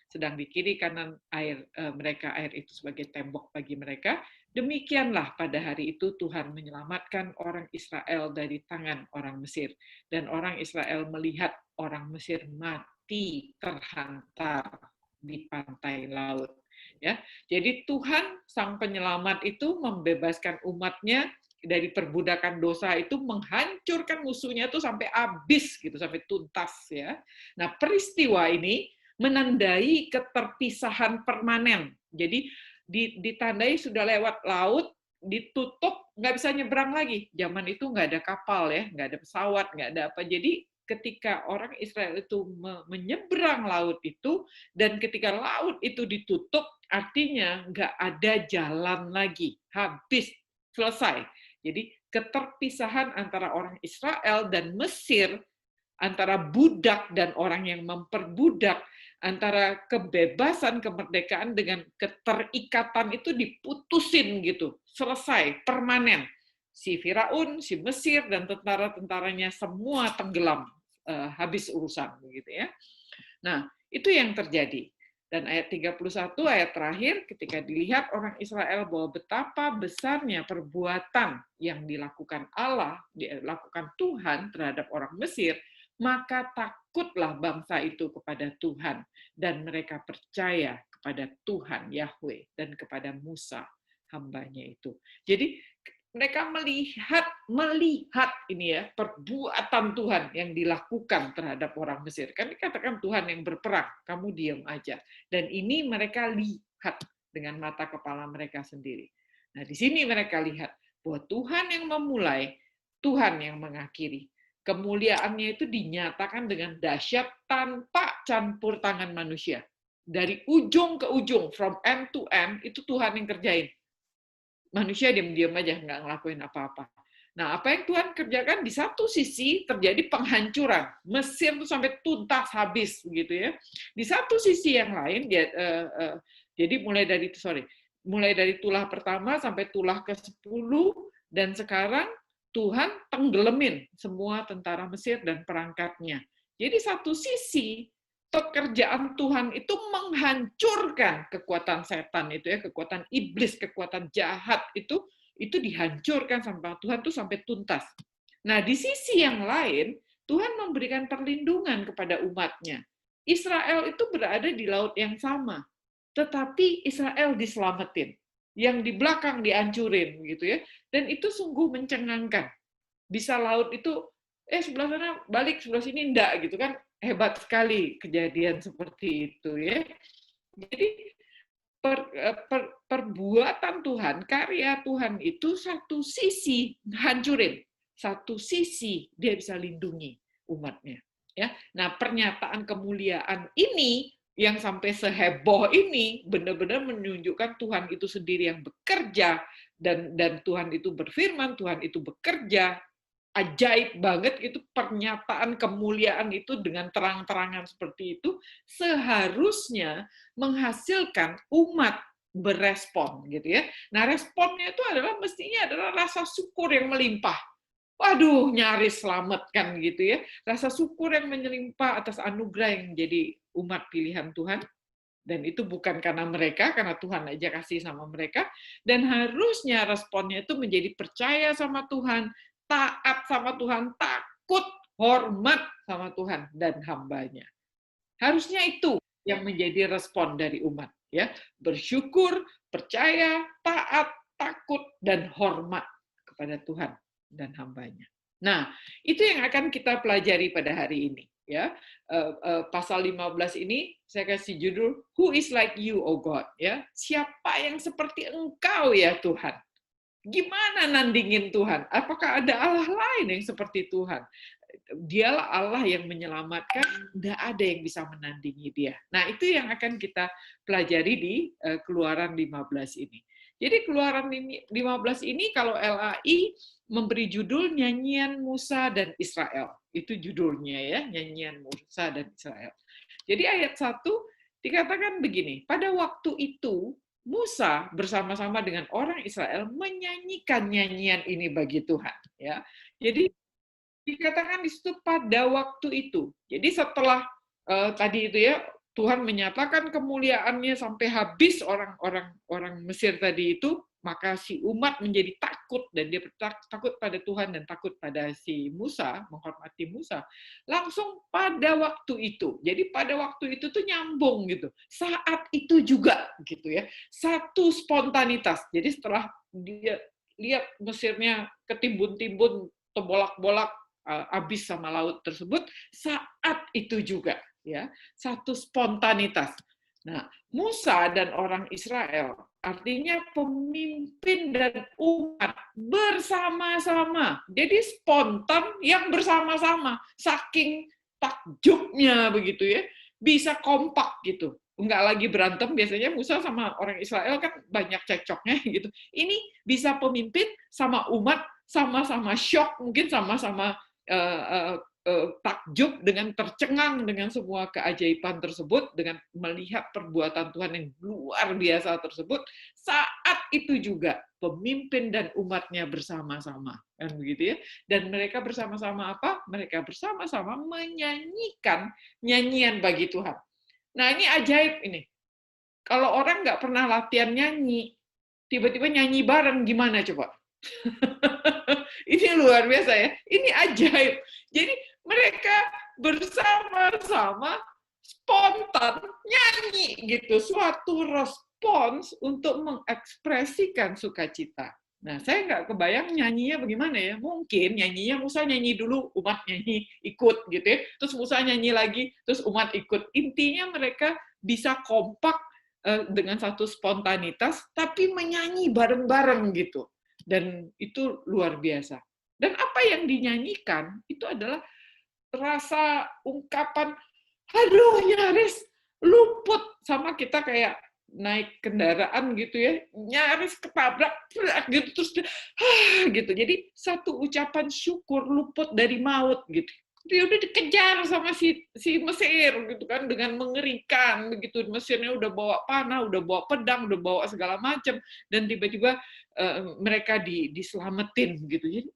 sedang di kiri kanan mereka, air itu sebagai tembok bagi mereka. Demikianlah pada hari itu Tuhan menyelamatkan orang Israel dari tangan orang Mesir. Dan orang Israel melihat orang Mesir mati terhantar di pantai laut. Ya, jadi Tuhan sang penyelamat itu membebaskan umatnya dari perbudakan dosa itu, menghancurkan musuhnya itu sampai habis gitu, sampai tuntas ya. Nah, peristiwa ini menandai keterpisahan permanen. Jadi ditandai sudah lewat laut, ditutup, nggak bisa nyebrang lagi. Zaman itu nggak ada kapal ya, nggak ada pesawat, nggak ada apa. Jadi ketika orang Israel itu menyeberang laut itu, dan ketika laut itu ditutup, artinya nggak ada jalan lagi, habis, selesai. Jadi keterpisahan antara orang Israel dan Mesir, antara budak dan orang yang memperbudak, antara kebebasan, kemerdekaan dengan keterikatan itu diputusin gitu, selesai, permanen. Si Firaun, si Mesir, dan tentara-tentaranya semua tenggelam, habis urusan begitu ya. Nah, itu yang terjadi. Dan ayat 31, ayat terakhir, ketika dilihat orang Israel bahwa betapa besarnya perbuatan yang dilakukan Allah, dilakukan Tuhan terhadap orang Mesir, maka takutlah bangsa itu kepada Tuhan, dan mereka percaya kepada Tuhan Yahweh dan kepada Musa, hambanya itu. Jadi mereka melihat ini ya, perbuatan Tuhan yang dilakukan terhadap orang Mesir. Kan dikatakan Tuhan yang berperang, kamu diam aja. Dan ini mereka lihat dengan mata kepala mereka sendiri. Nah, di sini mereka lihat bahwa Tuhan yang memulai, Tuhan yang mengakhiri. Kemuliaannya itu dinyatakan dengan dahsyat tanpa campur tangan manusia. Dari ujung ke ujung, from end to end, itu Tuhan yang kerjain. Manusia diam-diam aja, nggak ngelakuin apa-apa. Nah, apa yang Tuhan kerjakan, di satu sisi terjadi penghancuran. Mesir itu sampai tuntas, habis, begitu ya. Di satu sisi yang lain, jadi mulai dari tulah pertama sampai tulah ke-10, dan sekarang Tuhan tenggelamin semua tentara Mesir dan perangkatnya. Jadi satu sisi, pekerjaan Tuhan itu menghancurkan kekuatan setan itu ya, kekuatan iblis, kekuatan jahat itu dihancurkan sama Tuhan tuh sampai tuntas. Nah, di sisi yang lain, Tuhan memberikan perlindungan kepada umatnya. Israel itu berada di laut yang sama, tetapi Israel diselamatin. Yang di belakang dihancurin gitu ya. Dan itu sungguh mencengangkan. Bisa laut itu sebelah sana balik, sebelah sini enggak gitu kan. Hebat sekali kejadian seperti itu ya. Jadi perbuatan Tuhan, karya Tuhan itu satu sisi hancurin, satu sisi dia bisa lindungi umatnya. Ya, nah pernyataan kemuliaan ini yang sampai seheboh ini benar-benar menunjukkan Tuhan itu sendiri yang bekerja, dan Tuhan itu berfirman, Tuhan itu bekerja. Ajaib banget gitu, pernyataan kemuliaan itu dengan terang-terangan seperti itu seharusnya menghasilkan umat berespon gitu ya. Nah, responnya itu adalah mestinya adalah rasa syukur yang melimpah. Waduh, nyaris selamat kan gitu ya. Rasa syukur yang melimpah atas anugerah yang menjadi umat pilihan Tuhan. Dan itu bukan karena mereka, karena Tuhan aja kasih sama mereka. Dan harusnya responnya itu menjadi percaya sama Tuhan, taat sama Tuhan, takut, hormat sama Tuhan dan hambanya. Harusnya itu yang menjadi respon dari umat, ya. Bersyukur, percaya, taat, takut, dan hormat kepada Tuhan dan hambanya. Nah, itu yang akan kita pelajari pada hari ini, ya. Pasal 15 ini saya kasih judul Who is like you, O God, ya. Siapa yang seperti Engkau ya Tuhan? Gimana nandingin Tuhan? Apakah ada Allah lain yang seperti Tuhan? Dialah Allah yang menyelamatkan, nggak ada yang bisa menandingi dia. Nah, itu yang akan kita pelajari di Keluaran 15 ini. Jadi Keluaran 15 ini kalau LAI memberi judul Nyanyian Musa dan Israel. Itu judulnya ya, Nyanyian Musa dan Israel. Jadi ayat 1 dikatakan begini, pada waktu itu Musa bersama-sama dengan orang Israel menyanyikan nyanyian ini bagi Tuhan. Ya, jadi dikatakan di situ pada waktu itu. Jadi setelah tadi itu ya, Tuhan menyatakan kemuliaannya sampai habis orang Mesir tadi itu, maka si umat menjadi takut dan dia takut pada Tuhan dan takut pada si Musa, menghormati Musa. Langsung pada waktu itu. Jadi pada waktu itu tuh nyambung gitu. Saat itu juga gitu ya. Satu spontanitas. Jadi setelah dia lihat Mesirnya ketimbun-timbun, terbolak-bolak, habis sama laut tersebut, saat itu juga ya, satu spontanitas. Nah, Musa dan orang Israel artinya pemimpin dan umat bersama-sama. Jadi spontan yang bersama-sama, saking takjubnya begitu ya, bisa kompak gitu. Enggak lagi berantem, biasanya Musa sama orang Israel kan banyak cekcoknya gitu. Ini bisa pemimpin sama umat sama-sama syok, mungkin sama-sama takjub, dengan tercengang dengan semua keajaiban tersebut, dengan melihat perbuatan Tuhan yang luar biasa tersebut. Saat itu juga pemimpin dan umatnya bersama-sama, kan begitu ya. Dan mereka bersama-sama apa? Mereka bersama-sama menyanyikan nyanyian bagi Tuhan. Nah, ini ajaib ini. Kalau orang nggak pernah latihan nyanyi, tiba-tiba nyanyi bareng, gimana coba? Ini luar biasa ya. Ini ajaib. Jadi mereka bersama-sama spontan nyanyi gitu, suatu respons untuk mengekspresikan sukacita. Nah, saya nggak kebayang nyanyinya bagaimana ya. Mungkin nyanyinya Musa nyanyi dulu, umat nyanyi ikut gitu ya. Terus Musa nyanyi lagi, terus umat ikut. Intinya mereka bisa kompak dengan satu spontanitas, tapi menyanyi bareng-bareng gitu. Dan itu luar biasa. Dan apa yang dinyanyikan itu adalah rasa ungkapan, aduh nyaris luput, sama kita kayak naik kendaraan gitu ya, nyaris ketabrak gitu, terus gitu. Jadi satu ucapan syukur luput dari maut gitu. Dia udah dikejar sama si Mesir gitu kan, dengan mengerikan begitu. Mesirnya udah bawa panah, udah bawa pedang, udah bawa segala macam, dan tiba-tiba mereka diselamatin gitu. Jadi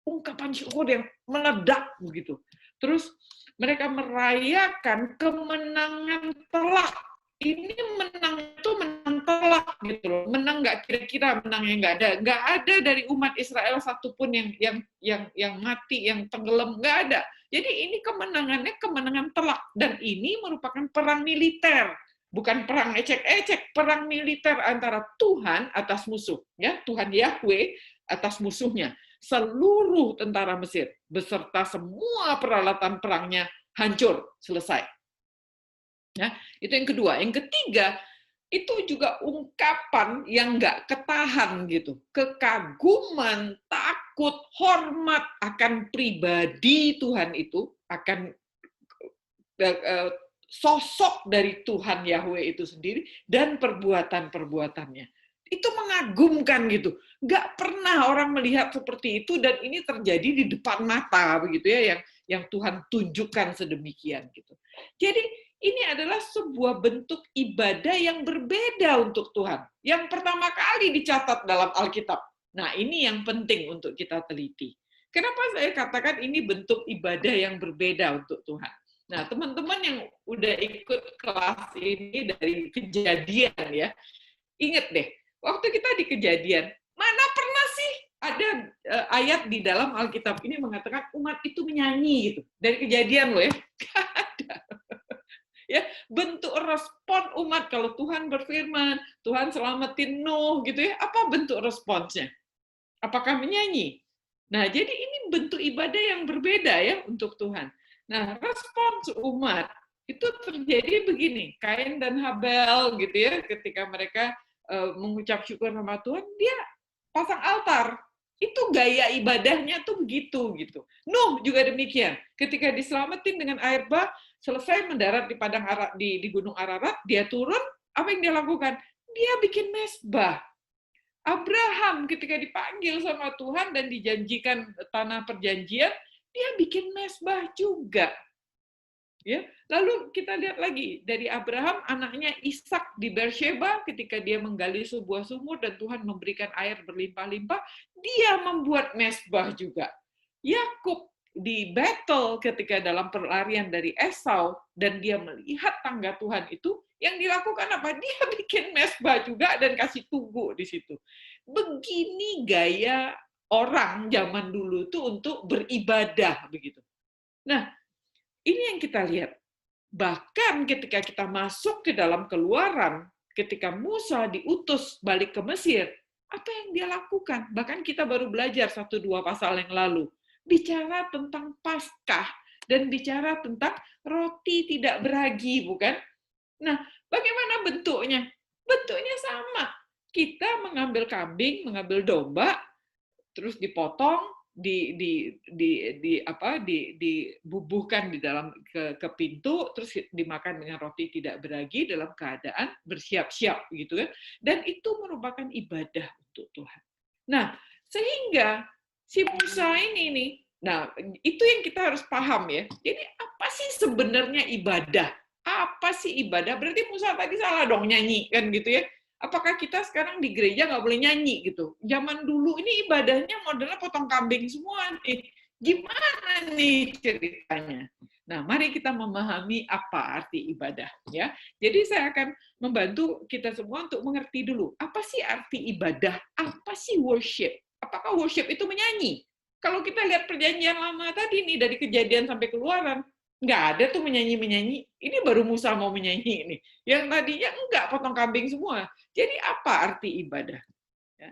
ungkapan syukur yang meledak begitu. Terus mereka merayakan kemenangan telak. Ini menang itu menang telak gitu loh. Menang nggak kira-kira, menangnya nggak ada dari umat Israel satupun yang mati, yang tenggelam, nggak ada. Jadi ini kemenangannya kemenangan telak, dan ini merupakan perang militer, bukan perang ecek-ecek, perang militer antara Tuhan atas musuh, ya, Tuhan Yahweh atas musuhnya. Seluruh tentara Mesir beserta semua peralatan perangnya hancur, selesai. Ya, itu yang kedua. Yang ketiga, itu juga ungkapan yang nggak ketahan gitu. Kekaguman, takut, hormat akan pribadi Tuhan itu, akan sosok dari Tuhan Yahweh itu sendiri, dan perbuatan-perbuatannya. Itu mengagumkan gitu. Nggak pernah orang melihat seperti itu, dan ini terjadi di depan mata begitu ya, yang Tuhan tunjukkan sedemikian gitu. Jadi ini adalah sebuah bentuk ibadah yang berbeda untuk Tuhan, yang pertama kali dicatat dalam Alkitab. Nah, ini yang penting untuk kita teliti. Kenapa saya katakan ini bentuk ibadah yang berbeda untuk Tuhan? Nah, teman-teman yang udah ikut kelas ini dari Kejadian ya, ingat deh, waktu kita di Kejadian, mana pernah sih ada ayat di dalam Alkitab ini mengatakan umat itu menyanyi gitu. Dari Kejadian loh ya. Nggak ada. Ya, bentuk respon umat kalau Tuhan berfirman, Tuhan selamatin Nuh gitu ya, apa bentuk responsnya? Apakah menyanyi? Nah, jadi ini bentuk ibadah yang berbeda ya untuk Tuhan. Nah, respons umat itu terjadi begini, Kain dan Habel gitu ya, ketika mereka mengucap syukur sama Tuhan, dia pasang altar. Itu gaya ibadahnya tuh begitu gitu. Nuh juga demikian. Ketika diselamatin dengan air bah, selesai mendarat di padang di Gunung Ararat, dia turun, apa yang dia lakukan? Dia bikin mezbah. Abraham ketika dipanggil sama Tuhan dan dijanjikan tanah perjanjian, dia bikin mezbah juga. Ya, lalu kita lihat lagi dari Abraham, anaknya Ishak di Beersheba, ketika dia menggali sebuah sumur dan Tuhan memberikan air berlimpah-limpah, dia membuat mezbah juga. Yakub di battle ketika dalam perlarian dari Esau dan dia melihat tangga Tuhan itu, yang dilakukan apa? Dia bikin mesbah juga dan kasih tugu di situ. Begini gaya orang zaman dulu tuh untuk beribadah begitu. Nah, ini yang kita lihat. Bahkan ketika kita masuk ke dalam Keluaran, ketika Musa diutus balik ke Mesir, apa yang dia lakukan? Bahkan kita baru belajar 1-2 pasal yang lalu. Bicara tentang Paskah dan bicara tentang roti tidak beragi, bukan? Nah, bagaimana bentuknya? Bentuknya sama. Kita mengambil kambing, mengambil domba, terus dipotong, dibubuhkan di dalam ke pintu, terus dimakan dengan roti tidak beragi dalam keadaan bersiap-siap gitu kan. Dan itu merupakan ibadah untuk Tuhan. Nah, sehingga si Musa ini nih, nah itu yang kita harus paham ya. Jadi apa sih sebenarnya ibadah? Apa sih ibadah? Berarti Musa tadi salah dong nyanyi kan gitu ya. Apakah kita sekarang di gereja nggak boleh nyanyi gitu? Zaman dulu ini ibadahnya modelnya potong kambing semua nih. Gimana nih ceritanya? Nah, mari kita memahami apa arti ibadah ya. Jadi saya akan membantu kita semua untuk mengerti dulu apa sih arti ibadah, apa sih worship? Apakah worship itu menyanyi? Kalau kita lihat perjanjian lama tadi nih dari kejadian sampai keluaran, nggak ada tuh menyanyi-menyanyi. Ini baru Musa mau menyanyi ini. Yang tadinya enggak, potong kambing semua. Jadi apa arti ibadah?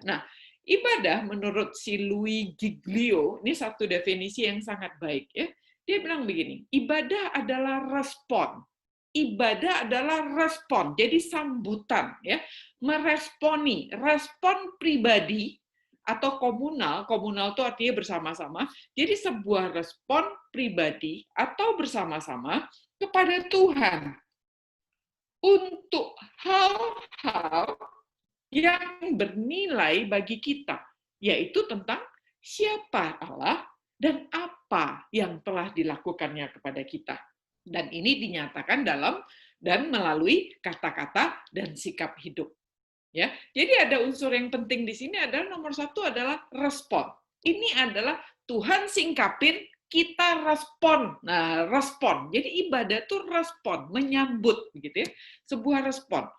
Nah, ibadah menurut si Louis Giglio, ini satu definisi yang sangat baik ya. Dia bilang begini, ibadah adalah respon. Ibadah adalah respon, jadi sambutan ya, meresponi, respon pribadi atau komunal, komunal itu artinya bersama-sama. Jadi sebuah respon pribadi atau bersama-sama kepada Tuhan untuk hal-hal yang bernilai bagi kita, yaitu tentang siapa Allah dan apa yang telah dilakukannya kepada kita. Dan ini dinyatakan dalam dan melalui kata-kata dan sikap hidup. Ya, jadi ada unsur yang penting di sini adalah nomor satu adalah respon. Ini adalah Tuhan singkapin, kita respon. Nah, respon. Jadi ibadah itu respon, menyambut, begitu ya, sebuah respon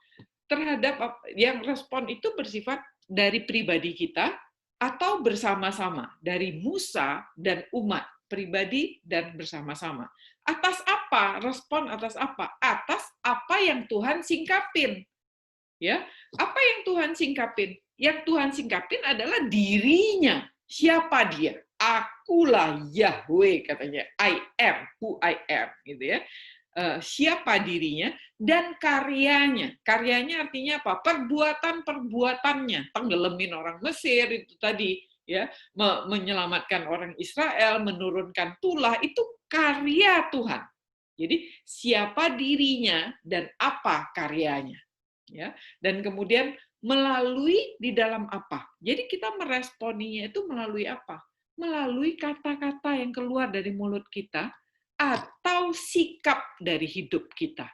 terhadap yang respon itu bersifat dari pribadi kita atau bersama-sama dari Musa dan umat pribadi dan bersama-sama. Atas apa? Respon atas apa? Atas apa yang Tuhan singkapin. Ya, apa yang Tuhan singkapin? Yang Tuhan singkapin adalah dirinya. Siapa dia? Akulah Yahweh katanya. I am who I am gitu ya. Siapa dirinya dan karyanya. Karyanya artinya apa? Perbuatan-perbuatannya. Tenggelamin orang Mesir itu tadi ya, menyelamatkan orang Israel, menurunkan tulah itu karya Tuhan. Jadi siapa dirinya dan apa karyanya. Ya, dan kemudian melalui di dalam apa? Jadi kita meresponinya itu melalui apa? Melalui kata-kata yang keluar dari mulut kita atau sikap dari hidup kita.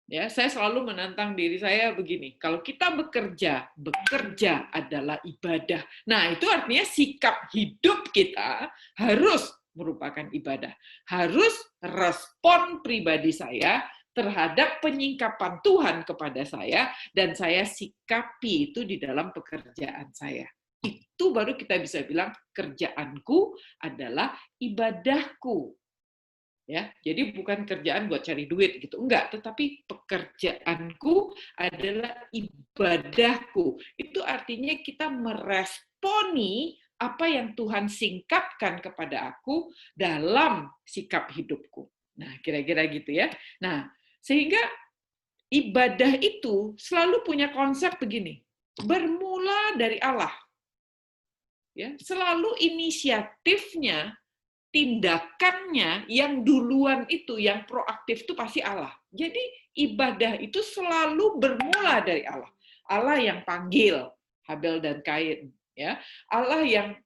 Ya, saya selalu menantang diri saya begini, kalau kita bekerja, bekerja adalah ibadah. Nah, itu artinya sikap hidup kita harus merupakan ibadah. Harus respon pribadi saya terhadap penyingkapan Tuhan kepada saya, dan saya sikapi itu di dalam pekerjaan saya. Itu baru kita bisa bilang kerjaanku adalah ibadahku. Ya, jadi bukan kerjaan buat cari duit gitu, enggak, tetapi pekerjaanku adalah ibadahku. Itu artinya kita meresponi apa yang Tuhan singkapkan kepada aku dalam sikap hidupku. Nah, kira-kira gitu ya. Nah, sehingga ibadah itu selalu punya konsep begini, bermula dari Allah. Ya, selalu inisiatifnya, tindakannya yang duluan itu, yang proaktif itu pasti Allah. Jadi ibadah itu selalu bermula dari Allah. Allah yang panggil Habel dan Kain, ya. Allah yang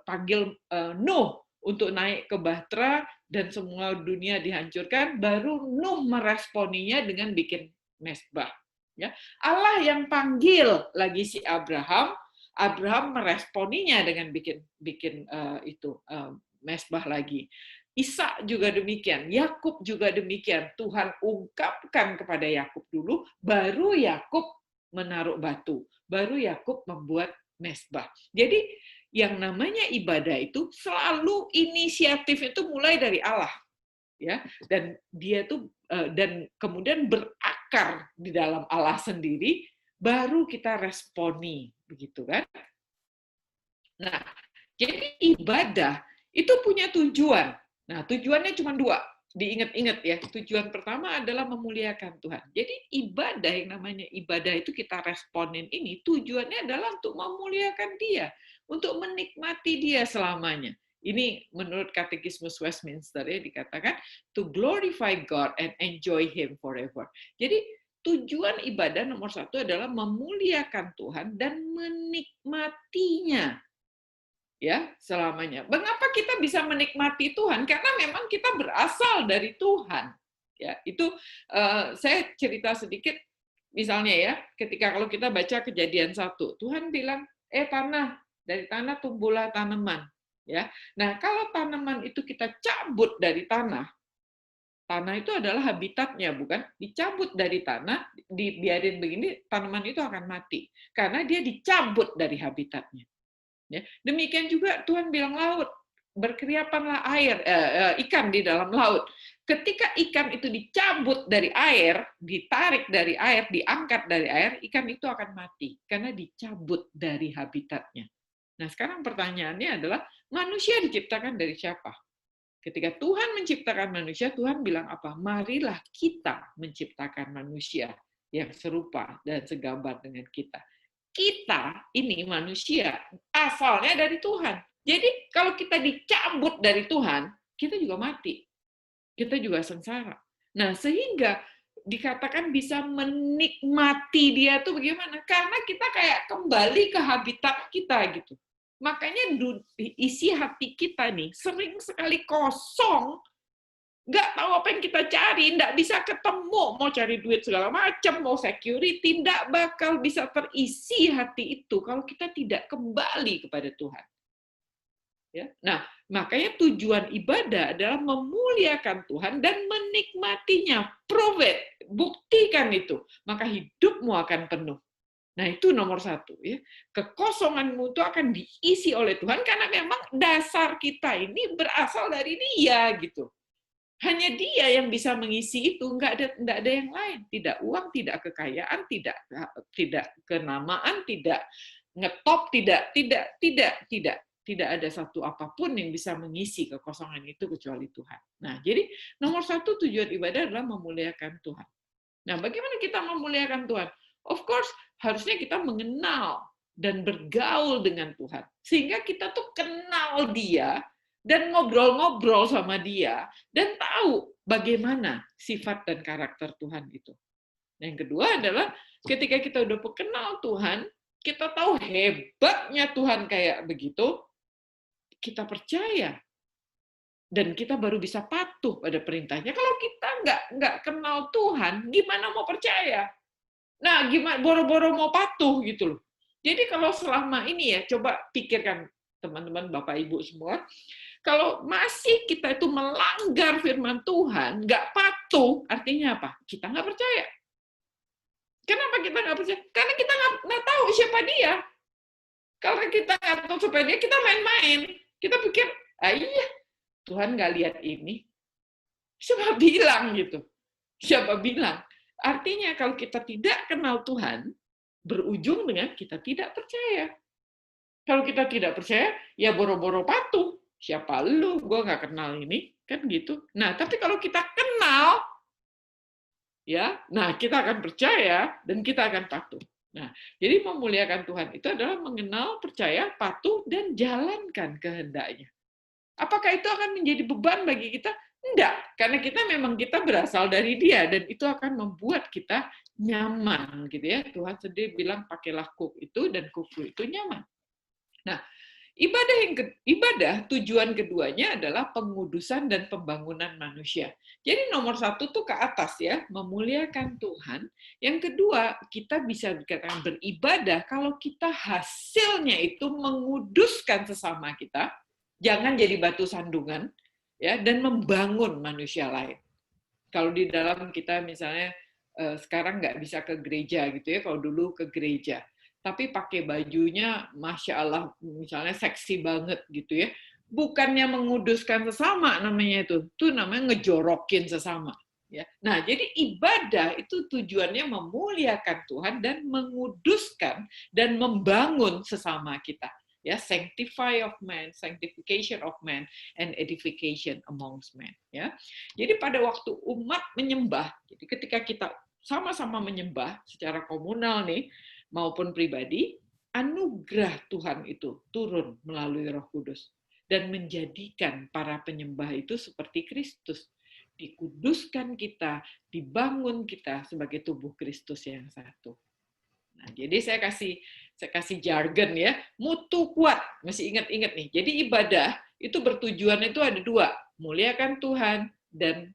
panggil Nuh untuk naik ke bahtera dan semua dunia dihancurkan, baru Nuh meresponinya dengan bikin mesbah. Ya. Allah yang panggil lagi si Abraham Abraham meresponinya dengan bikin mesbah lagi. Ishak juga demikian, Yakub juga demikian. Tuhan ungkapkan kepada Yakub dulu, baru Yakub menaruh batu, baru Yakub membuat mesbah. Jadi yang namanya ibadah itu selalu inisiatif itu mulai dari Allah, ya. Dan dia tuh dan kemudian berakar di dalam Allah sendiri, baru kita responi, begitu kan? Nah, jadi ibadah itu punya tujuan. Nah, tujuannya cuma dua. Diingat-ingat ya, tujuan pertama adalah memuliakan Tuhan. Jadi ibadah, yang namanya ibadah itu kita responin ini, tujuannya adalah untuk memuliakan Dia, untuk menikmati Dia selamanya. Ini menurut Katekismus Westminster ya, dikatakan to glorify God and enjoy Him forever. Jadi tujuan ibadah nomor satu adalah memuliakan Tuhan dan menikmatinya, ya, selamanya. Mengapa kita bisa menikmati Tuhan? Karena memang kita berasal dari Tuhan. Ya, itu saya cerita sedikit, misalnya ya, ketika kalau kita baca Kejadian 1, Tuhan bilang, tanah, dari tanah tumbuhlah tanaman. Ya, nah kalau tanaman itu kita cabut dari tanah itu adalah habitatnya, bukan? Dicabut dari tanah, dibiarin begini, tanaman itu akan mati karena dia dicabut dari habitatnya. Ya. Demikian juga Tuhan bilang laut, berkeriapanlah ikan di dalam laut. Ketika ikan itu dicabut dari air, ditarik dari air, diangkat dari air, ikan itu akan mati karena dicabut dari habitatnya. Nah, sekarang pertanyaannya adalah, manusia diciptakan dari siapa? Ketika Tuhan menciptakan manusia, Tuhan bilang apa? Marilah kita menciptakan manusia yang serupa dan segambar dengan kita. Kita ini manusia asalnya dari Tuhan. Jadi kalau kita dicabut dari Tuhan, kita juga mati. Kita juga sengsara. Nah, sehingga dikatakan bisa menikmati Dia tuh bagaimana? Karena kita kayak kembali ke habitat kita gitu. Makanya isi hati kita nih sering sekali kosong, nggak tahu apa yang kita cari, nggak bisa ketemu, mau cari duit segala macam, mau security, nggak bakal bisa terisi hati itu kalau kita tidak kembali kepada Tuhan. Ya, nah makanya tujuan ibadah adalah memuliakan Tuhan dan menikmatinya. Prove it, buktikan itu, maka hidupmu akan penuh. Nah, itu nomor satu. Ya. Kekosonganmu itu akan diisi oleh Tuhan karena memang dasar kita ini berasal dari Dia gitu. Hanya Dia yang bisa mengisi itu, nggak ada yang lain. Tidak uang, tidak kekayaan, tidak kenamaan, tidak ngetop, tidak ada satu apapun yang bisa mengisi kekosongan itu kecuali Tuhan. Nah, jadi nomor satu tujuan ibadah adalah memuliakan Tuhan. Nah, bagaimana kita memuliakan Tuhan? Of course, harusnya kita mengenal dan bergaul dengan Tuhan. Sehingga kita tuh kenal Dia dan ngobrol-ngobrol sama Dia dan tahu bagaimana sifat dan karakter Tuhan itu. Yang kedua adalah ketika kita udah kenal Tuhan, kita tahu hebatnya Tuhan kayak begitu, kita percaya. Dan kita baru bisa patuh pada perintahnya. Kalau kita nggak kenal Tuhan, gimana mau percaya? Nah, gimana boro-boro mau patuh gitu loh. Jadi kalau selama ini ya, coba pikirkan teman-teman, Bapak, Ibu semua, kalau masih kita itu melanggar firman Tuhan, nggak patuh, artinya apa? Kita nggak percaya. Kenapa kita nggak percaya? Karena kita nggak tahu siapa Dia. Kalau kita nggak tahu siapa Dia, kita main-main. Kita pikir, iya, Tuhan nggak lihat ini. Siapa bilang gitu? Siapa bilang? Artinya kalau kita tidak kenal Tuhan, berujung dengan kita tidak percaya. Kalau kita tidak percaya, ya boro-boro patuh. Siapa lu? Gue nggak kenal ini. Kan gitu. Nah, tapi kalau kita kenal, ya, nah kita akan percaya dan kita akan patuh. Nah, jadi memuliakan Tuhan itu adalah mengenal, percaya, patuh, dan jalankan kehendaknya. Apakah itu akan menjadi beban bagi kita? Enggak, karena kita berasal dari Dia dan itu akan membuat kita nyaman gitu ya. Tuhan sendiri bilang pakailah kuk itu dan kuku itu nyaman. Nah, Ibadah tujuan keduanya adalah pengudusan dan pembangunan manusia. Jadi nomor satu tuh ke atas ya, memuliakan Tuhan. Yang kedua, kita bisa dikatakan beribadah kalau kita hasilnya itu menguduskan sesama kita, jangan jadi batu sandungan, ya, dan membangun manusia lain. Kalau di dalam kita misalnya sekarang nggak bisa ke gereja gitu ya, kalau dulu ke gereja tapi pakai bajunya Masya Allah misalnya seksi banget gitu ya, bukannya menguduskan sesama namanya itu namanya ngejorokin sesama ya. Nah jadi ibadah itu tujuannya memuliakan Tuhan dan menguduskan dan membangun sesama kita ya, sanctify of man, sanctification of man, and edification amongst men ya. Jadi pada waktu umat menyembah, jadi ketika kita sama-sama menyembah secara komunal nih maupun pribadi, anugerah Tuhan itu turun melalui Roh Kudus dan menjadikan para penyembah itu seperti Kristus. Dikuduskan kita, dibangun kita sebagai tubuh Kristus yang satu. Nah, jadi saya kasih jargon ya, mutu kuat, mesti ingat-ingat nih. Jadi ibadah itu bertujuan itu ada dua, muliakan Tuhan dan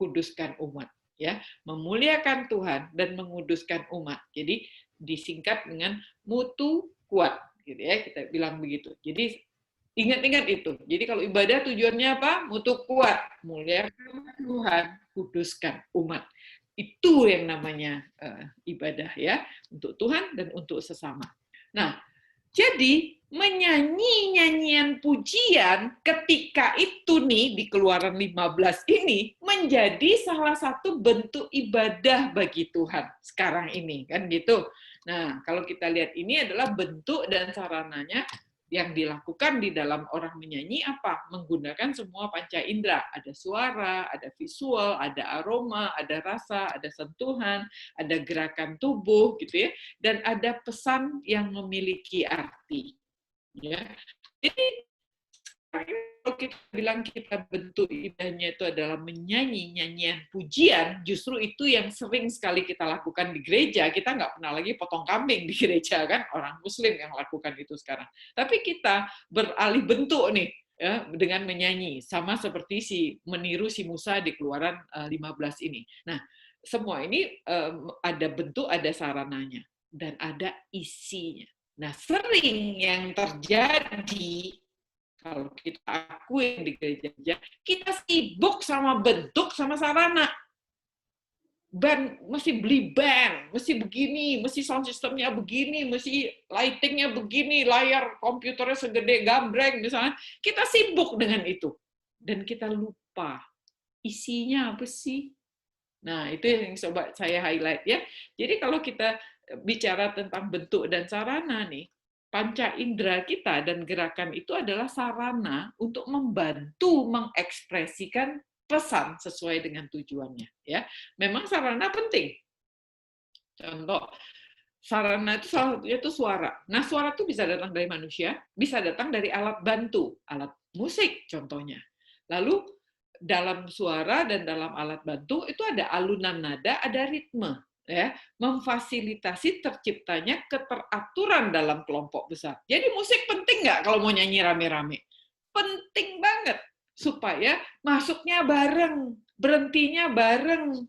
kuduskan umat. Ya, memuliakan Tuhan dan menguduskan umat. Jadi disingkat dengan mutu kuat, gitu ya, kita bilang begitu. Jadi ingat-ingat itu. Jadi kalau ibadah tujuannya apa? Mutu kuat, muliakan Tuhan, kuduskan umat. Itu yang namanya ibadah ya, untuk Tuhan dan untuk sesama. Nah, jadi menyanyi nyanyian pujian ketika itu nih di Keluaran 15 ini menjadi salah satu bentuk ibadah bagi Tuhan sekarang ini kan gitu. Nah, kalau kita lihat ini adalah bentuk dan sarananya yang dilakukan di dalam orang menyanyi apa? Menggunakan semua panca indera. Ada suara, ada visual, ada aroma, ada rasa, ada sentuhan, ada gerakan tubuh gitu ya, dan ada pesan yang memiliki arti. Ya. Jadi kalau kita bilang kita bentuk ibadahnya itu adalah menyanyi nyanyian pujian, justru itu yang sering sekali kita lakukan di gereja. Kita nggak pernah lagi potong kambing di gereja kan, orang Muslim yang lakukan itu sekarang. Tapi kita beralih bentuk nih ya, dengan menyanyi, sama seperti meniru si Musa di Keluaran 15 ini. Nah, semua ini ada bentuk, ada sarananya, dan ada isinya. Nah, sering yang terjadi kalau kita akuin di gereja, kita sibuk sama bentuk sama sarana. Mesti beli band, mesti begini, mesti sound systemnya begini, mesti lightingnya begini, layar komputernya segede gambreng misalnya. Kita sibuk dengan itu. Dan kita lupa isinya apa sih? Nah, itu yang coba saya highlight ya. Jadi kalau kita bicara tentang bentuk dan sarana nih, panca indera kita dan gerakan itu adalah sarana untuk membantu mengekspresikan pesan sesuai dengan tujuannya ya. Memang sarana penting. Contoh, sarana itu salah satunya itu suara. Nah, suara itu bisa datang dari manusia, bisa datang dari alat bantu, alat musik contohnya. Lalu dalam suara dan dalam alat bantu itu ada alunan nada, ada ritme. Ya, memfasilitasi terciptanya keteraturan dalam kelompok besar. Jadi musik penting nggak kalau mau nyanyi rame-rame? Penting banget supaya masuknya bareng, berhentinya bareng,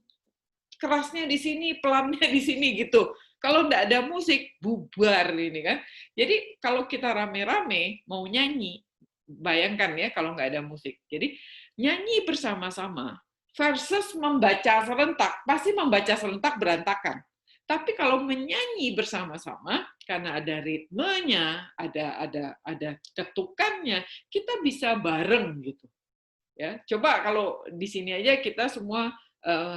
kerasnya di sini, pelannya di sini gitu. Kalau nggak ada musik, bubar ini kan. Jadi kalau kita rame-rame mau nyanyi, bayangkan ya kalau nggak ada musik. Jadi nyanyi bersama-sama versus membaca serentak, pasti membaca serentak berantakan. Tapi kalau menyanyi bersama-sama, karena ada ritmenya, ada ketukannya, kita bisa bareng gitu. Ya, coba kalau di sini aja kita semua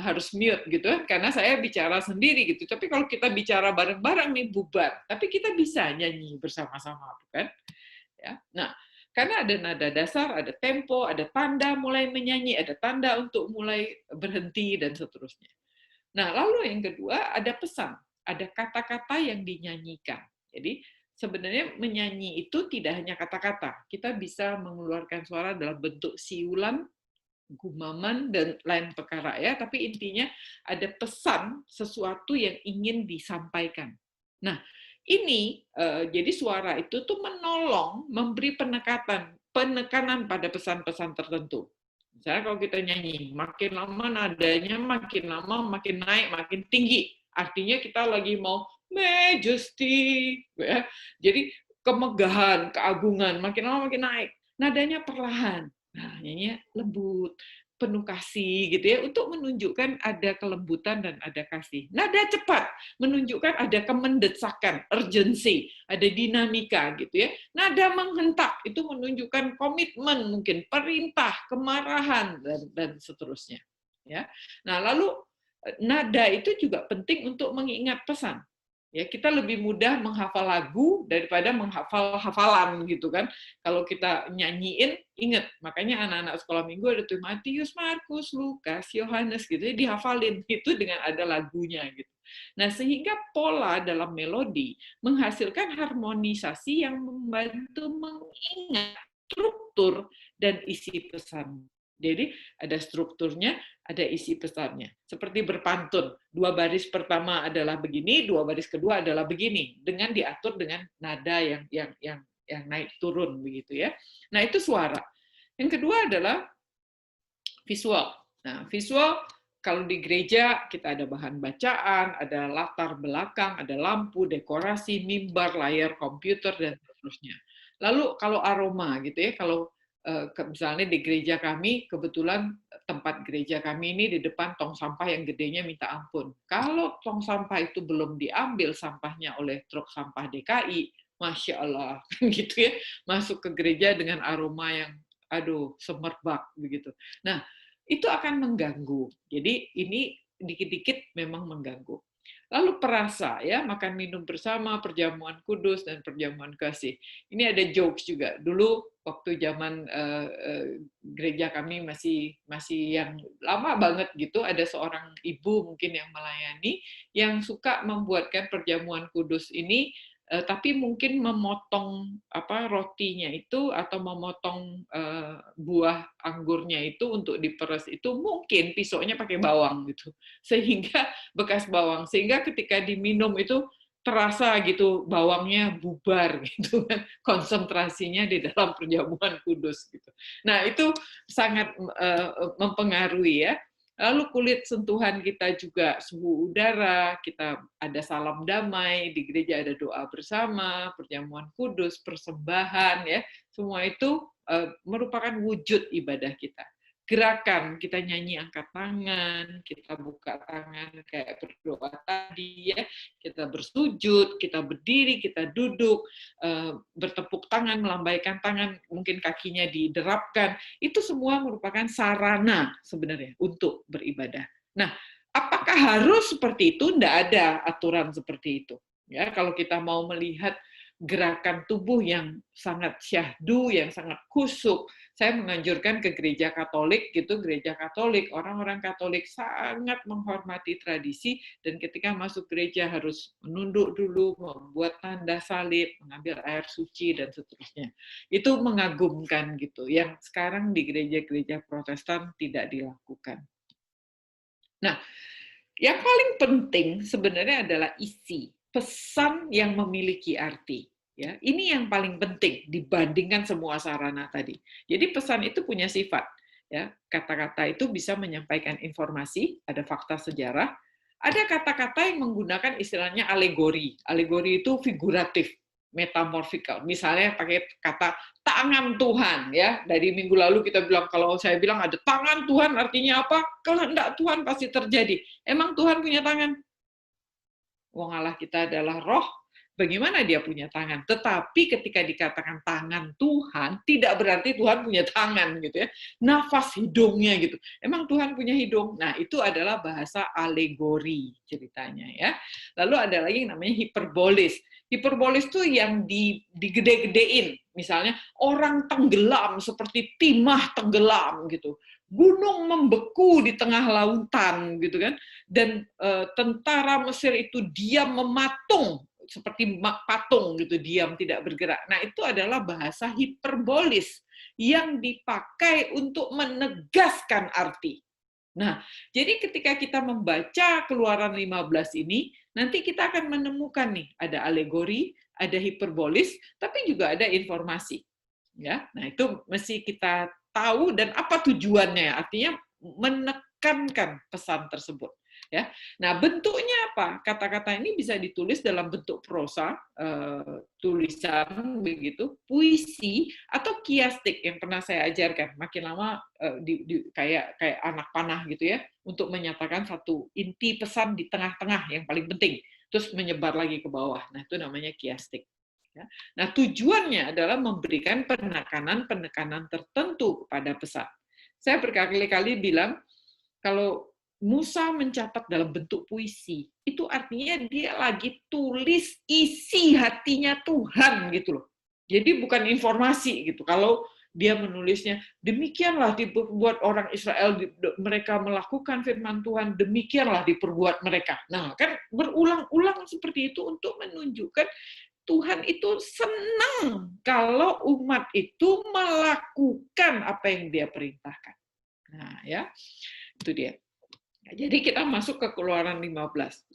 harus mute gitu, karena saya bicara sendiri gitu. Tapi kalau kita bicara bareng-bareng nih bubar. Tapi kita bisa nyanyi bersama-sama, bukan? Ya, nah. Karena ada nada dasar, ada tempo, ada tanda mulai menyanyi, ada tanda untuk mulai berhenti, dan seterusnya. Nah, lalu yang kedua, ada pesan. Ada kata-kata yang dinyanyikan. Jadi, sebenarnya menyanyi itu tidak hanya kata-kata. Kita bisa mengeluarkan suara dalam bentuk siulan, gumaman, dan lain perkara ya. Tapi intinya ada pesan sesuatu yang ingin disampaikan. Nah, ini jadi suara itu tuh menolong memberi penekanan pada pesan-pesan tertentu. Misalnya kalau kita nyanyi, makin lama nadanya makin lama makin naik, makin tinggi. Artinya kita lagi mau majesty, ya. Jadi kemegahan, keagungan, makin lama makin naik. Nadanya perlahan. Nah, nyanyinya lembut, penuh kasih gitu ya, untuk menunjukkan ada kelembutan dan ada kasih. Nada cepat menunjukkan ada kemendesakan, urgency, ada dinamika gitu ya. Nada menghentak itu menunjukkan komitmen, mungkin perintah, kemarahan dan seterusnya. Ya. Nah, lalu nada itu juga penting untuk mengingat pesan. Ya, kita lebih mudah menghafal lagu daripada menghafal hafalan gitu kan. Kalau kita nyanyiin, inget. Makanya anak-anak sekolah minggu ada tuh Matius, Markus, Lukas, Yohanes gitu ya, dihafalin itu dengan ada lagunya gitu. Nah, sehingga pola dalam melodi menghasilkan harmonisasi yang membantu mengingat struktur dan isi pesan. Jadi ada strukturnya, ada isi pesannya. Seperti berpantun, 2 baris pertama adalah begini, 2 baris kedua adalah begini, dengan diatur dengan nada yang naik turun begitu ya. Nah, itu suara. Yang kedua adalah visual. Nah, visual kalau di gereja kita ada bahan bacaan, ada latar belakang, ada lampu, dekorasi, mimbar, layar komputer dan seterusnya. Lalu kalau aroma gitu ya, kalau misalnya di gereja kami, kebetulan tempat gereja kami ini di depan tong sampah yang gedenya minta ampun. Kalau tong sampah itu belum diambil sampahnya oleh truk sampah DKI, Masya Allah, gitu ya, masuk ke gereja dengan aroma yang, aduh, semerbak begitu. Nah, itu akan mengganggu. Jadi ini dikit-dikit memang mengganggu. Lalu perasa ya, makan minum bersama, perjamuan kudus dan perjamuan kasih. Ini ada jokes juga. Dulu waktu zaman gereja kami masih yang lama banget gitu, ada seorang ibu mungkin yang melayani yang suka membuatkan perjamuan kudus ini, tapi mungkin memotong rotinya itu atau memotong buah anggurnya itu untuk diperes itu mungkin pisaunya pakai bawang gitu, sehingga bekas bawang, sehingga ketika diminum itu terasa gitu bawangnya bubar gitu kan, konsentrasinya di dalam perjamuan kudus gitu. Nah, itu sangat mempengaruhi ya. Lalu kulit sentuhan kita juga, suhu udara, kita ada salam damai, di gereja ada doa bersama, perjamuan kudus, persembahan ya. Semua itu merupakan wujud ibadah kita. Gerakan, kita nyanyi angkat tangan, kita buka tangan kayak berdoa tadi ya, kita bersujud, kita berdiri, kita duduk, bertepuk tangan, melambaikan tangan, mungkin kakinya diderapkan, itu semua merupakan sarana sebenarnya untuk beribadah. Nah, apakah harus seperti itu? Tidak ada aturan seperti itu. Ya, kalau kita mau melihat gerakan tubuh yang sangat syahdu, yang sangat khusyuk, saya menganjurkan ke gereja Katolik gitu, gereja Katolik, orang-orang Katolik sangat menghormati tradisi dan ketika masuk gereja harus menunduk dulu, membuat tanda salib, mengambil air suci dan seterusnya. Itu mengagumkan gitu, yang sekarang di gereja-gereja Protestan tidak dilakukan. Nah, yang paling penting sebenarnya adalah isi, pesan yang memiliki arti. Ya, ini yang paling penting dibandingkan semua sarana tadi. Jadi pesan itu punya sifat. Ya, kata-kata itu bisa menyampaikan informasi, ada fakta sejarah. Ada kata-kata yang menggunakan istilahnya alegori. Alegori itu figuratif, metamorfikal. Misalnya pakai kata tangan Tuhan ya. Dari minggu lalu kita bilang, kalau saya bilang ada tangan Tuhan artinya apa? Kehendak Tuhan pasti terjadi. Emang Tuhan punya tangan? Wong Allah kita adalah roh, bagaimana dia punya tangan? Tetapi ketika dikatakan tangan Tuhan, tidak berarti Tuhan punya tangan gitu ya. Nafas hidungnya gitu. Emang Tuhan punya hidung? Nah, itu adalah bahasa alegori ceritanya ya. Lalu ada lagi yang namanya hiperbolis. Hiperbolis itu yang digede-gedein. Misalnya orang tenggelam seperti timah tenggelam gitu. Gunung membeku di tengah lautan gitu kan. Dan tentara Mesir itu diam mematung seperti patung gitu, diam tidak bergerak. Nah, itu adalah bahasa hiperbolis yang dipakai untuk menegaskan arti. Nah, jadi ketika kita membaca Keluaran 15 ini, nanti kita akan menemukan nih, ada alegori, ada hiperbolis, tapi juga ada informasi. Ya, nah itu mesti kita tahu dan apa tujuannya. Artinya menekankan pesan tersebut. Ya, nah bentuknya apa? Kata-kata ini bisa ditulis dalam bentuk prosa, tulisan begitu, puisi atau kiastik yang pernah saya ajarkan. Makin lama kayak anak panah gitu ya, untuk menyatakan satu inti pesan di tengah-tengah yang paling penting, terus menyebar lagi ke bawah. Nah itu namanya kiastik. Ya. Nah tujuannya adalah memberikan penekanan-penekanan tertentu kepada pesan. Saya berkali-kali bilang kalau Musa mencatat dalam bentuk puisi, itu artinya dia lagi tulis isi hatinya Tuhan gitu loh. Jadi bukan informasi gitu. Kalau dia menulisnya, demikianlah diperbuat orang Israel, mereka melakukan firman Tuhan, demikianlah diperbuat mereka. Nah, kan berulang-ulang seperti itu untuk menunjukkan Tuhan itu senang kalau umat itu melakukan apa yang dia perintahkan. Nah, ya, itu dia. Jadi kita masuk ke Keluaran 15.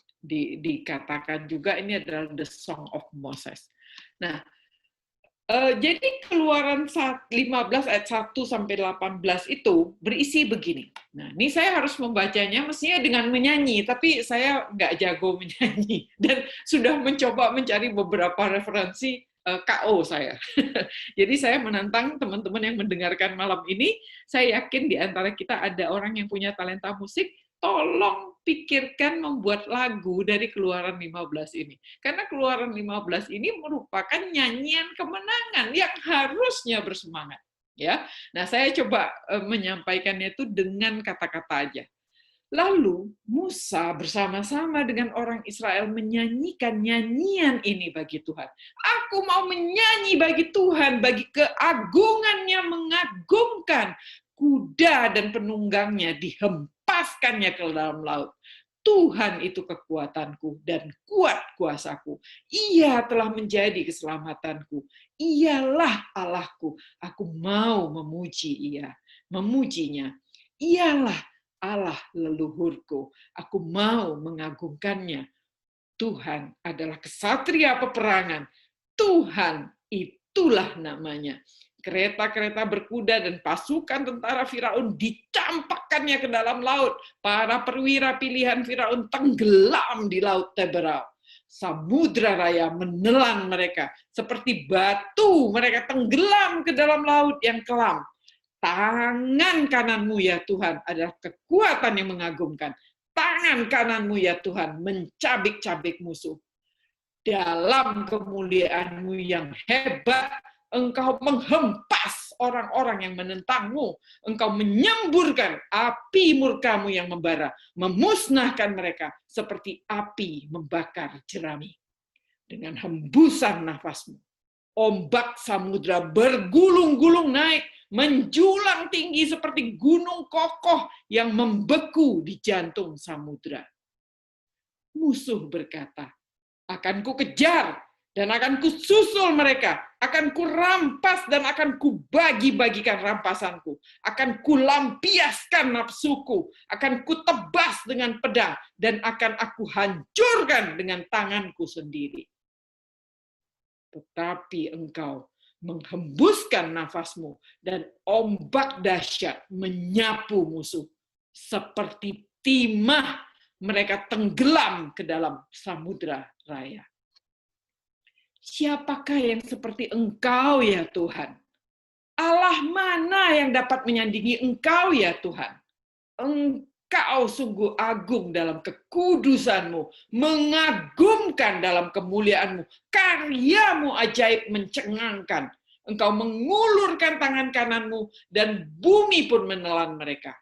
Dikatakan juga ini adalah the Song of Moses. Nah, jadi Keluaran 15 ayat 1 sampai 18 itu berisi begini. Nah, ini saya harus membacanya mestinya dengan menyanyi, tapi saya nggak jago menyanyi dan sudah mencoba mencari beberapa referensi KO saya. Jadi saya menantang teman-teman yang mendengarkan malam ini, saya yakin di antara kita ada orang yang punya talenta musik, tolong pikirkan membuat lagu dari Keluaran 15 ini. Karena Keluaran 15 ini merupakan nyanyian kemenangan yang harusnya bersemangat. Ya, nah saya coba menyampaikannya itu dengan kata-kata aja. Lalu Musa bersama-sama dengan orang Israel menyanyikan nyanyian ini bagi Tuhan. Aku mau menyanyi bagi Tuhan, bagi keagungannya mengagumkan. Kuda dan penunggangnya dihempaskannya ke dalam laut. Tuhan itu kekuatanku dan kuat kuasaku. Ia telah menjadi keselamatanku. Ialah Allahku. Aku mau memujinya. Ialah Allah leluhurku, aku mau mengagungkannya. Tuhan adalah kesatria peperangan. Tuhan itulah namanya. Kereta-kereta berkuda dan pasukan tentara Firaun dicampakkannya ke dalam laut. Para perwira pilihan Firaun tenggelam di laut Teberau. Samudra Raya menelan mereka. Seperti batu mereka tenggelam ke dalam laut yang kelam. Tangan kananmu ya Tuhan adalah kekuatan yang mengagumkan. Tangan kananmu ya Tuhan mencabik-cabik musuh. Dalam kemuliaanmu yang hebat, engkau menghempas orang-orang yang menentangmu. Engkau menyemburkan api murkamu yang membara, memusnahkan mereka seperti api membakar jerami. Dengan hembusan nafasmu, ombak samudra bergulung-gulung naik, menjulang tinggi seperti gunung kokoh yang membeku di jantung samudra. Musuh berkata, akan ku kejar dan akan ku susul mereka, akan ku rampas dan akan ku bagi-bagikan rampasanku, akan ku lampiaskan nafsuku, akan ku tebas dengan pedang dan akan aku hancurkan dengan tanganku sendiri. Tetapi engkau menghembuskan nafasmu dan ombak dahsyat menyapu musuh. Seperti timah mereka tenggelam ke dalam samudra raya. Siapakah yang seperti engkau ya Tuhan? Allah mana yang dapat menyandingi engkau ya Tuhan? Engkau sungguh agung dalam kekudusanmu, mengagumkan dalam kemuliaanmu, karyamu ajaib mencengangkan. Engkau mengulurkan tangan kananmu, dan bumi pun menelan mereka.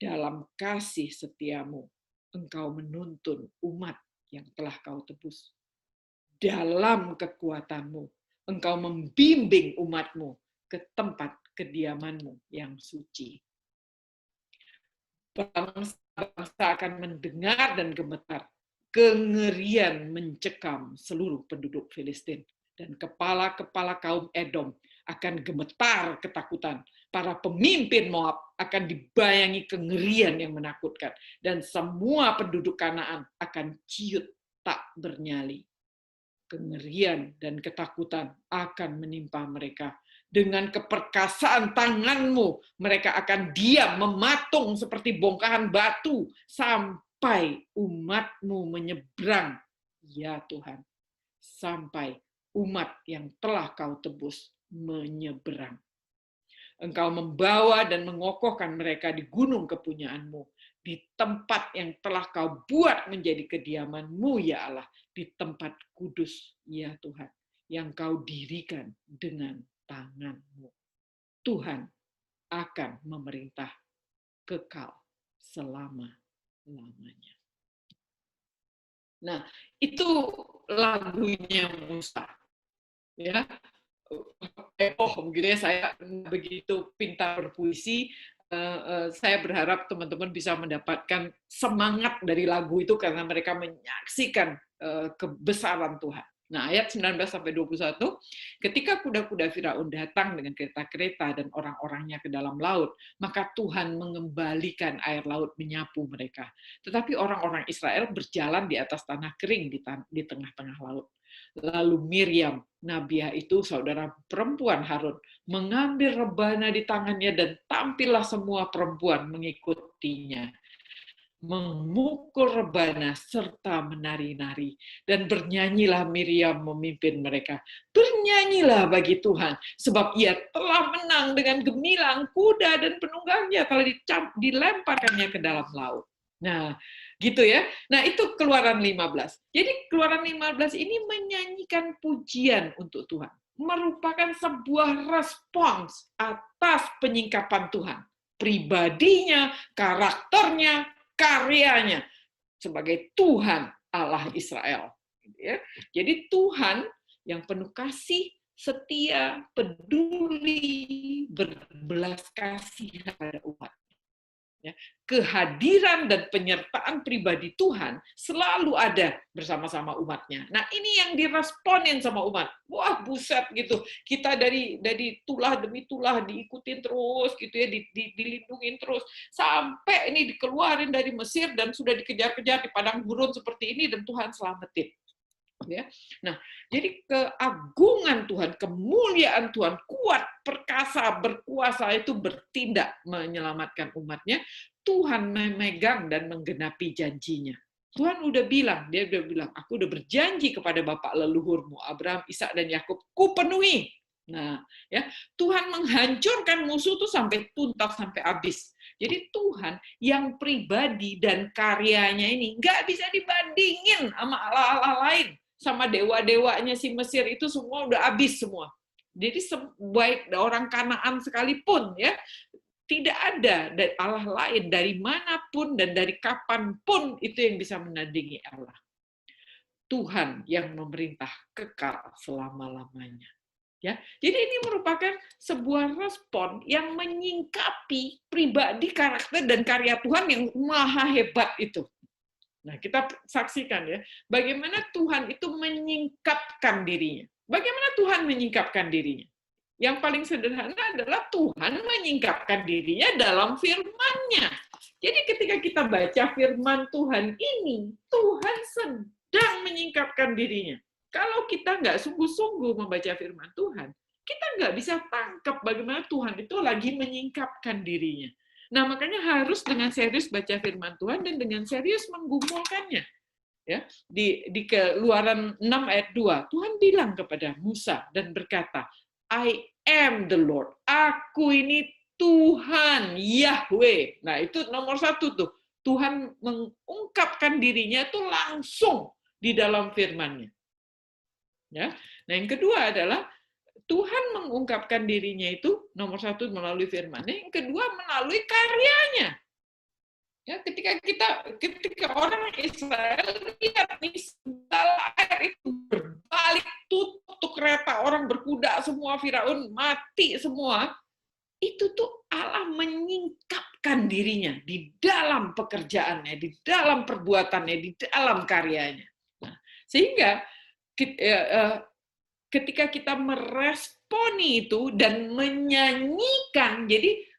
Dalam kasih setiamu, engkau menuntun umat yang telah kau tebus. Dalam kekuatanmu, engkau membimbing umatmu ke tempat kediamanmu yang suci. Bangsa-bangsa akan mendengar dan gemetar. Kengerian mencekam seluruh penduduk Filistin. Dan kepala-kepala kaum Edom akan gemetar ketakutan. Para pemimpin Moab akan dibayangi kengerian yang menakutkan. Dan semua penduduk Kanaan akan ciut tak bernyali. kengerian dan ketakutan akan menimpa mereka. Dengan keperkasaan tanganmu, mereka akan diam, mematung seperti bongkahan batu, sampai umatmu menyeberang. Ya Tuhan, sampai umat yang telah kau tebus menyeberang. Engkau membawa dan mengokohkan mereka di gunung kepunyaanmu, di tempat yang telah kau buat menjadi kediamanmu, ya Allah, di tempat kudus, ya Tuhan, yang kau dirikan dengan tanganmu. Tuhan akan memerintah kekal selama-lamanya. Nah, itu lagunya Musa. Ya, gitu ya, saya begitu pintar berpuisi. Saya berharap teman-teman bisa mendapatkan semangat dari lagu itu karena mereka menyaksikan kebesaran Tuhan. Nah, ayat 19-21, ketika kuda-kuda Firaun datang dengan kereta-kereta dan orang-orangnya ke dalam laut, maka Tuhan mengembalikan air laut menyapu mereka. Tetapi orang-orang Israel berjalan di atas tanah kering di tengah-tengah laut. Lalu Miriam, Nabiah itu saudara perempuan Harun, mengambil rebana di tangannya dan tampillah semua perempuan mengikutinya. Memukul rebana serta menari-nari, dan bernyanyilah Miriam memimpin mereka. Bernyanyilah bagi Tuhan, sebab ia telah menang dengan gemilang kuda dan penunggangnya telah dilemparkannya ke dalam laut. Nah, gitu ya. Nah, itu Keluaran 15. Jadi Keluaran 15 ini menyanyikan pujian untuk Tuhan. Merupakan sebuah respons atas penyingkapan Tuhan. Pribadinya, karakternya, karyanya sebagai Tuhan Allah Israel. Jadi Tuhan yang penuh kasih, setia, peduli, berbelas kasih pada umat. Kehadiran dan penyertaan pribadi Tuhan selalu ada bersama-sama umatnya. Nah, ini yang diresponin sama umat. Wah, buset gitu. Kita dari tulah demi tulah diikutin terus gitu ya, dilindungin terus sampai ini dikeluarin dari Mesir dan sudah dikejar-kejar di padang gurun seperti ini dan Tuhan selamatin. Ya. Nah, jadi keagungan Tuhan, kemuliaan Tuhan, kuat, perkasa, berkuasa itu bertindak menyelamatkan umatnya. Tuhan memegang dan menggenapi janjinya. Tuhan udah bilang, dia udah bilang, aku udah berjanji kepada bapak leluhurmu, Abraham, Ishak dan Yakub, ku penuhi. Nah, ya, Tuhan menghancurkan musuh itu sampai tuntas, sampai habis. Jadi Tuhan yang pribadi dan karyanya ini nggak bisa dibandingin sama Allah-Allah lain. Sama dewa-dewanya si Mesir itu semua udah habis semua. Jadi baik orang Kanaan sekalipun ya, tidak ada Allah lain dari manapun dan dari kapanpun itu yang bisa menandingi Allah. Tuhan yang memerintah kekal selama-lamanya. Ya, jadi ini merupakan sebuah respon yang menyingkapi pribadi, karakter dan karya Tuhan yang maha hebat itu. Nah, kita saksikan ya, bagaimana Tuhan itu menyingkapkan dirinya. Bagaimana Tuhan menyingkapkan dirinya? Yang paling sederhana adalah Tuhan menyingkapkan dirinya dalam firman-Nya. Jadi ketika kita baca firman Tuhan ini, Tuhan sedang menyingkapkan dirinya. Kalau kita nggak sungguh-sungguh membaca firman Tuhan, kita nggak bisa tangkap bagaimana Tuhan itu lagi menyingkapkan dirinya. Nah, makanya harus dengan serius baca firman Tuhan dan dengan serius menggumulkannya. Ya, di Keluaran 6 ayat 2, Tuhan bilang kepada Musa dan berkata, I am the Lord. Aku ini Tuhan, Yahweh. Nah, itu nomor satu tuh. Tuhan mengungkapkan dirinya itu langsung di dalam firman-Nya. Ya. Nah, yang kedua adalah Tuhan mengungkapkan dirinya itu nomor satu melalui firman-Nya, yang kedua melalui karyanya. Ya, ketika orang Israel lihat nih segala air itu berbalik, tutup kereta, orang berkuda semua, Firaun mati semua, itu tuh Allah menyingkapkan dirinya di dalam pekerjaannya, di dalam perbuatannya, di dalam karyanya. Nah, sehingga ketika kita meresponi itu dan menyanyikan, jadi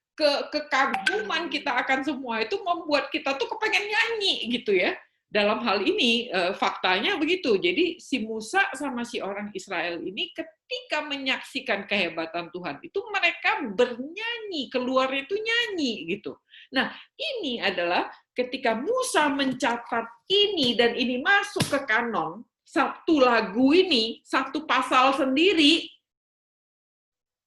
kekaguman kita akan semua itu membuat kita tuh kepengen nyanyi gitu ya. dalam hal ini faktanya begitu. Jadi si Musa sama si orang Israel ini ketika menyaksikan kehebatan Tuhan itu mereka bernyanyi, keluar itu nyanyi gitu. Nah, ini adalah ketika Musa mencatat ini dan ini masuk ke kanon, satu lagu ini, satu pasal sendiri,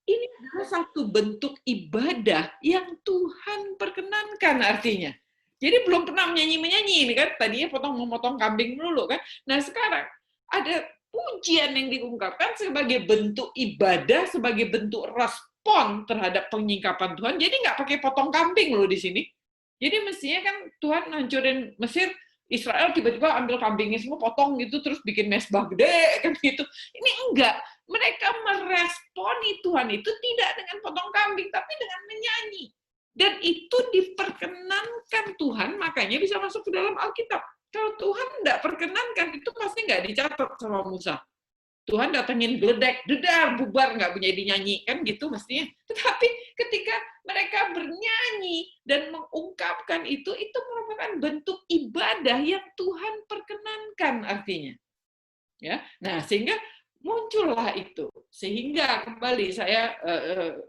ini adalah satu bentuk ibadah yang Tuhan perkenankan artinya. Jadi belum pernah menyanyi-menyanyi ini kan, tadinya memotong kambing dulu kan. Nah sekarang ada pujian yang diungkapkan sebagai bentuk ibadah, sebagai bentuk respon terhadap penyingkapan Tuhan. Jadi nggak pakai potong kambing loh di sini. Jadi mestinya kan Tuhan hancurin Mesir, Israel tiba-tiba ambil kambingnya semua, potong gitu, terus bikin mesbah gede kan gitu. Ini enggak. Mereka meresponi Tuhan itu tidak dengan potong kambing, tapi dengan menyanyi. Dan itu diperkenankan Tuhan, makanya bisa masuk ke dalam Alkitab. Kalau Tuhan tidak perkenankan, itu pasti nggak dicatat sama Musa. Tuhan datengin geledek, dedar, bubar, nggak punya dinyanyi, kan gitu mestinya. Tetapi ketika mereka bernyanyi dan mengungkapkan itu merupakan bentuk ibadah yang Tuhan perkenankan artinya. Ya, nah sehingga muncullah itu. Sehingga kembali saya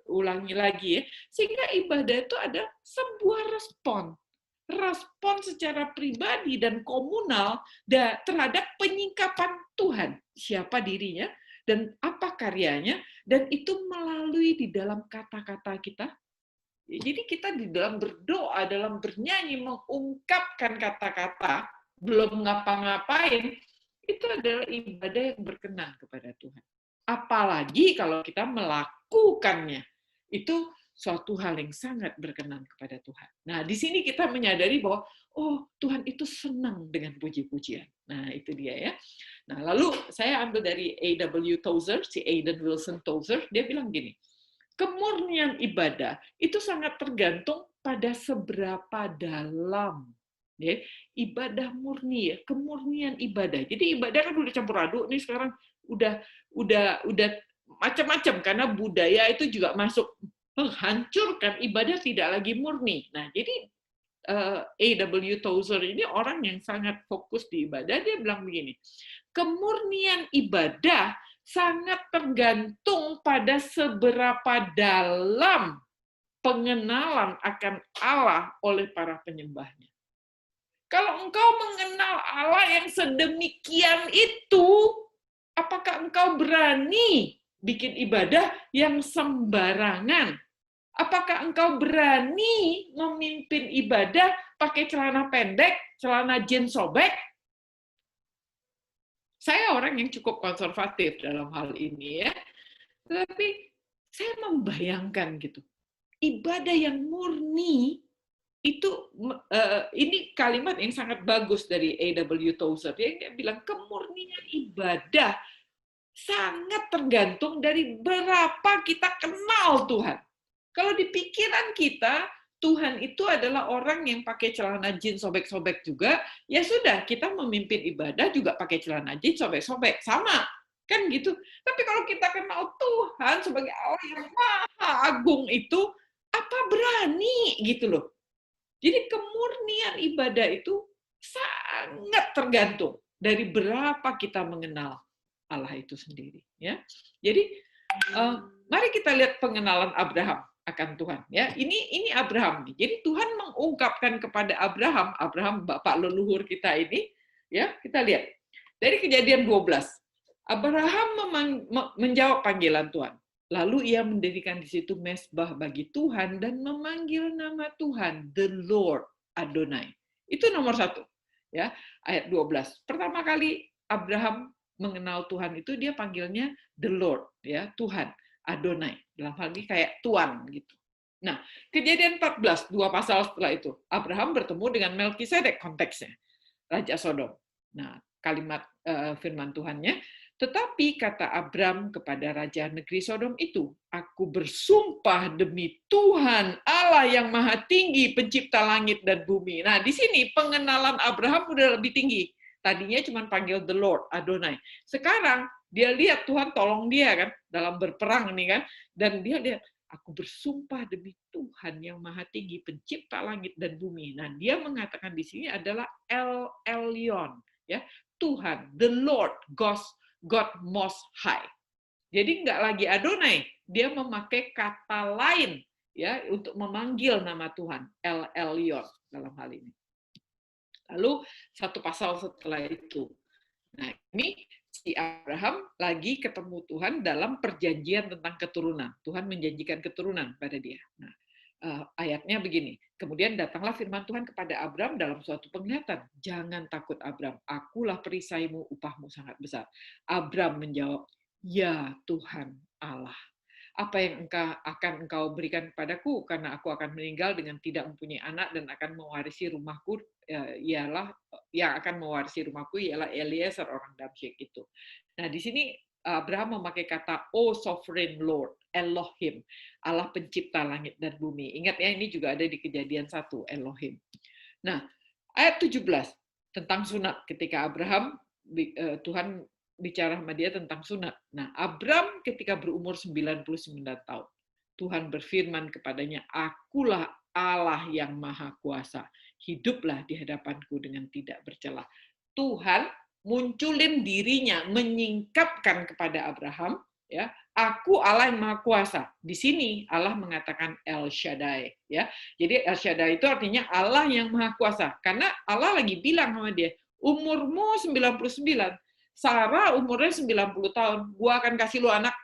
ulangi lagi ya, sehingga ibadah itu ada sebuah respon secara pribadi dan komunal terhadap penyingkapan Tuhan, siapa dirinya dan apa karyanya, dan itu melalui di dalam kata-kata kita. Jadi kita di dalam berdoa, dalam bernyanyi, mengungkapkan kata-kata, belum ngapa-ngapain, itu adalah ibadah yang berkenan kepada Tuhan. Apalagi kalau kita melakukannya, itu suatu hal yang sangat berkenan kepada Tuhan. Nah, di sini kita menyadari bahwa, oh, Tuhan itu senang dengan puji-pujian. Nah, itu dia ya. Nah, lalu saya ambil dari A.W. Tozer, si Aidan Wilson Tozer, dia bilang gini, kemurnian ibadah itu sangat tergantung pada seberapa dalam. Ya, ibadah murni ya, kemurnian ibadah. Jadi ibadah kan udah campur aduk nih sekarang, udah macam-macam karena budaya itu juga masuk menghancurkan ibadah tidak lagi murni. Nah, jadi A.W. Tozer ini orang yang sangat fokus di ibadah, dia bilang begini, kemurnian ibadah sangat tergantung pada seberapa dalam pengenalan akan Allah oleh para penyembahnya. Kalau engkau mengenal Allah yang sedemikian itu, apakah engkau berani bikin ibadah yang sembarangan? Apakah engkau berani memimpin ibadah pakai celana pendek, celana jeans sobek? Saya orang yang cukup konservatif dalam hal ini ya. Tetapi saya membayangkan gitu. Ibadah yang murni itu ini kalimat yang sangat bagus dari A.W. Tozer. Dia bilang kemurnian ibadah sangat tergantung dari berapa kita kenal Tuhan. Kalau di pikiran kita, Tuhan itu adalah orang yang pakai celana jeans sobek-sobek juga, ya sudah, kita memimpin ibadah juga pakai celana jeans sobek-sobek. Sama, kan gitu. Tapi kalau kita kenal Tuhan sebagai Allah yang maha agung itu, apa berani gitu loh. Jadi kemurnian ibadah itu sangat tergantung dari berapa kita mengenal Allah itu sendiri. Ya, jadi mari kita lihat pengenalan Abraham akan Tuhan. Ya, ini Abraham. Jadi Tuhan mengungkapkan kepada Abraham bapak leluhur kita ini. Ya, kita lihat dari Kejadian 12. Abraham menjawab panggilan Tuhan. Lalu ia mendirikan di situ mesbah bagi Tuhan dan memanggil nama Tuhan, the Lord Adonai. Itu nomor 1. Ya, ayat 12. Pertama kali Abraham mengenal Tuhan itu dia panggilnya the Lord, ya, Tuhan, Adonai. Dalam hal ini kayak Tuan gitu. Nah, Kejadian 14, 2 pasal setelah itu, Abraham bertemu dengan Melkisedek konteksnya, Raja Sodom. Nah, kalimat firman Tuhannya, tetapi kata Abram kepada raja negeri Sodom itu, aku bersumpah demi Tuhan Allah yang maha tinggi, pencipta langit dan bumi. Nah, di sini pengenalan Abraham udah lebih tinggi. Tadinya cuma panggil the Lord, Adonai. Sekarang dia lihat Tuhan tolong dia kan dalam berperang ini kan, dan dia lihat Aku bersumpah demi Tuhan yang Maha Tinggi, pencipta langit dan bumi. Nah, dia mengatakan di sini adalah El Elyon, ya, Tuhan, the Lord, God Most High. Jadi nggak lagi Adonai, dia memakai kata lain ya untuk memanggil nama Tuhan, El Elyon dalam hal ini. Lalu satu pasal setelah itu, nah ini si Abraham lagi ketemu Tuhan dalam perjanjian tentang keturunan. Tuhan menjanjikan keturunan pada dia. Nah, ayatnya begini, kemudian datanglah firman Tuhan kepada Abram dalam suatu penglihatan. Jangan takut Abram, akulah perisaimu, upahmu sangat besar. Abram menjawab, ya Tuhan Allah, apa yang engkau berikan kepadaku, karena aku akan meninggal dengan tidak mempunyai anak dan akan mewarisi rumahku, ialah yang akan mewarisi rumahku ialah Eliezer orang Damsyik itu. Nah, di sini Abraham memakai kata "O Sovereign Lord, Elohim", Allah pencipta langit dan bumi. Ingat ya, ini juga ada di Kejadian 1, Elohim. Nah, ayat 17 tentang sunat, ketika Abraham, Tuhan bicara sama dia tentang sunat. Nah, Abram ketika berumur 99 tahun, Tuhan berfirman kepadanya, akulah Allah yang maha kuasa, hiduplah di hadapanku dengan tidak bercela. Tuhan munculin dirinya, menyingkapkan kepada Abraham, ya, aku Allah yang maha kuasa. Di sini Allah mengatakan El Shaddai, ya. Jadi El Shaddai itu artinya Allah yang maha kuasa, karena Allah lagi bilang sama dia, umurmu 99, Sarah umurnya 90 tahun, gua akan kasih lu anak.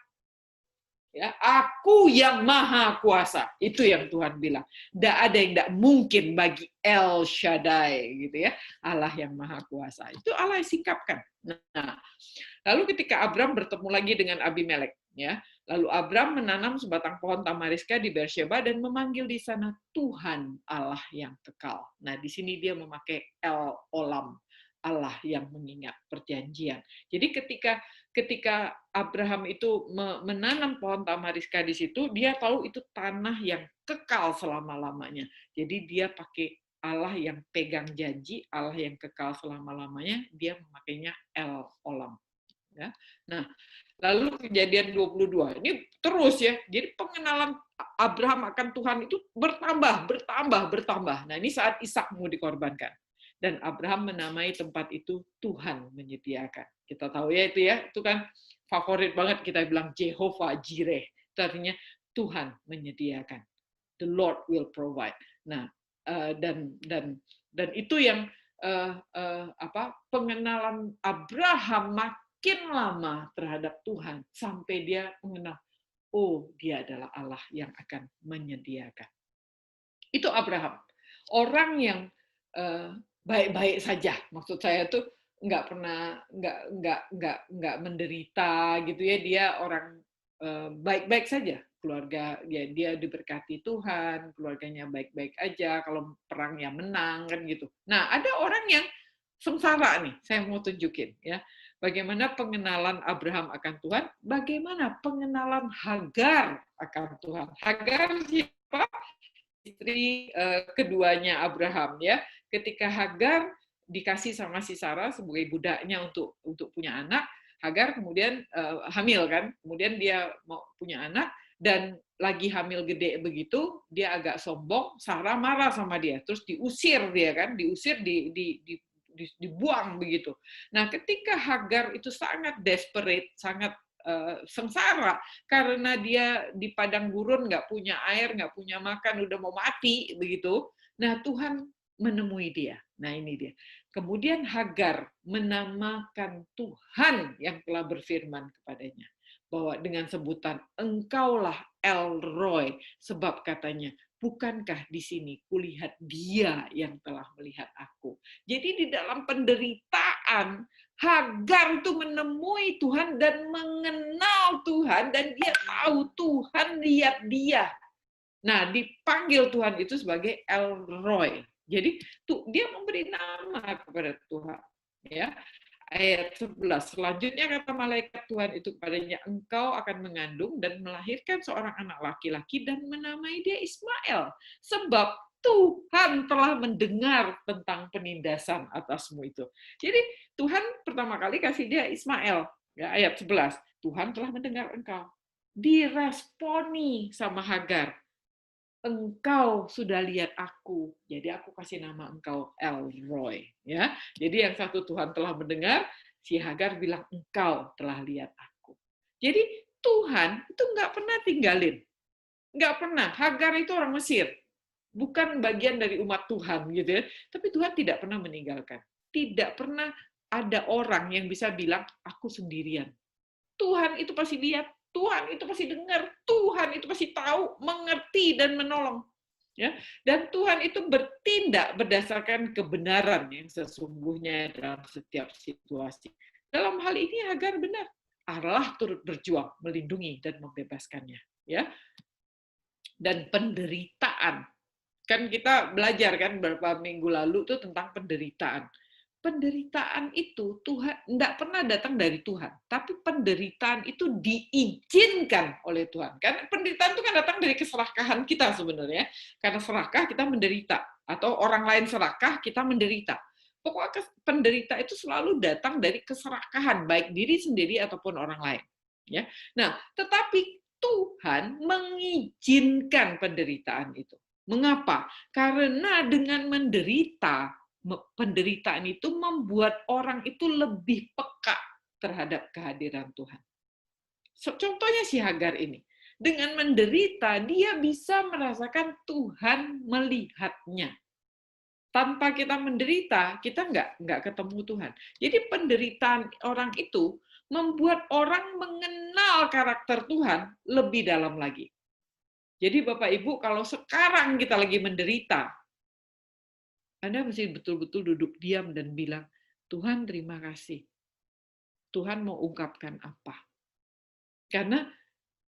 Ya, aku yang maha kuasa. Itu yang Tuhan bilang. Tidak ada yang tidak mungkin bagi El Shaddai, gitu ya. Allah yang maha kuasa. Itu Allah yang sikapkan. Nah, lalu ketika Abram bertemu lagi dengan Abimelek, ya, lalu Abram menanam sebatang pohon tamariska di Beersheba dan memanggil di sana Tuhan Allah yang kekal. Nah, di sini dia memakai El Olam, Allah yang mengingat perjanjian. Jadi ketika Abraham itu menanam pohon tamariska di situ, dia tahu itu tanah yang kekal selama-lamanya. Jadi dia pakai Allah yang pegang janji, Allah yang kekal selama-lamanya, dia memakainya El Olam. Ya. Nah, lalu Kejadian 22. Ini terus ya. Jadi pengenalan Abraham akan Tuhan itu bertambah. Nah, ini saat Ishak mau dikorbankan. Dan Abraham menamai tempat itu Tuhan menyediakan. Kita tahu ya, itu kan favorit banget kita bilang Jehovah Jireh. Itu artinya Tuhan menyediakan. The Lord will provide. Nah, dan itu yang pengenalan Abraham makin lama terhadap Tuhan sampai dia mengenal, oh, dia adalah Allah yang akan menyediakan. Itu Abraham, orang yang baik-baik saja. Maksud saya tuh nggak pernah nggak menderita gitu ya. Dia orang baik-baik saja. Keluarga ya, dia diberkati Tuhan, keluarganya baik-baik aja. Kalau perang ya menang kan gitu. Nah, ada orang yang sengsara nih. Saya mau tunjukin ya. Bagaimana pengenalan Abraham akan Tuhan, bagaimana pengenalan Hagar akan Tuhan. Hagar siapa? Istri keduanya Abraham ya. Ketika Hagar dikasih sama si Sarah sebagai budaknya untuk punya anak, Hagar kemudian hamil kan, kemudian dia mau punya anak dan lagi hamil gede begitu, dia agak sombong, Sarah marah sama dia, terus diusir dia kan, dibuang begitu. Nah, ketika Hagar itu sangat desperate, sangat sengsara karena dia di padang gurun, nggak punya air, nggak punya makan, udah mau mati begitu. Nah, Tuhan menemui dia. Nah, ini dia. Kemudian Hagar menamakan Tuhan yang telah berfirman kepadanya bahwa dengan sebutan engkaulah El Roy, sebab katanya bukankah di sini kulihat dia yang telah melihat aku. Jadi di dalam penderitaan Hagar itu menemui Tuhan dan mengenal Tuhan dan dia tahu Tuhan lihat dia. Nah, dipanggil Tuhan itu sebagai El Roy. Jadi dia memberi nama kepada Tuhan. Ya, ayat 11. Selanjutnya kata malaikat Tuhan itu kepadanya, engkau akan mengandung dan melahirkan seorang anak laki-laki dan menamai dia Ismail. Sebab Tuhan telah mendengar tentang penindasan atasmu itu. Jadi Tuhan pertama kali kasih dia Ismail. Ya, ayat 11. Tuhan telah mendengar engkau. diresponi sama Hagar. Engkau sudah lihat aku, jadi aku kasih nama engkau El Roy, ya. Jadi yang satu, Tuhan telah mendengar, si Hagar bilang engkau telah lihat aku. Jadi Tuhan itu nggak pernah tinggalin, nggak pernah. Hagar itu orang Mesir, bukan bagian dari umat Tuhan gitu ya. Tapi Tuhan tidak pernah meninggalkan. Tidak pernah ada orang yang bisa bilang aku sendirian. Tuhan itu pasti lihat, Tuhan itu pasti dengar, Tuhan itu pasti tahu, mengerti dan menolong. Ya, dan Tuhan itu bertindak berdasarkan kebenaran yang sesungguhnya dalam setiap situasi. Dalam hal ini Hagar benar. Allah turut berjuang melindungi dan membebaskannya, ya. Dan penderitaan. Kan kita belajar kan beberapa minggu lalu tuh tentang penderitaan. Penderitaan itu Tuhan tidak pernah datang dari Tuhan, tapi penderitaan itu diizinkan oleh Tuhan. Kan penderitaan itu kan datang dari keserakahan kita sebenarnya. Karena serakah kita menderita, atau orang lain serakah kita menderita. Pokoknya penderita itu selalu datang dari keserakahan, baik diri sendiri ataupun orang lain. Ya. Nah, tetapi Tuhan mengizinkan penderitaan itu. Mengapa? Karena dengan menderita, penderitaan itu membuat orang itu lebih peka terhadap kehadiran Tuhan. Contohnya si Hagar ini. Dengan menderita, dia bisa merasakan Tuhan melihatnya. Tanpa kita menderita, kita nggak ketemu Tuhan. Jadi penderitaan orang itu membuat orang mengenal karakter Tuhan lebih dalam lagi. Jadi Bapak Ibu, kalau sekarang kita lagi menderita, Anda mesti betul-betul duduk diam dan bilang, Tuhan terima kasih. Tuhan mau ungkapkan apa. Karena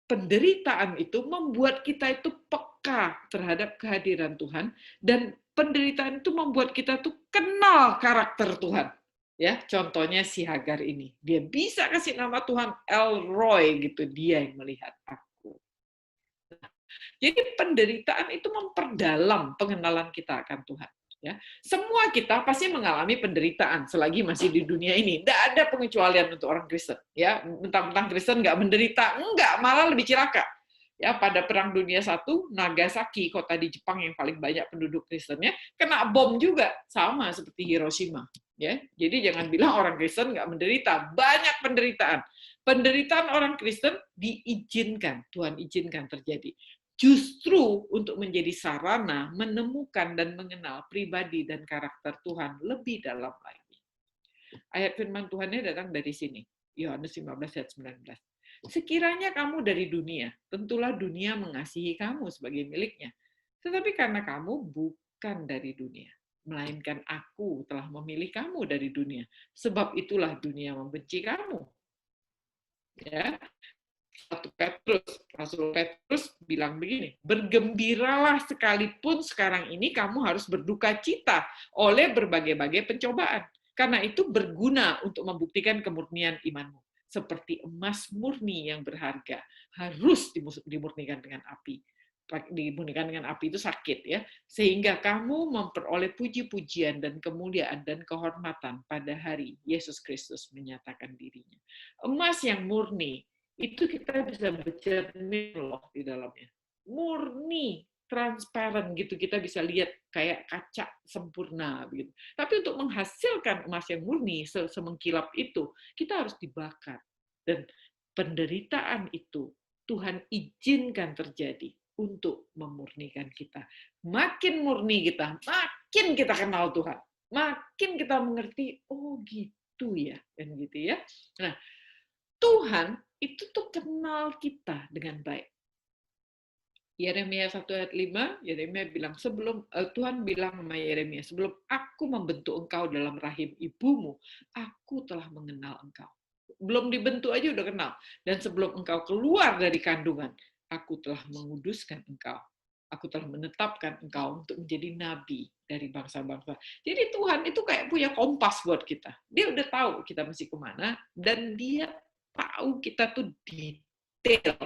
penderitaan itu membuat kita itu peka terhadap kehadiran Tuhan, dan penderitaan itu membuat kita tuh kenal karakter Tuhan. Ya, contohnya si Hagar ini. Dia bisa kasih nama Tuhan El Roy gitu, dia yang melihat aku. Jadi penderitaan itu memperdalam pengenalan kita akan Tuhan. Ya, semua kita pasti mengalami penderitaan selagi masih di dunia ini. Tidak ada pengecualian untuk orang Kristen. Ya, mentang-mentang Kristen nggak menderita, enggak, malah lebih cilaka. Ya, pada Perang Dunia I, Nagasaki, kota di Jepang yang paling banyak penduduk Kristennya, kena bom juga, sama seperti Hiroshima. Ya, jadi jangan bilang orang Kristen nggak menderita, banyak penderitaan. Penderitaan orang Kristen diizinkan, Tuhan izinkan terjadi. Justru untuk menjadi sarana menemukan dan mengenal pribadi dan karakter Tuhan lebih dalam lagi. Ayat firman Tuhannya datang dari sini, Yohanes 15 ayat 19. Sekiranya kamu dari dunia, tentulah dunia mengasihi kamu sebagai miliknya. Tetapi karena kamu bukan dari dunia, melainkan aku telah memilih kamu dari dunia. Sebab itulah dunia membenci kamu. Ya, Rasul Petrus bilang begini, bergembiralah sekalipun sekarang ini kamu harus berduka cita oleh berbagai-bagai pencobaan. Karena itu berguna untuk membuktikan kemurnian imanmu. Seperti emas murni yang berharga, harus dimurnikan dengan api. Dimurnikan dengan api itu sakit, ya, sehingga kamu memperoleh puji-pujian dan kemuliaan dan kehormatan pada hari Yesus Kristus menyatakan dirinya. Emas yang murni itu kita bisa bercermin loh di dalamnya. Murni, transparan gitu, kita bisa lihat kayak kaca sempurna begitu. Tapi untuk menghasilkan emas yang murni semengkilap itu, kita harus dibakar. Dan penderitaan itu Tuhan izinkan terjadi untuk memurnikan kita. Makin murni kita, makin kita kenal Tuhan. Makin kita mengerti, oh gitu ya, kan gitu ya. Nah, Tuhan itu tuh kenal kita dengan baik. Yeremia 1 ayat 5, Yeremia bilang, Tuhan bilang sama Yeremia, sebelum aku membentuk engkau dalam rahim ibumu, aku telah mengenal engkau. Belum dibentuk aja udah kenal. Dan sebelum engkau keluar dari kandungan, aku telah menguduskan engkau. Aku telah menetapkan engkau untuk menjadi nabi dari bangsa-bangsa. Jadi Tuhan itu kayak punya kompas buat kita. Dia udah tahu kita mesti kemana, dan dia tahu kita tuh detail,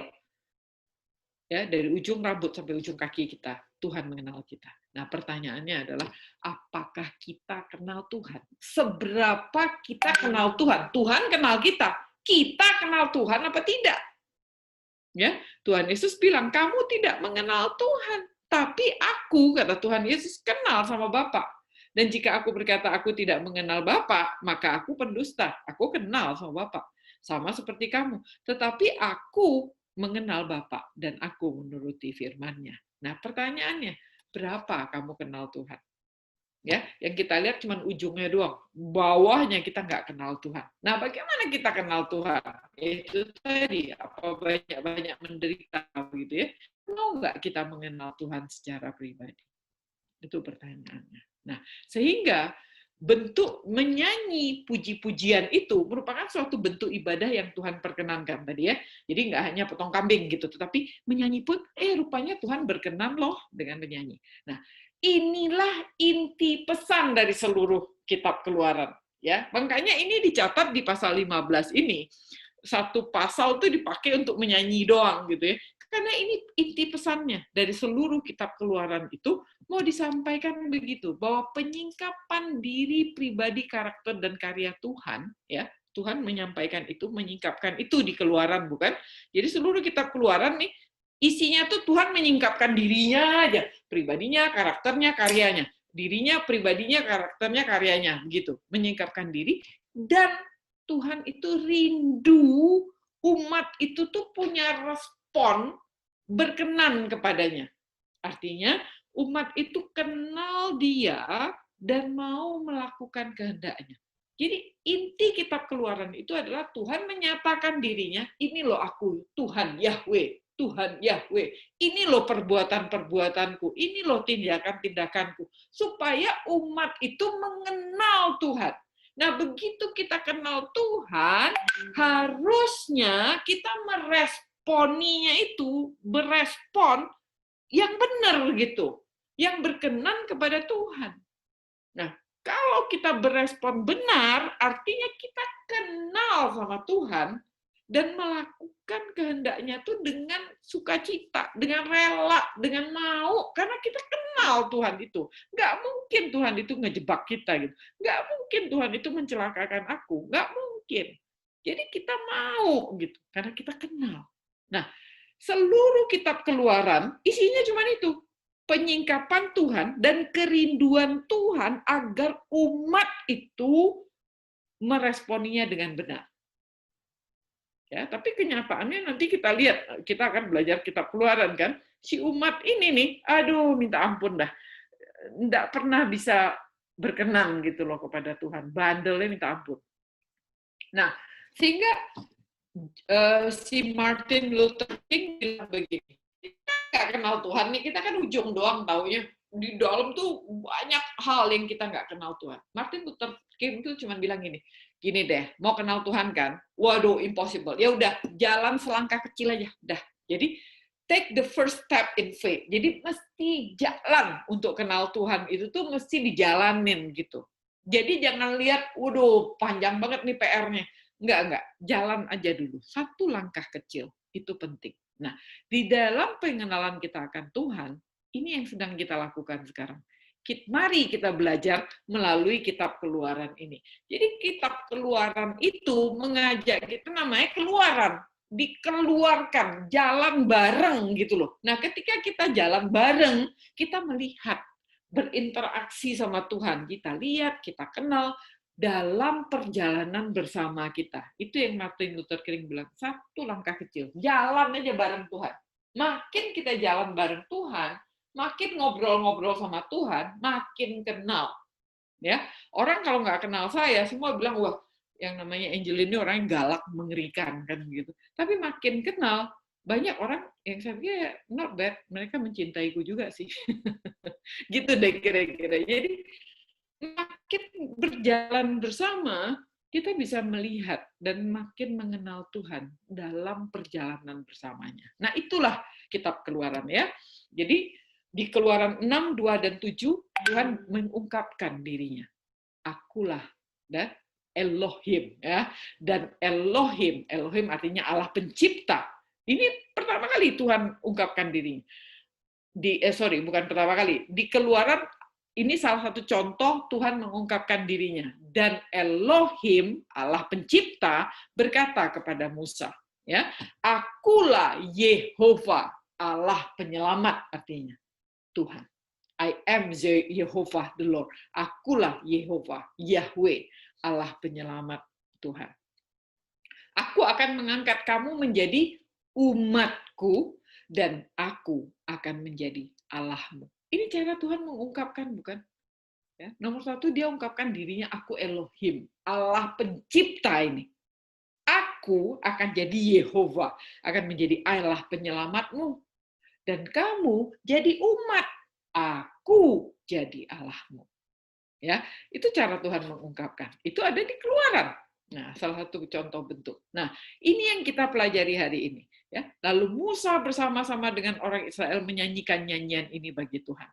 ya, dari ujung rambut sampai ujung kaki kita. Tuhan mengenal kita. Nah, pertanyaannya adalah apakah kita kenal Tuhan? Seberapa kita kenal Tuhan? Tuhan kenal kita. Kita kenal Tuhan apa tidak? Ya, Tuhan Yesus bilang, kamu tidak mengenal Tuhan, tapi aku, kata Tuhan Yesus, kenal sama Bapa. Dan jika aku berkata aku tidak mengenal Bapa, maka aku pendusta. Aku kenal sama Bapa, sama seperti kamu. Tetapi aku mengenal Bapa dan aku menuruti firman-Nya. Nah, pertanyaannya, berapa kamu kenal Tuhan? Ya, yang kita lihat cuma ujungnya doang, bawahnya kita nggak kenal Tuhan. Nah, bagaimana kita kenal Tuhan? Itu tadi, apa banyak-banyak menderita gitu ya? Mau nggak kita mengenal Tuhan secara pribadi? Itu pertanyaannya. Nah, sehingga bentuk menyanyi puji-pujian itu merupakan suatu bentuk ibadah yang Tuhan perkenankan tadi ya. Jadi nggak hanya potong kambing gitu, tetapi menyanyi pun, rupanya Tuhan berkenan loh dengan menyanyi. Nah, inilah inti pesan dari seluruh kitab Keluaran. Ya, makanya ini dicatat di pasal 15 ini. Satu pasal itu dipakai untuk menyanyi doang gitu ya. Karena ini inti pesannya dari seluruh kitab Keluaran itu mau disampaikan begitu, bahwa penyingkapan diri pribadi, karakter dan karya Tuhan, ya, Tuhan menyampaikan itu, menyingkapkan itu di Keluaran, bukan? Jadi seluruh kitab Keluaran nih isinya tuh Tuhan menyingkapkan dirinya aja, pribadinya, karakternya, karyanya, dirinya, pribadinya, karakternya, karyanya, begitu, menyingkapkan diri. Dan Tuhan itu rindu umat itu tuh punya respon berkenan kepadanya. Artinya umat itu kenal Dia dan mau melakukan kehendaknya. Jadi inti kitab Keluaran itu adalah Tuhan menyatakan dirinya, ini loh aku, Tuhan Yahweh, Tuhan Yahweh. Ini loh perbuatan-perbuatanku, ini loh tindakan-tindakanku. Supaya umat itu mengenal Tuhan. Nah, begitu kita kenal Tuhan, harusnya kita meresponinya itu, berespon yang benar gitu, yang berkenan kepada Tuhan. Nah, kalau kita berespon benar, artinya kita kenal sama Tuhan dan melakukan kehendaknya tuh dengan sukacita, dengan rela, dengan mau, karena kita kenal Tuhan itu. Nggak mungkin Tuhan itu ngejebak kita gitu. Nggak mungkin Tuhan itu mencelakakan aku. Nggak mungkin. Jadi kita mau gitu, karena kita kenal. Nah, seluruh kitab Keluaran isinya cuma itu, penyingkapan Tuhan dan kerinduan Tuhan agar umat itu meresponinya dengan benar. Ya, tapi kenyataannya nanti kita lihat, kita akan belajar kitab Keluaran kan, si umat ini nih, aduh minta ampun dah, nggak pernah bisa berkenan gitu loh kepada Tuhan, bandelnya minta ampun. Nah, sehingga si Martin Luther King bilang begini, kita nggak kenal Tuhan nih, kita kan ujung doang taunya. Di dalam tuh banyak hal yang kita nggak kenal Tuhan. Martin Luther King tuh cuma bilang gini deh, mau kenal Tuhan kan? Waduh, impossible. Ya udah, jalan selangkah kecil aja, dah. Jadi take the first step in faith. Jadi mesti jalan untuk kenal Tuhan itu tuh mesti dijalanin gitu. Jadi jangan lihat, waduh, panjang banget nih PR-nya. Enggak. Jalan aja dulu. Satu langkah kecil. Itu penting. Nah, di dalam pengenalan kita akan Tuhan, ini yang sedang kita lakukan sekarang. Mari kita belajar melalui kitab Keluaran ini. Jadi kitab Keluaran itu mengajak kita, namanya keluaran. Dikeluarkan, jalan bareng gitu loh. Nah, ketika kita jalan bareng, kita melihat, berinteraksi sama Tuhan. Kita lihat, kita kenal, dalam perjalanan bersama kita. Itu yang Martin Luther King bilang, satu langkah kecil, jalan aja bareng Tuhan. Makin kita jalan bareng Tuhan, makin ngobrol-ngobrol sama Tuhan, makin kenal. Ya, orang kalau nggak kenal saya, semua bilang, wah, yang namanya Angel ini orang yang galak, mengerikan, kan gitu. Tapi makin kenal, banyak orang yang saya pikir, not bad, mereka mencintaiku juga sih. Gitu deh kira-kira. Jadi, makin berjalan bersama, kita bisa melihat dan makin mengenal Tuhan dalam perjalanan bersamanya. Nah, itulah kitab Keluaran ya. Jadi di Keluaran 6, 2 dan 7 Tuhan mengungkapkan dirinya. Akulah dan Elohim ya. Dan Elohim artinya Allah pencipta. Ini pertama kali Tuhan ungkapkan dirinya. Bukan pertama kali. Di Keluaran ini salah satu contoh Tuhan mengungkapkan dirinya. Dan Elohim, Allah pencipta, berkata kepada Musa. Ya, akulah Yehova, Allah penyelamat artinya, Tuhan. I am the Jehovah the Lord. Akulah Yehova, Yahweh, Allah penyelamat Tuhan. Aku akan mengangkat kamu menjadi umatku dan aku akan menjadi Allahmu. Ini cara Tuhan mengungkapkan, bukan? Ya, nomor satu, dia ungkapkan dirinya, aku Elohim, Allah pencipta ini. Aku akan jadi Yehova, akan menjadi Allah penyelamatmu. Dan kamu jadi umat, aku jadi Allahmu. Ya, itu cara Tuhan mengungkapkan. Itu ada di Keluaran. Nah, salah satu contoh bentuk. Nah, ini yang kita pelajari hari ini. Ya, lalu Musa bersama-sama dengan orang Israel menyanyikan nyanyian ini bagi Tuhan.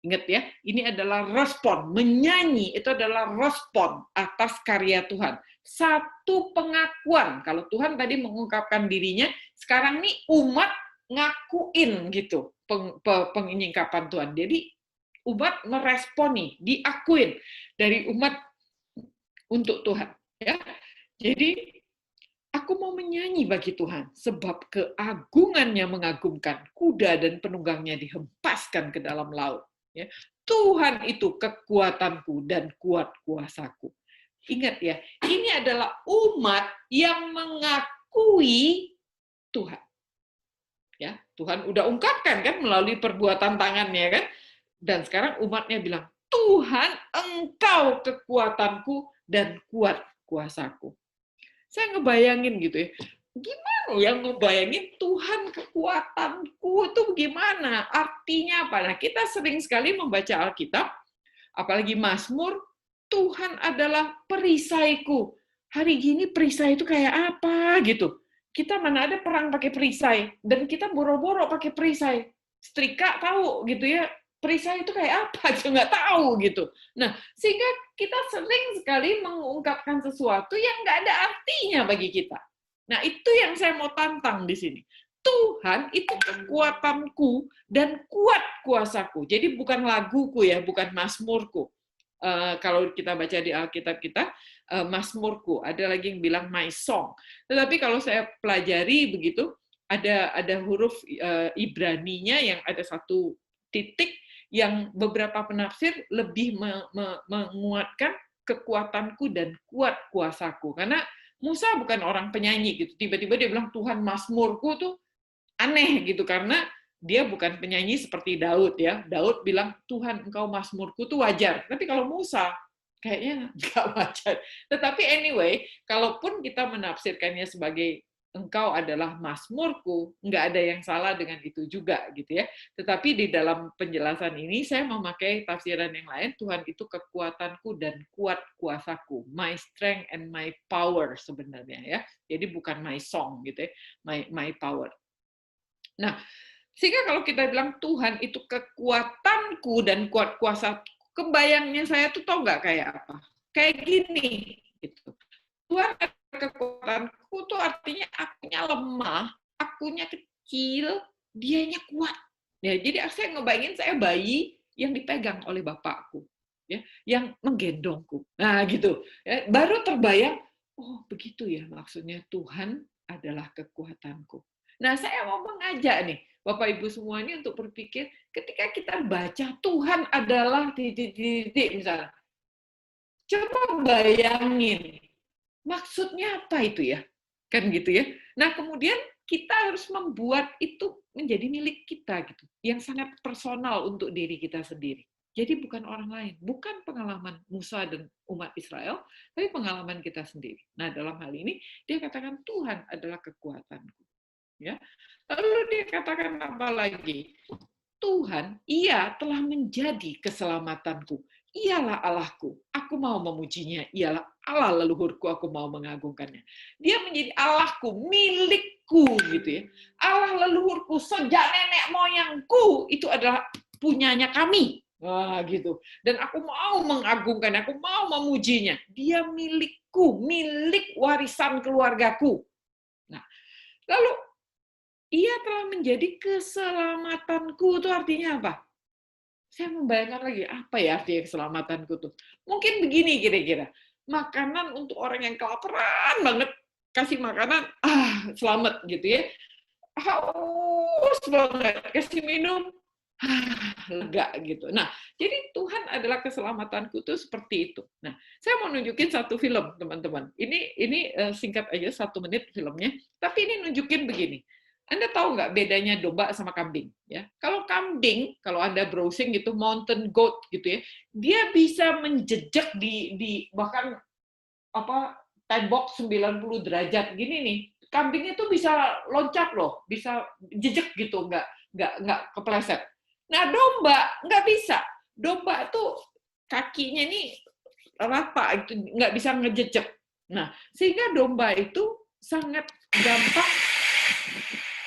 Ingat ya, ini adalah respon. Menyanyi itu adalah respon atas karya Tuhan. Satu pengakuan. Kalau Tuhan tadi mengungkapkan dirinya, sekarang nih umat ngakuin gitu pengingkapan Tuhan. Jadi umat meresponi, diakuin dari umat untuk Tuhan. Ya, jadi aku mau menyanyi bagi Tuhan, sebab keagungannya mengagumkan, kuda dan penunggangnya dihempaskan ke dalam laut. Ya. Tuhan itu kekuatanku dan kuat kuasaku. Ingat ya, ini adalah umat yang mengakui Tuhan. Ya, Tuhan udah ungkapkan kan melalui perbuatan tangannya kan. Dan sekarang umatnya bilang, Tuhan engkau kekuatanku dan kuat kuasaku. Saya ngebayangin gitu ya, gimana yang ngebayangin Tuhan kekuatanku itu gimana? Artinya apa? Nah, kita sering sekali membaca Alkitab, apalagi Mazmur, Tuhan adalah perisaiku. Hari gini perisai itu kayak apa gitu. Kita mana ada perang pakai perisai, dan kita boro-boro pakai perisai. Setrika tahu gitu ya, perisai itu kayak apa, aja nggak tahu gitu. Nah, sehingga kita sering sekali mengungkapkan sesuatu yang nggak ada artinya bagi kita. Nah, itu yang saya mau tantang di sini. Tuhan itu kekuatanku dan kuat kuasaku. Jadi bukan laguku ya, bukan mazmurku. Kalau kita baca di Alkitab kita, mazmurku. Ada lagi yang bilang my song. Tetapi kalau saya pelajari begitu, ada huruf Ibraninya yang ada satu titik yang beberapa penafsir lebih menguatkan kekuatanku dan kuat kuasaku. Karena Musa bukan orang penyanyi gitu. Tiba-tiba dia bilang Tuhan mazmurku tuh aneh gitu karena dia bukan penyanyi seperti Daud ya. Daud bilang Tuhan engkau mazmurku tuh wajar. Tapi kalau Musa kayaknya nggak wajar. Tetapi anyway, kalaupun kita menafsirkannya sebagai engkau adalah mazmurku, nggak ada yang salah dengan itu juga gitu ya. Tetapi di dalam penjelasan ini saya memakai tafsiran yang lain, Tuhan itu kekuatanku dan kuat kuasaku, my strength and my power sebenarnya ya. Jadi bukan my song gitu ya, my power. Nah, sehingga kalau kita bilang Tuhan itu kekuatanku dan kuat kuasa, kebayangnya saya tuh tau nggak kayak apa? Kayak gini, gitu. Tuhan kekuatanku tuh artinya akunya lemah, akunya kecil, dianya kuat. Ya, jadi saya ngebayangin saya bayi yang dipegang oleh bapakku, ya, yang menggendongku. Nah, gitu. Ya, baru terbayang, oh begitu ya maksudnya Tuhan adalah kekuatanku. Nah, saya mau mengajak nih, Bapak Ibu semua ini untuk berpikir, ketika kita baca Tuhan adalah titik-titik misalnya, coba bayangin, maksudnya apa itu ya? Kan gitu ya. Nah, kemudian kita harus membuat itu menjadi milik kita gitu, yang sangat personal untuk diri kita sendiri. Jadi bukan orang lain, bukan pengalaman Musa dan umat Israel, tapi pengalaman kita sendiri. Nah, dalam hal ini dia katakan Tuhan adalah kekuatanku. Ya. Lalu dia katakan apa lagi? Tuhan, ia telah menjadi keselamatanku. Ialah Allahku, aku mau memujinya. Ialah Allah leluhurku, aku mau mengagungkannya. Dia menjadi Allahku, milikku gitu ya. Allah leluhurku, sejak nenek moyangku, itu adalah punyanya kami. Wah, gitu. Dan aku mau mengagungkannya, aku mau memujinya. Dia milikku, milik warisan keluargaku. Nah, lalu ia telah menjadi keselamatanku, itu artinya apa? Saya membayangkan lagi, apa ya artinya keselamatanku tuh? Mungkin begini kira-kira, makanan untuk orang yang kelaparan banget, kasih makanan, selamat gitu ya. Haus banget, kasih minum, lega gitu. Nah, jadi Tuhan adalah keselamatanku tuh seperti itu. Nah, saya mau nunjukin satu film, teman-teman. Ini singkat aja 1 menit filmnya, tapi ini nunjukin begini. Anda tahu nggak bedanya domba sama kambing? Ya, kalau kambing, kalau Anda browsing gitu, mountain goat gitu ya, dia bisa menjejak di bahkan apa tembok 90 derajat gini nih. Kambing itu bisa loncat loh, bisa jejak gitu, nggak kepleset. Nah, domba nggak bisa. Domba tuh kakinya ini rata, itu nggak bisa ngejejek. Nah, sehingga domba itu sangat gampang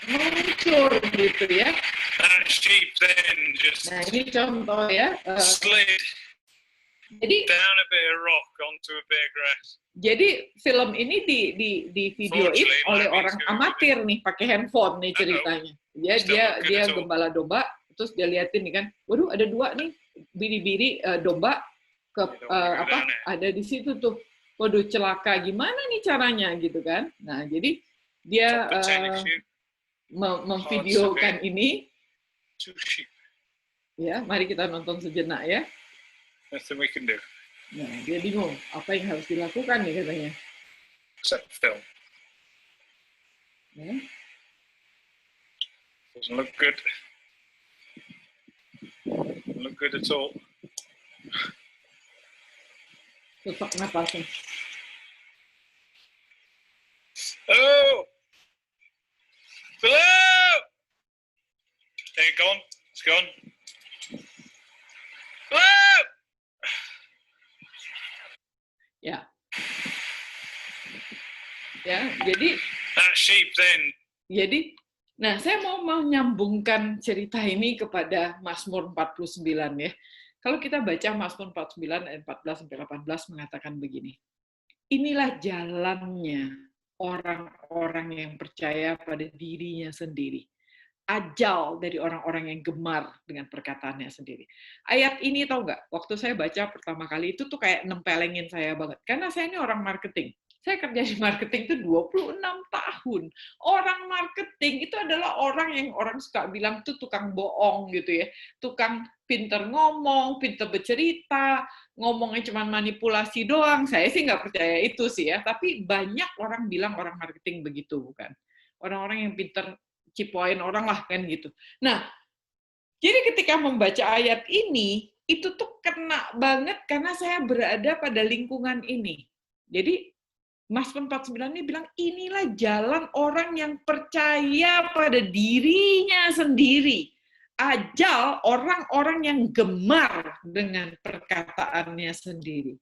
meluncur gitu ya. Sheep then just Nah, ini contoh ya. slid Jadi down a bit of rock onto a bit of grass. Jadi film ini di videoin oleh orang amatir nih, pakai handphone nih ceritanya. Dia gembala domba, terus dia liatin nih kan, waduh ada 2 nih biri-biri domba ada di situ tuh. Waduh celaka, gimana nih caranya gitu kan. Nah, jadi dia memvideokan ini. Ya, mari kita nonton sejenak ya. Nothing we can do. Nah, dia bingung apa yang harus dilakukan nih katanya. Except film. Ya. Doesn't look good. Doesn't look good at all. Sesak napasnya. Oh! Hello! There, gone. It's gone. Hello! Ya. Ya, jadi That sheep then. Jadi, nah saya mau menyambungkan cerita ini kepada Mazmur 49 ya. Kalau kita baca Mazmur 49 ayat 14 sampai 18 mengatakan begini. Inilah jalannya orang-orang yang percaya pada dirinya sendiri. Ajal dari orang-orang yang gemar dengan perkataannya sendiri. Ayat ini tahu nggak? Waktu saya baca pertama kali itu tuh kayak nempelengin saya banget. Karena saya ini orang marketing. Saya kerja di marketing itu 26 tahun. Orang marketing itu adalah orang yang orang suka bilang tuh tukang bohong gitu ya. Tukang pinter ngomong, pinter bercerita, ngomongnya cuma manipulasi doang. Saya sih nggak percaya itu sih ya. Tapi banyak orang bilang orang marketing begitu, bukan? Orang-orang yang pinter cipoin orang lah kan gitu. Nah, jadi ketika membaca ayat ini, itu tuh kena banget karena saya berada pada lingkungan ini. Jadi Mazmur 49 ini bilang, inilah jalan orang yang percaya pada dirinya sendiri. Ajal orang-orang yang gemar dengan perkataannya sendiri.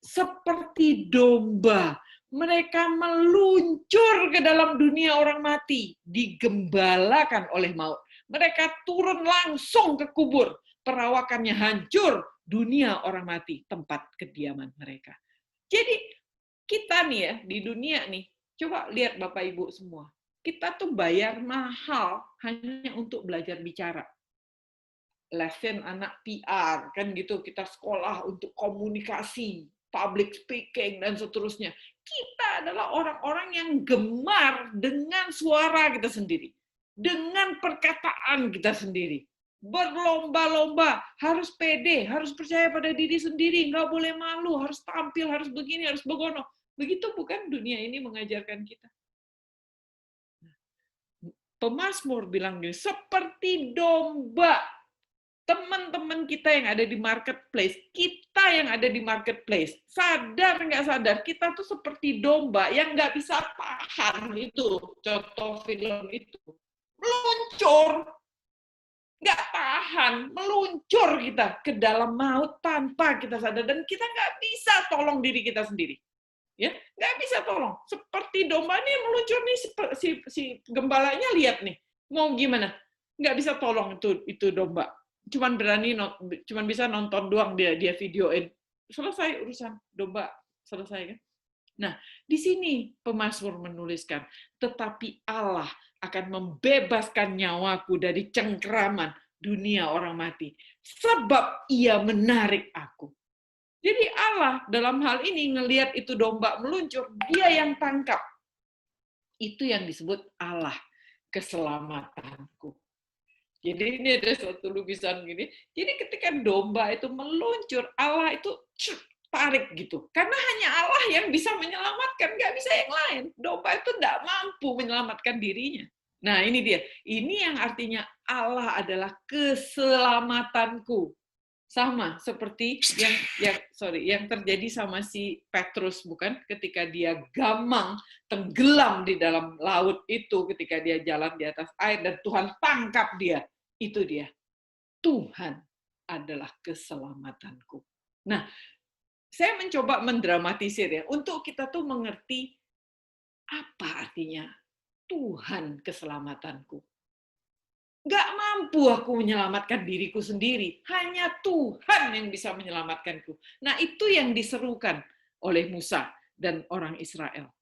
Seperti domba, mereka meluncur ke dalam dunia orang mati, digembalakan oleh maut. Mereka turun langsung ke kubur, perawakannya hancur, dunia orang mati, tempat kediaman mereka. Jadi kita nih ya, di dunia nih, coba lihat Bapak Ibu semua, kita tuh bayar mahal hanya untuk belajar bicara. Lesson anak PR, kan gitu, kita sekolah untuk komunikasi, public speaking, dan seterusnya. Kita adalah orang-orang yang gemar dengan suara kita sendiri, dengan perkataan kita sendiri. Berlomba-lomba, harus pede, harus percaya pada diri sendiri, nggak boleh malu, harus tampil, harus begini, harus begono. Begitu bukan dunia ini mengajarkan kita. Pemazmur bilang gini, seperti domba. Teman-teman kita yang ada di marketplace, kita yang ada di marketplace, sadar nggak sadar, kita tuh seperti domba yang nggak bisa tahan itu, contoh film itu. Meluncur, nggak tahan, meluncur kita ke dalam maut tanpa kita sadar, dan kita nggak bisa tolong diri kita sendiri. Ya, nggak bisa tolong. Seperti domba nih meluncur nih, si gembalanya lihat nih, mau gimana? Nggak bisa tolong itu domba. Cuman bisa nonton doang dia videoin, selesai urusan domba, selesai kan. Nah, di sini pemazmur menuliskan, tetapi Allah akan membebaskan nyawaku dari cengkeraman dunia orang mati, sebab Ia menarik aku. Jadi Allah dalam hal ini ngelihat itu domba meluncur, Dia yang tangkap. Itu yang disebut Allah keselamatanku. Jadi ini ada satu lukisan gini. Jadi ketika domba itu meluncur, Allah itu tarik gitu. Karena hanya Allah yang bisa menyelamatkan, nggak bisa yang lain. Domba itu nggak mampu menyelamatkan dirinya. Nah ini dia. Ini yang artinya Allah adalah keselamatanku. Sama seperti yang terjadi sama si Petrus, bukan, ketika dia gamang tenggelam di dalam laut itu ketika dia jalan di atas air dan Tuhan tangkap dia. Itu dia, Tuhan adalah keselamatanku. Nah, saya mencoba mendramatisir ya untuk kita tuh mengerti apa artinya Tuhan keselamatanku. Nggak mampu aku menyelamatkan diriku sendiri. Hanya Tuhan yang bisa menyelamatkanku. Nah, itu yang diserukan oleh Musa dan orang Israel.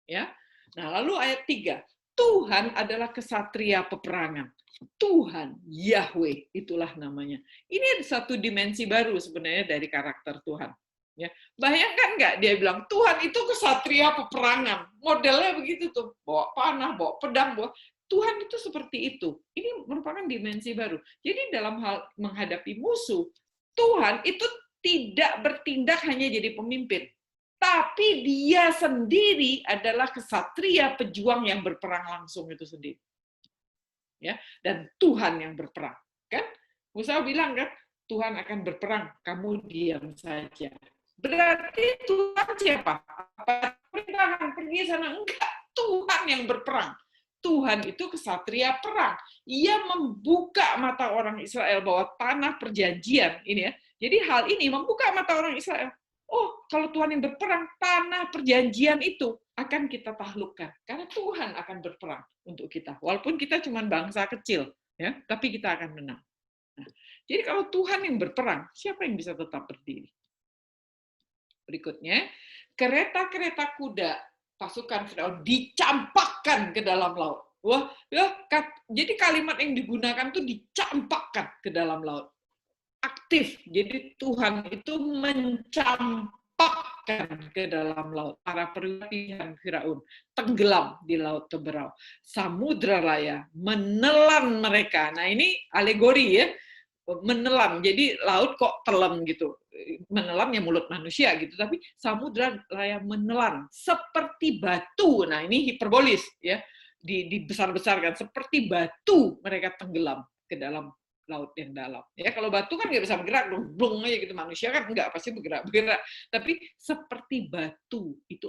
Ya. Nah, lalu ayat 3. Tuhan adalah kesatria peperangan. Tuhan, Yahweh, itulah namanya. Ini ada satu dimensi baru sebenarnya dari karakter Tuhan. Ya. Bayangkan nggak dia bilang, Tuhan itu kesatria peperangan. Modelnya begitu tuh. Bawa panah, bawa pedang, bawa... Tuhan itu seperti itu. Ini merupakan dimensi baru. Jadi dalam hal menghadapi musuh, Tuhan itu tidak bertindak hanya jadi pemimpin, tapi dia sendiri adalah kesatria pejuang yang berperang langsung itu sendiri. Ya, dan Tuhan yang berperang. Kan? Musa bilang kan, Tuhan akan berperang, kamu diam saja. Berarti Tuhan siapa? Apa perintahan pergi sana? Enggak, Tuhan yang berperang. Tuhan itu kesatria perang. Ia membuka mata orang Israel bahwa tanah perjanjian ini ya. Jadi hal ini membuka mata orang Israel. Oh, kalau Tuhan yang berperang, tanah perjanjian itu akan kita taklukkan karena Tuhan akan berperang untuk kita. Walaupun kita cuma bangsa kecil, ya, tapi kita akan menang. Nah, jadi kalau Tuhan yang berperang, siapa yang bisa tetap berdiri? Berikutnya, kereta-kereta kuda pasukan Firaun dicampakkan ke dalam laut. Wah, ya, jadi kalimat yang digunakan tuh dicampakkan ke dalam laut. Aktif. Jadi Tuhan itu mencampakkan ke dalam laut. Para perwira Firaun tenggelam di laut Teberau. Samudra Raya menelan mereka. Nah ini alegori ya. Menelan. Jadi laut kok telan gitu. Menelan ya mulut manusia gitu, tapi samudra raya menelan seperti batu. Nah ini hiperbolis ya, dibesar-besarkan seperti batu mereka tenggelam ke dalam laut yang dalam. Ya kalau batu kan nggak bisa bergerak, blung aja gitu. Manusia kan nggak pasti bergerak. Tapi seperti batu itu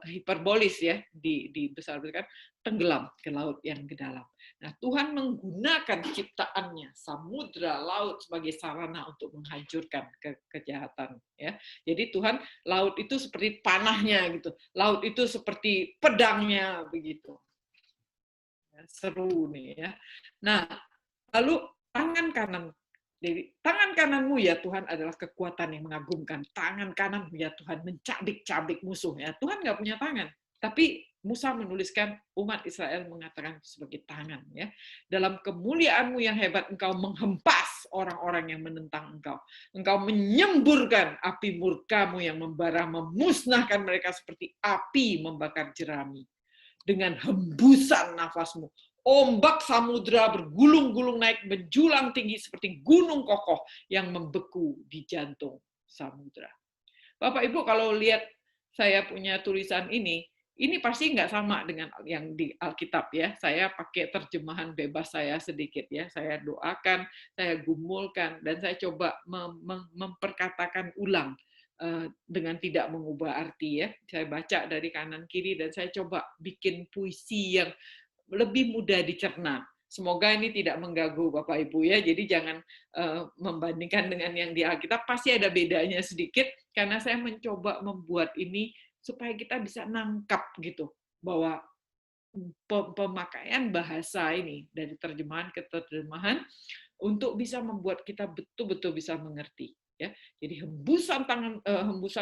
hiperbolis ya, dibesar-besarkan tenggelam ke laut yang ke dalam. Nah, Tuhan menggunakan ciptaannya, samudra, laut sebagai sarana untuk menghancurkan kejahatan. Ya, jadi Tuhan, laut itu seperti panahnya gitu, laut itu seperti pedangnya begitu. Ya, seru nih ya. Nah, lalu tangan kanan. Jadi, tangan kananmu ya Tuhan adalah kekuatan yang mengagumkan. Tangan kananmu ya Tuhan mencabik-cabik musuh. Ya, Tuhan nggak punya tangan. Tapi Musa menuliskan umat Israel mengatakan sebagai tangan. Ya. Dalam kemuliaanmu yang hebat, engkau menghempas orang-orang yang menentang engkau. Engkau menyemburkan api murkamu yang membara, memusnahkan mereka seperti api membakar jerami. Dengan hembusan nafasmu, ombak samudra bergulung-gulung naik menjulang tinggi seperti gunung kokoh yang membeku di jantung samudra. Bapak Ibu kalau lihat saya punya tulisan ini pasti nggak sama dengan yang di Alkitab ya. Saya pakai terjemahan bebas saya sedikit ya. Saya doakan, saya gumulkan, dan saya coba memperkatakan ulang dengan tidak mengubah arti ya. Saya baca dari kanan kiri dan saya coba bikin puisi yang lebih mudah dicerna. Semoga ini tidak mengganggu Bapak Ibu ya. Jadi jangan membandingkan dengan yang di Alkitab, pasti ada bedanya sedikit karena saya mencoba membuat ini supaya kita bisa nangkap gitu bahwa pemakaian bahasa ini dari terjemahan ke terjemahan untuk bisa membuat kita betul-betul bisa mengerti. Ya, jadi hembusan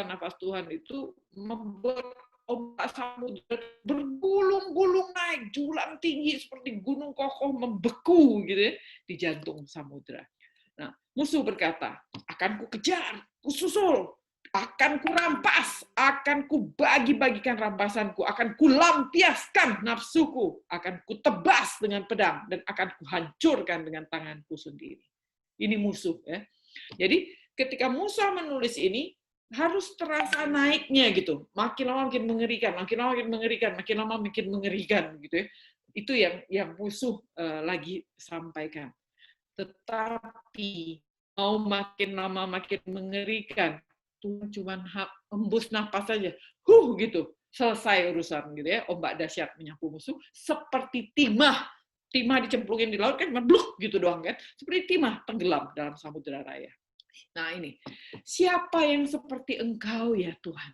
nafas Tuhan itu membuat ombak samudra bergulung-gulung naik, julang tinggi seperti gunung kokoh membeku gitu ya di jantung samudra. Nah, musuh berkata, akan ku kejar, ku susul, Akan kurampas, akan kubagi-bagikan rampasanku, akan kulampiaskan nafsuku, akan kutebas dengan pedang, dan akan kuhancurkan dengan tanganku sendiri. Ini musuh, ya. Jadi ketika Musa menulis ini, harus terasa naiknya gitu. Makin lama makin mengerikan, makin lama makin mengerikan, makin lama makin mengerikan gitu ya. Itu yang musuh lagi sampaikan. Tetapi mau makin lama makin mengerikan, Tuhan cuma hembus nafas saja, gitu, selesai urusan gitu ya. Ombak dahsyat menyapu musuh seperti timah dicemplungin di laut kan bluk gitu doang kan, seperti timah tenggelam dalam samudera raya. Nah ini, siapa yang seperti Engkau ya Tuhan?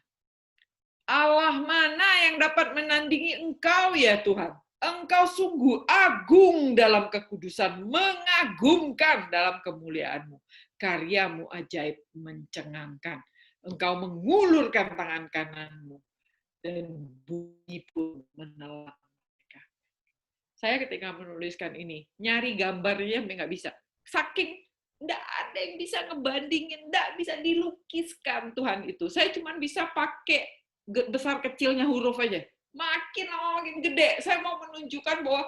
Allah mana yang dapat menandingi Engkau ya Tuhan? Engkau sungguh agung dalam kekudusan, mengagumkan dalam kemuliaan-Mu. Karyamu ajaib mencengangkan. Engkau mengulurkan tangan kanan-Mu, dan bumi pun menelan mereka. Saya ketika menuliskan ini, nyari gambarnya nggak bisa. Saking nggak ada yang bisa ngebandingin, nggak bisa dilukiskan Tuhan itu. Saya cuma bisa pakai besar kecilnya huruf aja. Makin lama makin gede. Saya mau menunjukkan bahwa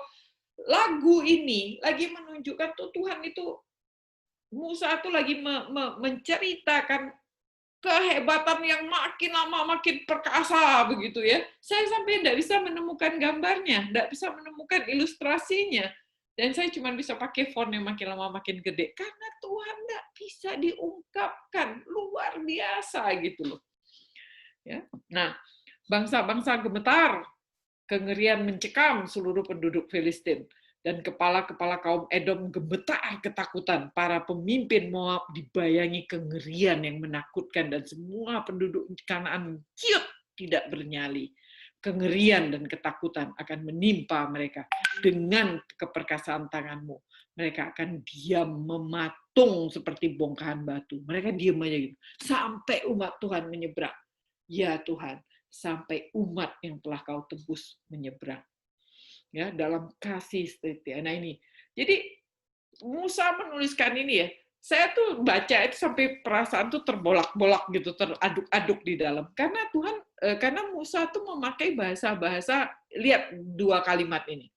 lagu ini lagi menunjukkan tuh Tuhan itu, Musa tuh lagi menceritakan kehebatan yang makin lama makin perkasa begitu ya. Saya sampai tidak bisa menemukan gambarnya, tidak bisa menemukan ilustrasinya. Dan saya cuma bisa pakai font yang makin lama makin gede. Karena Tuhan tidak bisa diungkapkan. Luar biasa gitu loh. Ya. Nah, bangsa-bangsa gemetar, kengerian mencekam seluruh penduduk Filistin, dan kepala-kepala kaum Edom gemetar ketakutan. Para pemimpin Moab dibayangi kengerian yang menakutkan, dan semua penduduk Kanaan ciut tidak bernyali. Kengerian dan ketakutan akan menimpa mereka. Dengan keperkasaan tangan-Mu, mereka akan diam mematung seperti bongkahan batu. Mereka diam aja gitu. Sampai umat Tuhan menyeberang. Ya Tuhan, sampai umat yang telah Kau tebus menyeberang. Ya, dalam kasih setia. Nah ini, jadi Musa menuliskan ini ya, saya tuh baca itu sampai perasaan tuh terbolak-bolak gitu, teraduk-aduk di dalam. Karena Tuhan, karena Musa tuh memakai bahasa-bahasa, lihat dua kalimat ini.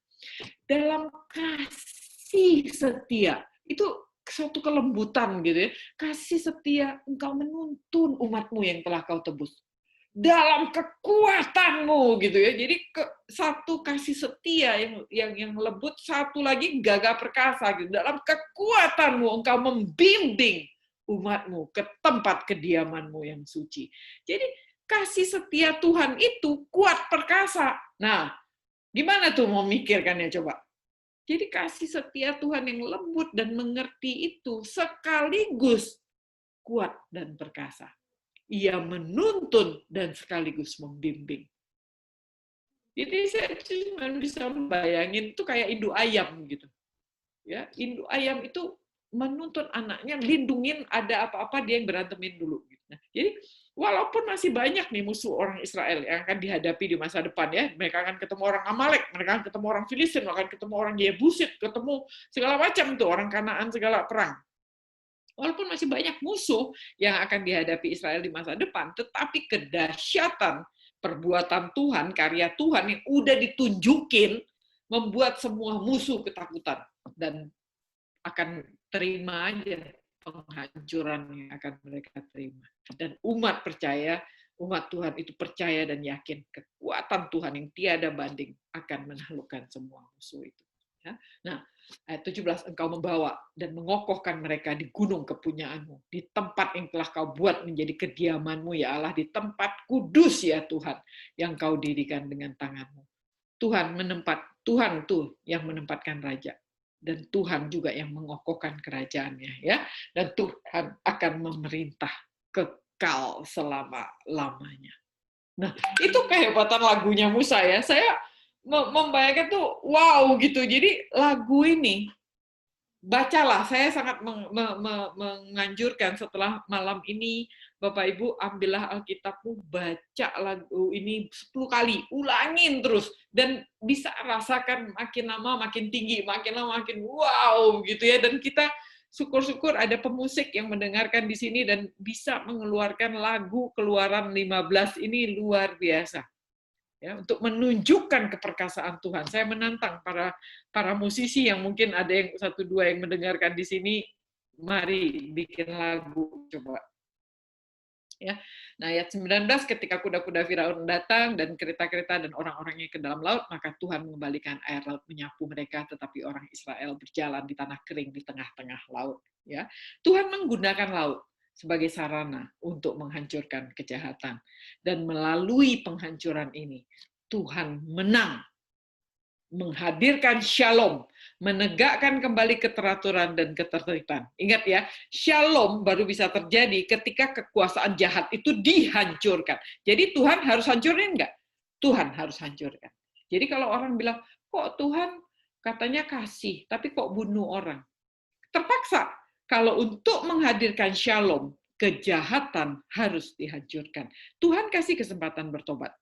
Dalam kasih setia, itu suatu kelembutan gitu ya. Kasih setia, Engkau menuntun umat-Mu yang telah Kau tebus. Dalam kekuatan-Mu gitu ya. Jadi satu kasih setia yang lembut, satu lagi gagah perkasa gitu. Dalam kekuatan-Mu Engkau membimbing umat-Mu ke tempat kediaman-Mu yang suci. Jadi kasih setia Tuhan itu kuat perkasa. Nah, gimana tuh mau mikirkannya coba? Jadi kasih setia Tuhan yang lembut dan mengerti itu sekaligus kuat dan perkasa. Ia menuntun dan sekaligus membimbing. Jadi saya cuma bisa membayangin itu kayak induk ayam gitu. Ya, induk ayam itu menuntun anaknya, lindungin ada apa-apa dia yang berantemin dulu. Nah, jadi walaupun masih banyak nih musuh orang Israel yang akan dihadapi di masa depan ya, mereka akan ketemu orang Amalek, mereka akan ketemu orang Filistin, mereka akan ketemu orang Yebusit, ketemu segala macam tuh orang Kanaan segala perang. Walaupun masih banyak musuh yang akan dihadapi Israel di masa depan, tetapi kedahsyatan perbuatan Tuhan, karya Tuhan yang udah ditunjukin, membuat semua musuh ketakutan dan akan terima aja penghancuran yang akan mereka terima. Dan umat percaya, umat Tuhan itu percaya dan yakin kekuatan Tuhan yang tiada banding akan menaklukkan semua musuh itu. Nah, ayat 17, Engkau membawa dan mengokohkan mereka di gunung kepunyaanmu, di tempat yang telah Kau buat menjadi kediamanmu, ya Allah, di tempat kudus ya Tuhan, yang Kau dirikan dengan tanganmu. Tuhan tuh yang menempatkan raja, dan Tuhan juga yang mengokohkan kerajaannya, ya. Dan Tuhan akan memerintah kekal selama-lamanya. Nah, itu kehebatan lagunya Musa ya. Saya membayangkan tuh wow gitu. Jadi lagu ini bacalah, saya sangat menganjurkan setelah malam ini Bapak Ibu ambillah Alkitabmu, baca lagu ini 10 kali, ulangin terus dan bisa rasakan makin lama makin tinggi, makin lama makin wow gitu ya. Dan kita syukur-syukur ada pemusik yang mendengarkan di sini dan bisa mengeluarkan lagu Keluaran 15 ini luar biasa. Ya, untuk menunjukkan keperkasaan Tuhan. Saya menantang para musisi yang mungkin ada yang satu dua yang mendengarkan di sini, mari bikin lagu coba. Ya. Nah, ayat 19, ketika kuda-kuda Firaun datang dan kereta-kereta dan orang-orangnya ke dalam laut, maka Tuhan mengembalikan air laut menyapu mereka, tetapi orang Israel berjalan di tanah kering di tengah-tengah laut. Ya. Tuhan menggunakan laut sebagai sarana untuk menghancurkan kejahatan. Dan melalui penghancuran ini, Tuhan menang, menghadirkan shalom, menegakkan kembali keteraturan dan ketertiban. Ingat ya, shalom baru bisa terjadi ketika kekuasaan jahat itu dihancurkan. Jadi Tuhan harus hancurin nggak? Tuhan harus hancurkan. Jadi kalau orang bilang, kok Tuhan katanya kasih, tapi kok bunuh orang? Terpaksa. Kalau untuk menghadirkan shalom, kejahatan harus dihancurkan. Tuhan kasih kesempatan bertobat.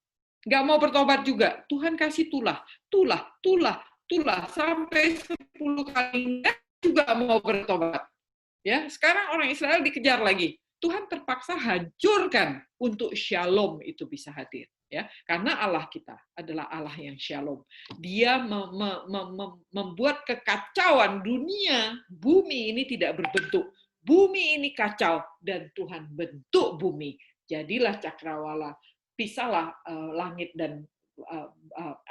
Nggak mau bertobat juga, Tuhan kasih tulah, sampai 10 kali nggak juga mau bertobat. Ya, sekarang orang Israel dikejar lagi. Tuhan terpaksa hancurkan untuk shalom itu bisa hadir. Ya, karena Allah kita adalah Allah yang shalom. Dia membuat kekacauan dunia, bumi ini tidak berbentuk. Bumi ini kacau dan Tuhan bentuk bumi. Jadilah cakrawala, pisahlah langit dan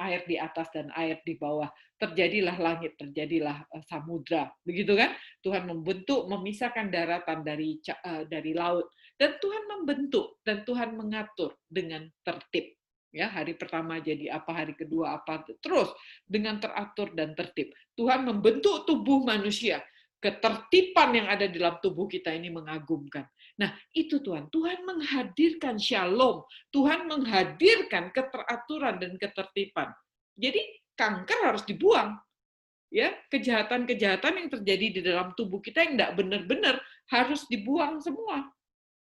air di atas dan air di bawah. Terjadilah langit, terjadilah samudra. Begitu kan? Tuhan membentuk, memisahkan daratan dari laut. Dan Tuhan membentuk dan Tuhan mengatur dengan tertib. Ya, hari pertama jadi apa, hari kedua apa, terus dengan teratur dan tertib. Tuhan membentuk tubuh manusia. Ketertiban yang ada di dalam tubuh kita ini mengagumkan. Nah, itu Tuhan. Tuhan menghadirkan shalom. Tuhan menghadirkan keteraturan dan ketertiban. Jadi kanker harus dibuang. Ya, kejahatan-kejahatan yang terjadi di dalam tubuh kita yang tidak benar-benar harus dibuang semua.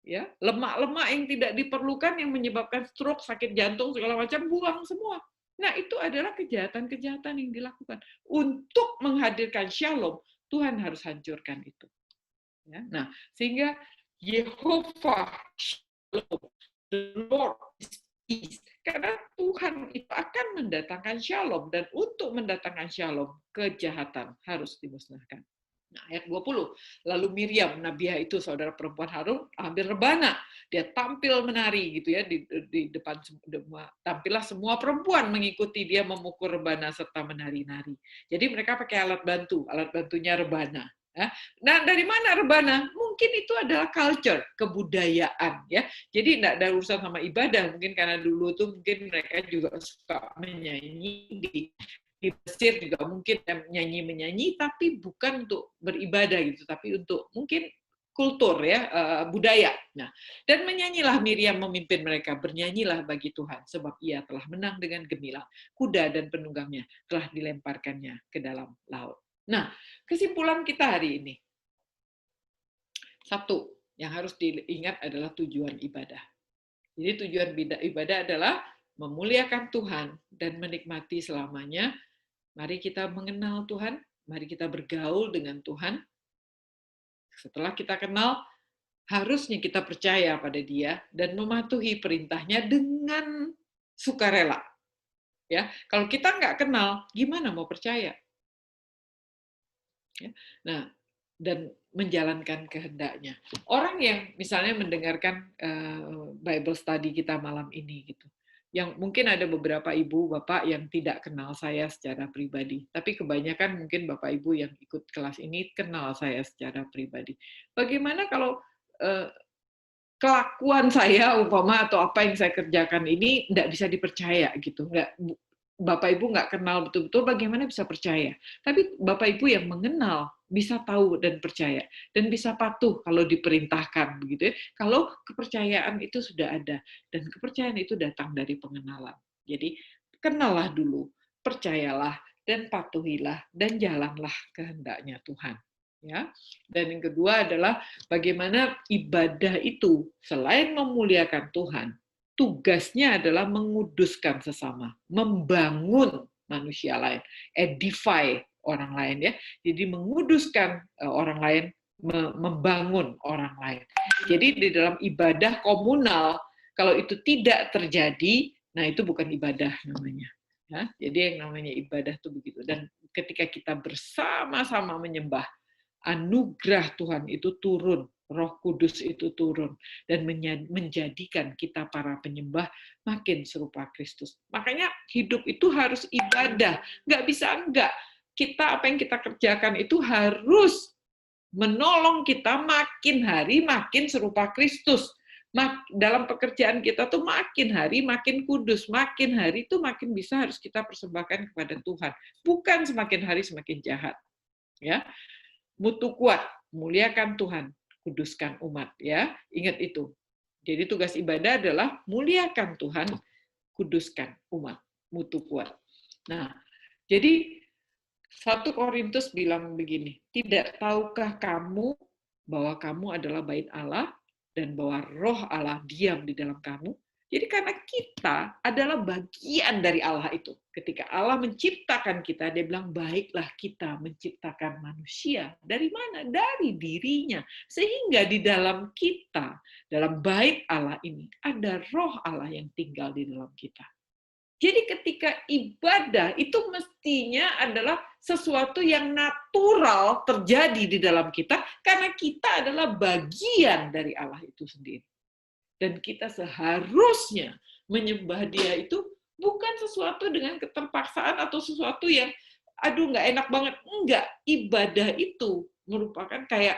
Ya, lemak-lemak yang tidak diperlukan yang menyebabkan stroke, sakit jantung segala macam, buang semua. Nah, itu adalah kejahatan-kejahatan yang dilakukan. Untuk menghadirkan shalom, Tuhan harus hancurkan itu. Ya, nah, sehingga Yehovah Shalom, the Lord is peace. Karena Tuhan itu akan mendatangkan shalom, dan untuk mendatangkan shalom, kejahatan harus dimusnahkan. Nah, ayat 20, lalu Miriam, Nabiah itu saudara perempuan Harun, ambil rebana. Dia tampil menari gitu ya, di depan tampillah semua perempuan mengikuti dia memukul rebana serta menari-nari. Jadi mereka pakai alat bantunya rebana. Nah, dari mana rebana? Mungkin itu adalah culture, kebudayaan ya. Jadi tidak ada urusan sama ibadah, mungkin karena dulu tuh mungkin mereka juga suka menyanyi di Mesir juga mungkin menyanyi, tapi bukan untuk beribadah gitu, tapi untuk mungkin kultur ya, budaya. Nah, dan menyanyilah Miriam memimpin mereka, bernyanyilah bagi Tuhan, sebab ia telah menang dengan gemilang. Kuda dan penunggangnya telah dilemparkannya ke dalam laut. Nah, kesimpulan kita hari ini. Satu, yang harus diingat adalah tujuan ibadah. Jadi tujuan ibadah adalah memuliakan Tuhan dan menikmati selamanya. Mari kita mengenal Tuhan, mari kita bergaul dengan Tuhan. Setelah kita kenal, harusnya kita percaya pada Dia dan mematuhi perintahnya dengan sukarela. Ya, kalau kita nggak kenal, gimana mau percaya? Ya. Nah, dan menjalankan kehendaknya. Orang yang misalnya mendengarkan Bible study kita malam ini gitu, yang mungkin ada beberapa ibu bapak yang tidak kenal saya secara pribadi, tapi kebanyakan mungkin bapak ibu yang ikut kelas ini kenal saya secara pribadi. Bagaimana kalau kelakuan saya umpama atau apa yang saya kerjakan ini tidak bisa dipercaya gitu, bapak ibu nggak kenal betul-betul, bagaimana bisa percaya? Tapi bapak ibu yang mengenal bisa tahu dan percaya dan bisa patuh kalau diperintahkan begitu ya. Kalau kepercayaan itu sudah ada dan kepercayaan itu datang dari pengenalan. Jadi kenallah dulu, percayalah dan patuhilah dan jalanlah kehendaknya Tuhan. Ya. Dan yang kedua adalah bagaimana ibadah itu selain memuliakan Tuhan, tugasnya adalah menguduskan sesama, membangun manusia lain, edify orang lain ya. Jadi menguduskan orang lain membangun orang lain. Jadi di dalam ibadah komunal, kalau itu tidak terjadi, nah itu bukan ibadah namanya. Ya, jadi yang namanya ibadah itu begitu. Dan ketika kita bersama-sama menyembah, anugerah Tuhan itu turun, Roh Kudus itu turun, dan menjadikan kita para penyembah makin serupa Kristus. Makanya hidup itu harus ibadah, nggak bisa enggak. Kita, apa yang kita kerjakan itu harus menolong kita makin hari makin serupa Kristus. Dalam pekerjaan kita tuh makin hari makin kudus, makin hari itu makin bisa harus kita persembahkan kepada Tuhan. Bukan semakin hari semakin jahat. Ya, mutu kuat, muliakan Tuhan, kuduskan umat. Ya, ingat itu. Jadi tugas ibadah adalah muliakan Tuhan, kuduskan umat, mutu kuat. Nah, jadi 1 Korintus bilang begini, tidak tahukah kamu bahwa kamu adalah bait Allah dan bahwa roh Allah diam di dalam kamu? Jadi karena kita adalah bagian dari Allah itu. Ketika Allah menciptakan kita, dia bilang, baiklah kita menciptakan manusia. Dari mana? Dari dirinya. Sehingga di dalam kita, dalam bait Allah ini, ada roh Allah yang tinggal di dalam kita. Jadi ketika ibadah itu mestinya adalah sesuatu yang natural terjadi di dalam kita, karena kita adalah bagian dari Allah itu sendiri. Dan kita seharusnya menyembah Dia itu bukan sesuatu dengan keterpaksaan atau sesuatu yang, aduh nggak enak banget. Enggak, ibadah itu merupakan kayak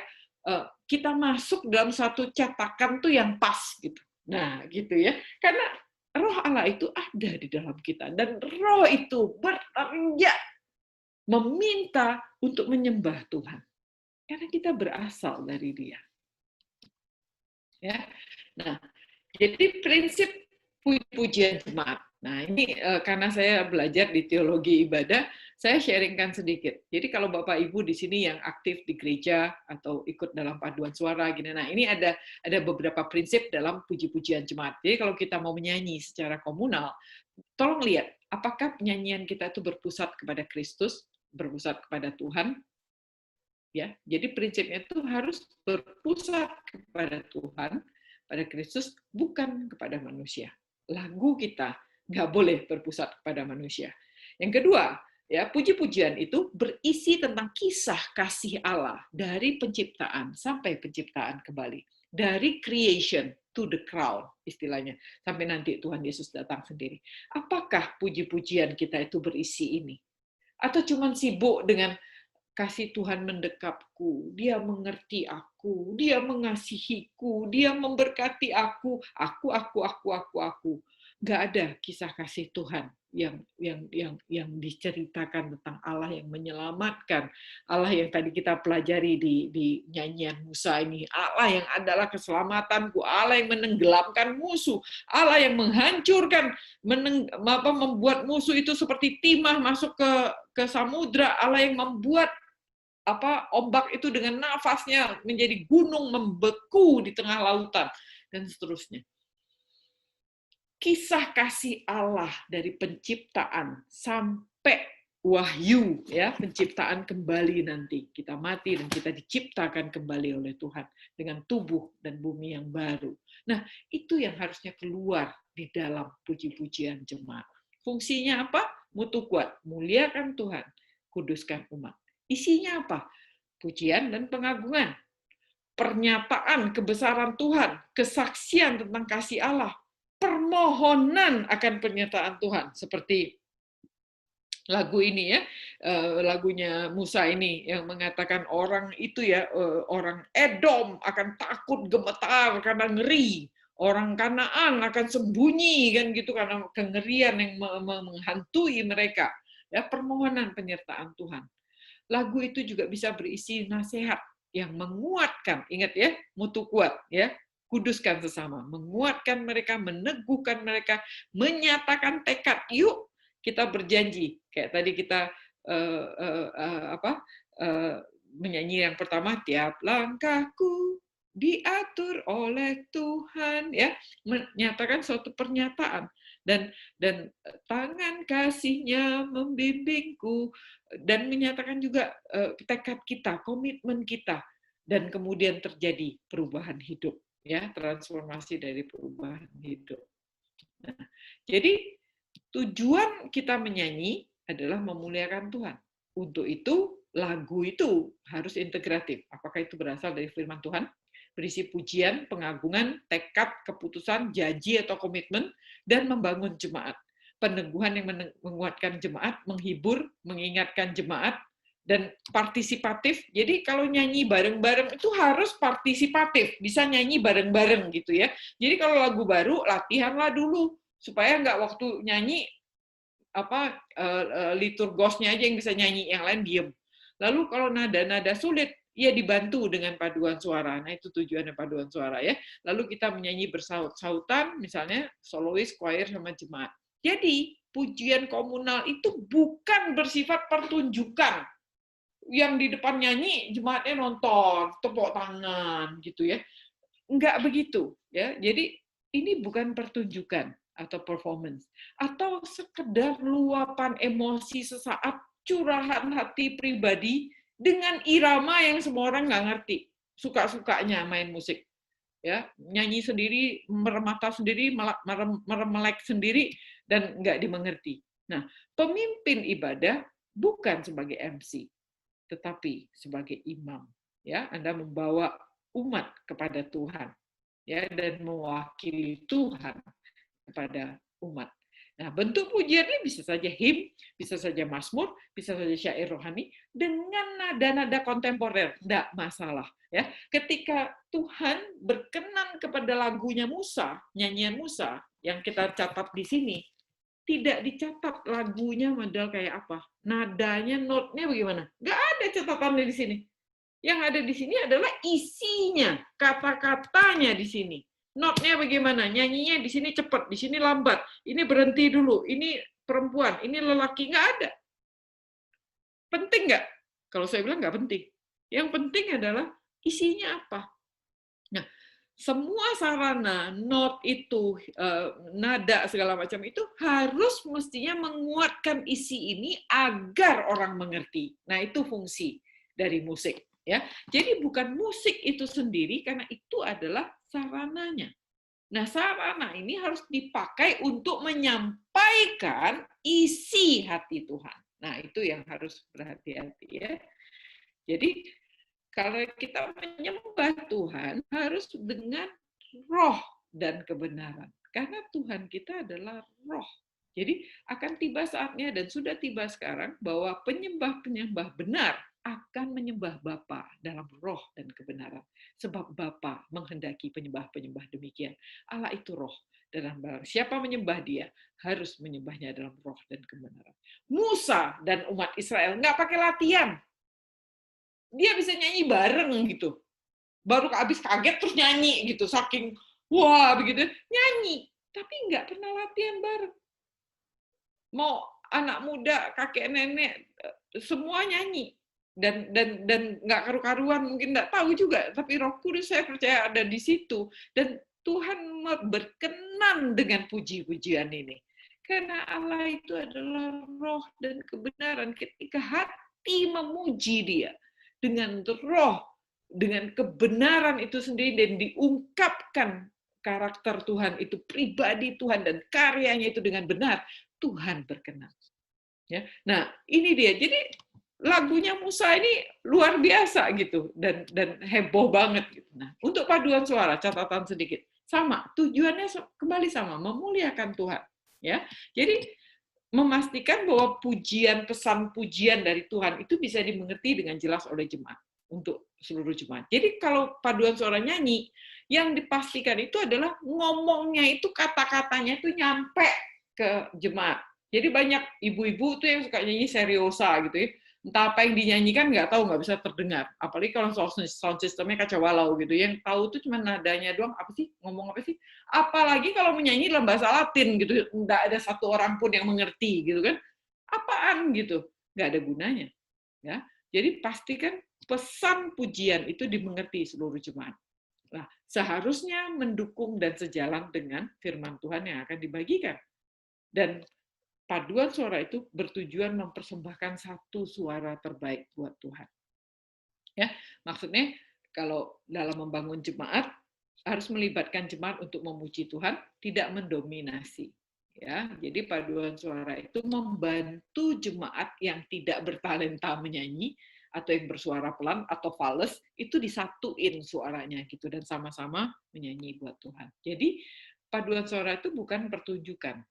kita masuk dalam satu cetakan tuh yang pas gitu. Nah gitu ya, karena roh Allah itu ada di dalam kita, dan roh itu berteriak meminta untuk menyembah Tuhan, karena kita berasal dari Dia. Ya, nah, jadi prinsip puji-pujian jemaat. Nah, ini karena saya belajar di teologi ibadah, saya sharingkan sedikit. Jadi kalau Bapak Ibu di sini yang aktif di gereja atau ikut dalam paduan suara gini, nah ini ada beberapa prinsip dalam puji-pujian jemaat. Jadi kalau kita mau menyanyi secara komunal, tolong lihat apakah penyanyian kita itu berpusat kepada Kristus, berpusat kepada Tuhan. Ya, jadi prinsipnya itu harus berpusat kepada Tuhan, pada Kristus, bukan kepada manusia. Lagu kita nggak boleh berpusat kepada manusia. Yang kedua, ya, puji-pujian itu berisi tentang kisah kasih Allah dari penciptaan sampai penciptaan kembali, dari creation to the crown, istilahnya, sampai nanti Tuhan Yesus datang sendiri. Apakah puji-pujian kita itu berisi ini? Atau cuma sibuk dengan kasih Tuhan mendekapku, Dia mengerti aku, Dia mengasihiku, Dia memberkati aku. Nggak ada kisah kasih Tuhan yang diceritakan tentang Allah yang menyelamatkan, Allah yang tadi kita pelajari di nyanyian Musa ini, Allah yang adalah keselamatanku, Allah yang menenggelamkan musuh, Allah yang menghancurkan, membuat musuh itu seperti timah masuk ke samudra, Allah yang membuat ombak itu dengan nafasnya menjadi gunung membeku di tengah lautan, dan seterusnya. Kisah kasih Allah dari penciptaan sampai wahyu, ya, penciptaan kembali nanti. Kita mati dan kita diciptakan kembali oleh Tuhan dengan tubuh dan bumi yang baru. Nah, itu yang harusnya keluar di dalam puji-pujian jemaat. Fungsinya apa? Mutu kuat, muliakan Tuhan, kuduskan umat. Isinya apa? Pujian dan pengagungan. Pernyataan kebesaran Tuhan, kesaksian tentang kasih Allah, permohonan akan pernyataan Tuhan, seperti lagu ini ya, lagunya Musa ini yang mengatakan orang itu ya, orang Edom akan takut gemetar karena ngeri, orang Kanaan akan sembunyi kan gitu karena kengerian yang menghantui mereka. Ya, permohonan penyertaan Tuhan. Lagu itu juga bisa berisi nasihat yang menguatkan, ingat ya, mutu kuat ya, kuduskan sesama, menguatkan mereka, meneguhkan mereka, menyatakan tekad, yuk kita berjanji, kayak tadi kita menyanyi yang pertama, tiap langkahku diatur oleh Tuhan, ya, menyatakan suatu pernyataan, dan tangan kasih-Nya membimbingku, dan menyatakan juga tekad kita, komitmen kita dan kemudian terjadi perubahan hidup, ya, transformasi dari perubahan hidup. Nah, jadi tujuan kita menyanyi adalah memuliakan Tuhan. Untuk itu, lagu itu harus integratif. Apakah itu berasal dari firman Tuhan, berisi pujian, pengagungan, tekad, keputusan, janji atau komitmen, dan membangun jemaat. Peneguhan yang menguatkan jemaat, menghibur, mengingatkan jemaat, dan partisipatif. Jadi kalau nyanyi bareng-bareng itu harus partisipatif, bisa nyanyi bareng-bareng gitu ya. Jadi kalau lagu baru, latihanlah dulu supaya nggak waktu nyanyi liturgosnya aja yang bisa nyanyi, yang lain diem. Lalu kalau nada-nada sulit, ya dibantu dengan paduan suara. Nah, itu tujuannya paduan suara ya. Lalu kita menyanyi bersaut-sautan, misalnya solois, choir, sama jemaat. Jadi, pujian komunal itu bukan bersifat pertunjukan. Yang di depan nyanyi, jemaatnya nonton, tepuk tangan, gitu ya. Enggak begitu. Ya. Jadi, ini bukan pertunjukan atau performance, atau sekedar luapan emosi sesaat, curahan hati pribadi dengan irama yang semua orang nggak ngerti, suka-sukanya main musik, ya, nyanyi sendiri, meremata sendiri, meremelek sendiri, dan nggak dimengerti. Nah, pemimpin ibadah bukan sebagai MC, tetapi sebagai imam. Ya, Anda membawa umat kepada Tuhan, ya, dan mewakili Tuhan kepada umat. Nah, bentuk pujiannya bisa saja him, bisa saja mazmur, bisa saja syair rohani dengan nada-nada kontemporer, tidak masalah. Ya, ketika Tuhan berkenan kepada lagunya Musa, nyanyian Musa yang kita catat di sini, tidak dicatat lagunya model kayak apa, nadanya, notnya bagaimana, nggak ada catatannya di sini. Yang ada di sini adalah isinya, kata-katanya di sini. Notnya bagaimana? Nyanyinya di sini cepat, di sini lambat. Ini berhenti dulu. Ini perempuan, ini lelaki. Nggak ada. Penting nggak? Kalau saya bilang nggak penting. Yang penting adalah isinya apa. Nah, semua sarana, not itu, nada, segala macam itu harus mestinya menguatkan isi ini agar orang mengerti. Nah, itu fungsi dari musik. Ya, jadi bukan musik itu sendiri, karena itu adalah sarananya. Nah, sarana ini harus dipakai untuk menyampaikan isi hati Tuhan. Nah, itu yang harus berhati-hati ya. Jadi kalau kita menyembah Tuhan harus dengan roh dan kebenaran. Karena Tuhan kita adalah roh. Jadi akan tiba saatnya dan sudah tiba sekarang bahwa penyembah-penyembah benar akan menyembah Bapa dalam roh dan kebenaran. Sebab Bapa menghendaki penyembah-penyembah demikian. Allah itu roh. Dan barang siapa menyembah dia, harus menyembahnya dalam roh dan kebenaran. Musa dan umat Israel nggak pakai latihan. Dia bisa nyanyi bareng gitu. Baru habis kaget terus nyanyi gitu. Saking, wah begitu. Nyanyi. Tapi nggak pernah latihan bareng. Mau anak muda, kakek nenek, semua nyanyi. Dan nggak karu-karuan, mungkin nggak tahu juga. Tapi Roh Kudus saya percaya ada di situ. Dan Tuhan berkenan dengan puji-pujian ini. Karena Allah itu adalah roh dan kebenaran. Ketika hati memuji dia dengan roh, dengan kebenaran itu sendiri, dan diungkapkan karakter Tuhan itu, pribadi Tuhan dan karyanya itu dengan benar, Tuhan berkenan. Ya, nah ini dia. Jadi lagunya Musa ini luar biasa gitu dan heboh banget. Gitu. Nah, untuk paduan suara, catatan sedikit, sama tujuannya kembali sama, memuliakan Tuhan. Ya, jadi memastikan bahwa pujian, pesan pujian dari Tuhan itu bisa dimengerti dengan jelas oleh jemaat, untuk seluruh jemaat. Jadi kalau paduan suara nyanyi, yang dipastikan itu adalah ngomongnya itu, kata-katanya itu nyampe ke jemaat. Jadi banyak ibu-ibu tuh yang suka nyanyi seriosa gitu ya. Entah apa yang dinyanyikan nggak tahu, nggak bisa terdengar. Apalagi kalau sound systemnya kacau balau gitu. Yang tahu tuh cuma nadanya doang, apa sih, ngomong apa sih. Apalagi kalau menyanyi dalam bahasa Latin gitu, nggak ada satu orang pun yang mengerti gitu kan. Apaan gitu, nggak ada gunanya. Ya, jadi pastikan pesan pujian itu dimengerti seluruh jemaat. Nah, seharusnya mendukung dan sejalan dengan firman Tuhan yang akan dibagikan. Dan paduan suara itu bertujuan mempersembahkan satu suara terbaik buat Tuhan. Ya, maksudnya kalau dalam membangun jemaat harus melibatkan jemaat untuk memuji Tuhan, tidak mendominasi. Ya, jadi paduan suara itu membantu jemaat yang tidak bertalenta menyanyi atau yang bersuara pelan atau fales itu disatuin suaranya gitu dan sama-sama menyanyi buat Tuhan. Jadi paduan suara itu bukan pertunjukan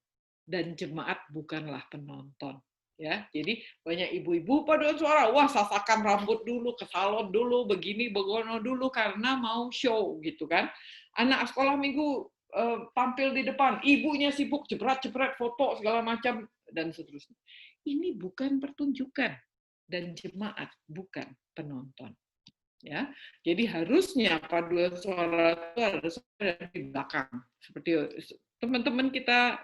dan jemaat bukanlah penonton. Ya, jadi banyak ibu-ibu paduan suara, wah sasakan rambut dulu, ke salon dulu, begini begono dulu karena mau show gitu kan. Anak sekolah minggu tampil di depan, ibunya sibuk jepret-jepret foto segala macam dan seterusnya. Ini bukan pertunjukan dan jemaat bukan penonton. Ya, jadi harusnya paduan suara itu harus ada di belakang. Seperti teman-teman kita,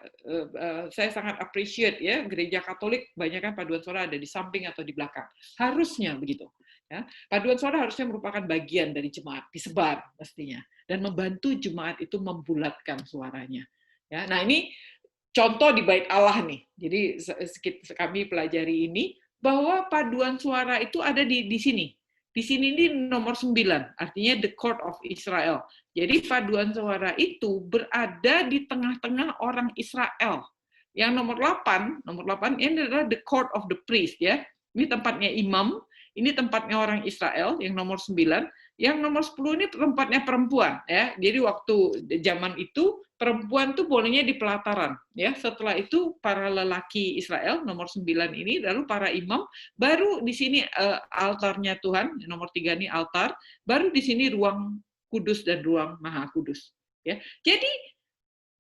saya sangat appreciate ya, gereja Katolik banyak kan paduan suara ada di samping atau di belakang. Harusnya begitu. Ya, paduan suara harusnya merupakan bagian dari jemaat, disebar mestinya, dan membantu jemaat itu membulatkan suaranya. Ya, nah ini contoh di Bait Allah nih. Jadi kami pelajari ini bahwa paduan suara itu ada di sini. Di sini ini nomor 9, artinya the court of Israel. Jadi paduan suara itu berada di tengah-tengah orang Israel. Yang nomor 8 ini adalah the court of the priest ya. Ini tempatnya imam, ini tempatnya orang Israel yang nomor 9. Yang nomor 10 ini tempatnya perempuan ya. Jadi waktu zaman itu perempuan tuh bolehnya di pelataran ya. Setelah itu para lelaki Israel nomor 9 ini, lalu para imam, baru di sini altarnya Tuhan nomor 3 ini altar, baru di sini ruang kudus dan ruang maha kudus ya. Jadi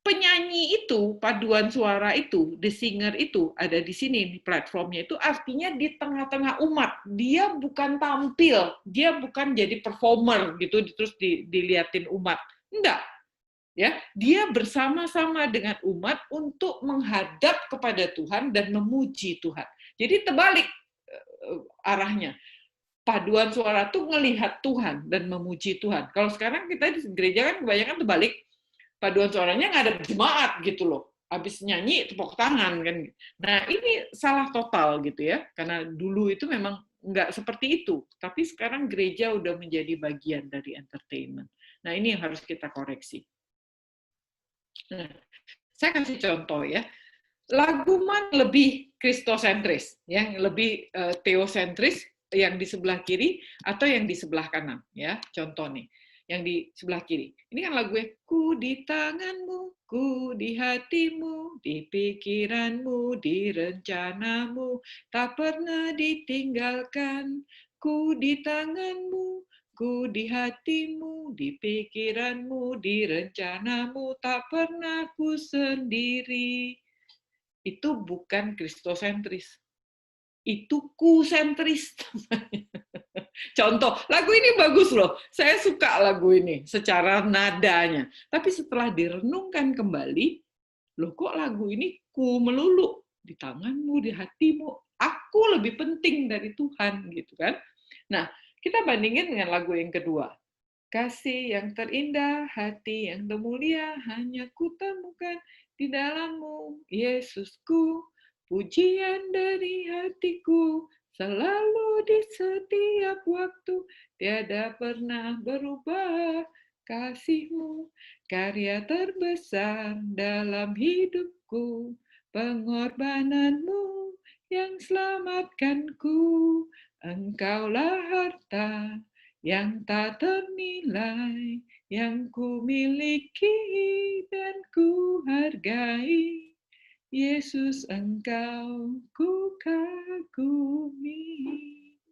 penyanyi itu, paduan suara itu, the singer itu ada di sini di platformnya itu artinya di tengah-tengah umat. Dia bukan tampil, dia bukan jadi performer gitu terus diliatin umat. Enggak. Ya, dia bersama-sama dengan umat untuk menghadap kepada Tuhan dan memuji Tuhan. Jadi terbalik arahnya. Paduan suara tuh ngelihat Tuhan dan memuji Tuhan. Kalau sekarang kita di gereja kan kebanyakan terbalik. Paduan suaranya ngadep jemaat gitu loh. Habis nyanyi tepuk tangan kan. Nah, ini salah total gitu ya. Karena dulu itu memang nggak seperti itu. Tapi sekarang gereja udah menjadi bagian dari entertainment. Nah, ini yang harus kita koreksi. Nah, saya kasih contoh ya. Lagu mana lebih kristosentris, yang lebih teosentris, yang di sebelah kiri atau yang di sebelah kanan ya. Contoh nih. Yang di sebelah kiri. Ini kan lagu ku di tanganmu, ku di hatimu, di pikiranmu, di rencanamu, tak pernah ditinggalkan, ku di tanganmu, ku di hatimu, di pikiranmu, di rencanamu, tak pernah ku sendiri. Itu bukan kristosentris. Itu kusentris. Contoh, lagu ini bagus loh. Saya suka lagu ini secara nadanya. Tapi setelah direnungkan kembali, loh kok lagu ini ku melulu di tanganmu, di hatimu. Aku lebih penting dari Tuhan gitu kan. Nah, kita bandingin dengan lagu yang kedua. Kasih yang terindah, hati yang termulia, hanya kutemukan di dalammu, Yesusku. Pujian dari hatiku, selalu di setiap waktu, tiada pernah berubah kasih-Mu, karya terbesar dalam hidupku, pengorbananmu yang selamatkanku, Engkaulah harta yang tak ternilai, yang ku miliki dan ku hargai. Yesus, Engkau ku kagumi.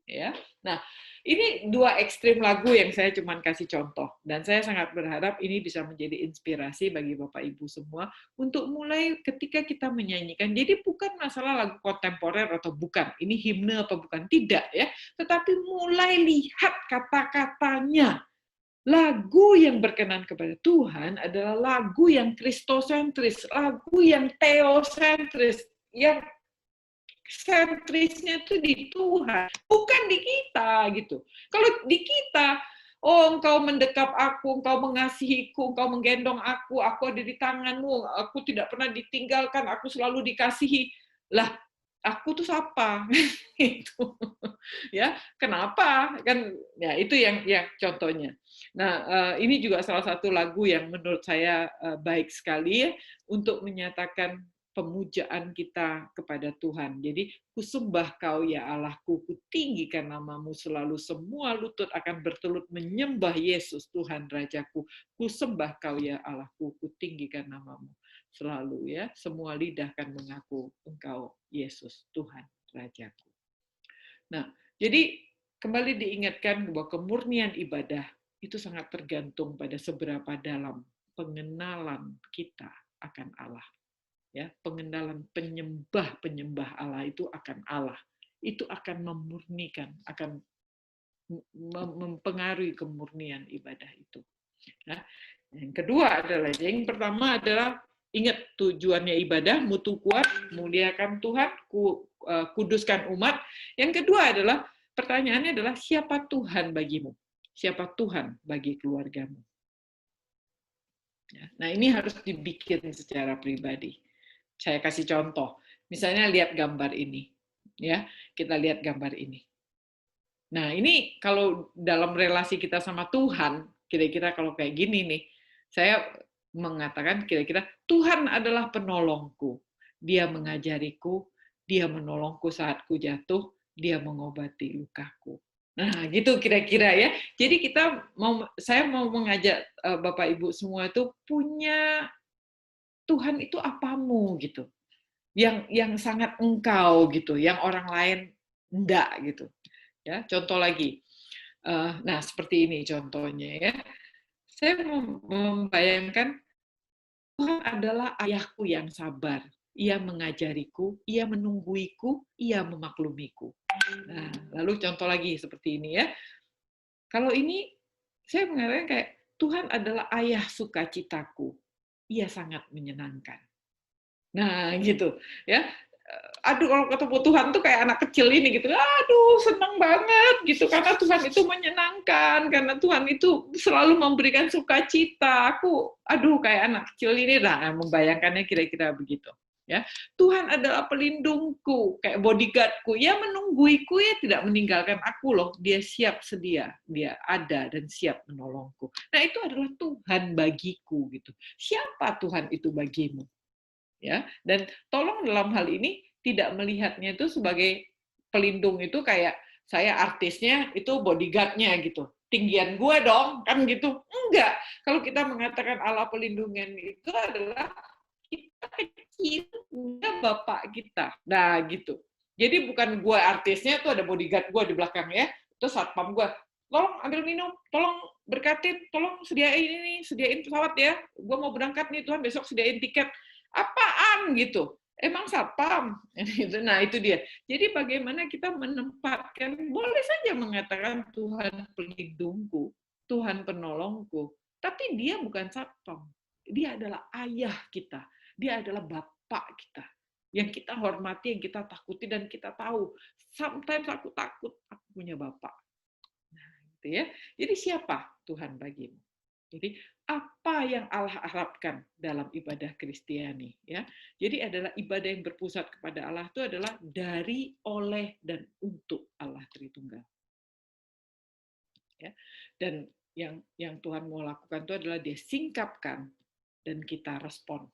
Ya, nah ini dua ekstrim lagu yang saya cuma kasih contoh, dan saya sangat berharap ini bisa menjadi inspirasi bagi Bapak Ibu semua untuk mulai ketika kita menyanyikan. Jadi bukan masalah lagu kontemporer atau bukan, ini himne apa bukan, tidak ya, tetapi mulai lihat kata-katanya. Lagu yang berkenan kepada Tuhan adalah lagu yang kristosentris, lagu yang teosentris, yang sentrisnya itu di Tuhan, bukan di kita gitu. Kalau di kita, oh engkau mendekap aku, engkau mengasihiku, engkau menggendong aku ada di tanganmu, aku tidak pernah ditinggalkan, aku selalu dikasihi. Lah, aku tuh siapa? Itu ya, kenapa? Kan ya itu yang contohnya. Nah, ini juga salah satu lagu yang menurut saya baik sekali ya untuk menyatakan pemujaan kita kepada Tuhan. Jadi, kusembah Kau ya Allahku, kutinggikan namamu selalu, semua lutut akan bertelut menyembah Yesus Tuhan Rajaku. Kusembah Kau ya Allahku, kutinggikan namamu selalu ya, semua lidah akan mengaku Engkau Yesus Tuhan Rajaku. Nah, jadi kembali diingatkan bahwa kemurnian ibadah itu sangat tergantung pada seberapa dalam pengenalan kita akan Allah. Ya, pengenalan penyembah Allah itu akan Allah. Itu akan memurnikan, akan mempengaruhi kemurnian ibadah itu. Nah, yang kedua adalah, yang pertama adalah ingat tujuannya ibadah, mutu kuat, muliakan Tuhan, kuduskan umat. Yang kedua adalah, pertanyaannya adalah siapa Tuhan bagimu? Siapa Tuhan bagi keluargamu? Nah, ini harus dibikin secara pribadi. Saya kasih contoh. Misalnya lihat gambar ini. Ya, kita lihat gambar ini. Nah, ini kalau dalam relasi kita sama Tuhan, kira-kira kalau kayak gini nih, saya mengatakan kira-kira Tuhan adalah penolongku. Dia mengajariku, dia menolongku saat ku jatuh, dia mengobati lukaku. Nah, gitu kira-kira ya. Jadi saya mau mengajak Bapak Ibu semua itu punya Tuhan itu apamu gitu. Yang sangat engkau gitu, yang orang lain enggak gitu. Ya, contoh lagi. Nah, seperti ini contohnya ya. Saya membayangkan Tuhan adalah ayahku yang sabar. Ia mengajariku, ia menungguiku, ia memaklumiku. Nah, lalu contoh lagi seperti ini ya. Kalau ini saya mengatakan kayak Tuhan adalah ayah sukacitaku. Ia sangat menyenangkan. Nah, gitu ya. Aduh, kalau ketemu Tuhan tuh kayak anak kecil ini gitu. Aduh, senang banget gitu karena Tuhan itu menyenangkan, karena Tuhan itu selalu memberikan sukacita. Aduh, kayak anak kecil ini lah membayangkannya kira-kira begitu. Ya, Tuhan adalah pelindungku, kayak bodyguardku. Ia menungguiku, ya tidak meninggalkan aku loh. Dia siap sedia, dia ada dan siap menolongku. Nah, itu adalah Tuhan bagiku gitu. Siapa Tuhan itu bagimu? Ya, dan tolong dalam hal ini tidak melihatnya itu sebagai pelindung itu kayak saya artisnya itu bodyguardnya gitu, tinggian gue dong kan gitu, enggak. Kalau kita mengatakan Allah pelindungan itu adalah kita kecil, dia bapak kita, nah gitu. Jadi bukan gue artisnya tuh ada bodyguard gue di belakang ya, terus satpam gue, tolong ambil minum, tolong berkatin, tolong sediain ini, sediain pesawat ya, gue mau berangkat nih Tuhan, besok sediain tiket. Apaan gitu? Emang satpam? Nah, itu dia. Jadi bagaimana kita menempatkan, boleh saja mengatakan Tuhan pelindungku, Tuhan penolongku, tapi dia bukan satpam. Dia adalah ayah kita. Dia adalah bapak kita. Yang kita hormati, yang kita takuti, dan kita tahu, sometimes aku takut, aku punya bapak. Nah, gitu ya. Jadi siapa Tuhan bagimu? Jadi apa yang Allah harapkan dalam ibadah Kristiani ya. Jadi adalah ibadah yang berpusat kepada Allah itu adalah dari, oleh, dan untuk Allah Tritunggal. Ya. Dan yang Tuhan mau lakukan itu adalah Dia singkapkan dan kita respon.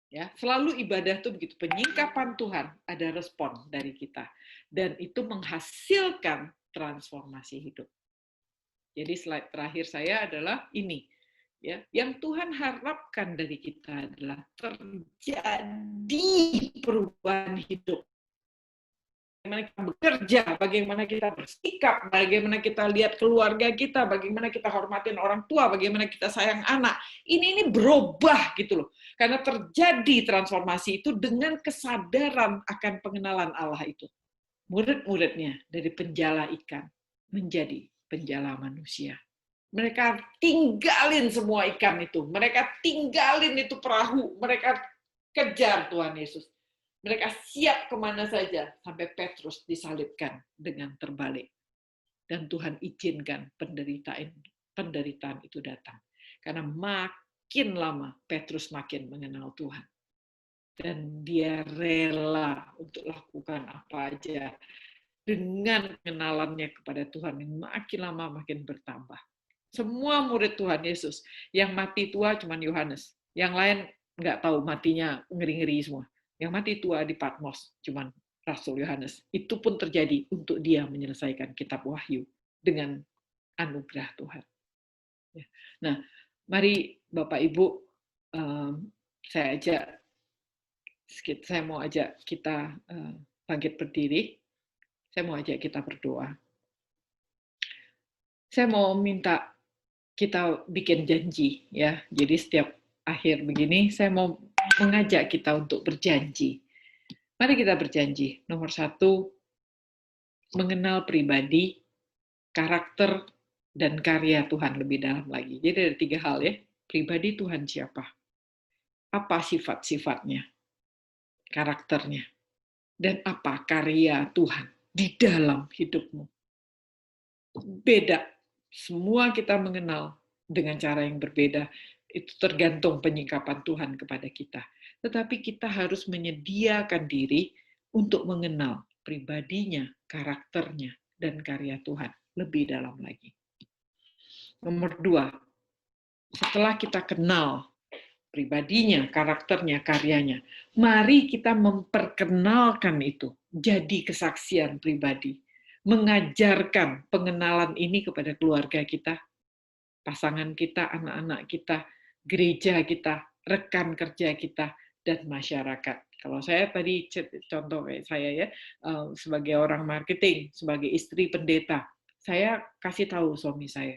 Ya, selalu ibadah itu begitu, penyingkapan Tuhan, ada respon dari kita. Dan itu menghasilkan transformasi hidup. Jadi slide terakhir saya adalah ini. Ya, yang Tuhan harapkan dari kita adalah terjadi perubahan hidup. Bagaimana kita bekerja, bagaimana kita bersikap, bagaimana kita lihat keluarga kita, bagaimana kita hormatin orang tua, bagaimana kita sayang anak. Ini berubah gitu loh. Karena terjadi transformasi itu dengan kesadaran akan pengenalan Allah itu. Murid-muridnya dari penjala ikan menjadi penjala manusia. Mereka tinggalin semua ikan itu. Mereka tinggalin itu perahu. Mereka kejar Tuhan Yesus. Mereka siap kemana saja sampai Petrus disalibkan dengan terbalik. Dan Tuhan izinkan penderitaan itu datang. Karena makin lama Petrus makin mengenal Tuhan. dan dia rela untuk lakukan apa aja dengan kenalannya kepada Tuhan yang makin lama makin bertambah. Semua murid Tuhan Yesus yang mati tua cuma Yohanes, yang lain nggak tahu, matinya ngeri-ngeri semua. Yang mati tua di Patmos cuma Rasul Yohanes. Itu pun terjadi untuk dia menyelesaikan kitab Wahyu dengan anugerah Tuhan. Nah, mari Bapak Ibu, saya mau ajak kita bangkit berdiri. Saya mau ajak kita berdoa. Saya mau minta kita bikin janji, ya. Jadi setiap akhir begini, saya mau mengajak kita untuk berjanji. Mari kita berjanji. Nomor 1, mengenal pribadi, karakter, dan karya Tuhan lebih dalam lagi. Jadi ada 3 hal ya. Pribadi Tuhan siapa? Apa sifat-sifatnya? Karakternya? Dan apa karya Tuhan di dalam hidupmu? Beda. Semua kita mengenal dengan cara yang berbeda. Itu tergantung penyikapan Tuhan kepada kita. Tetapi kita harus menyediakan diri untuk mengenal pribadinya, karakternya, dan karya Tuhan lebih dalam lagi. Nomor 2, setelah kita kenal pribadinya, karakternya, karyanya, mari kita memperkenalkan itu jadi kesaksian pribadi. Mengajarkan pengenalan ini kepada keluarga kita, pasangan kita, anak-anak kita, gereja kita, rekan kerja kita, dan masyarakat. Kalau saya tadi contoh kayak saya ya, sebagai orang marketing, sebagai istri pendeta, saya kasih tahu suami saya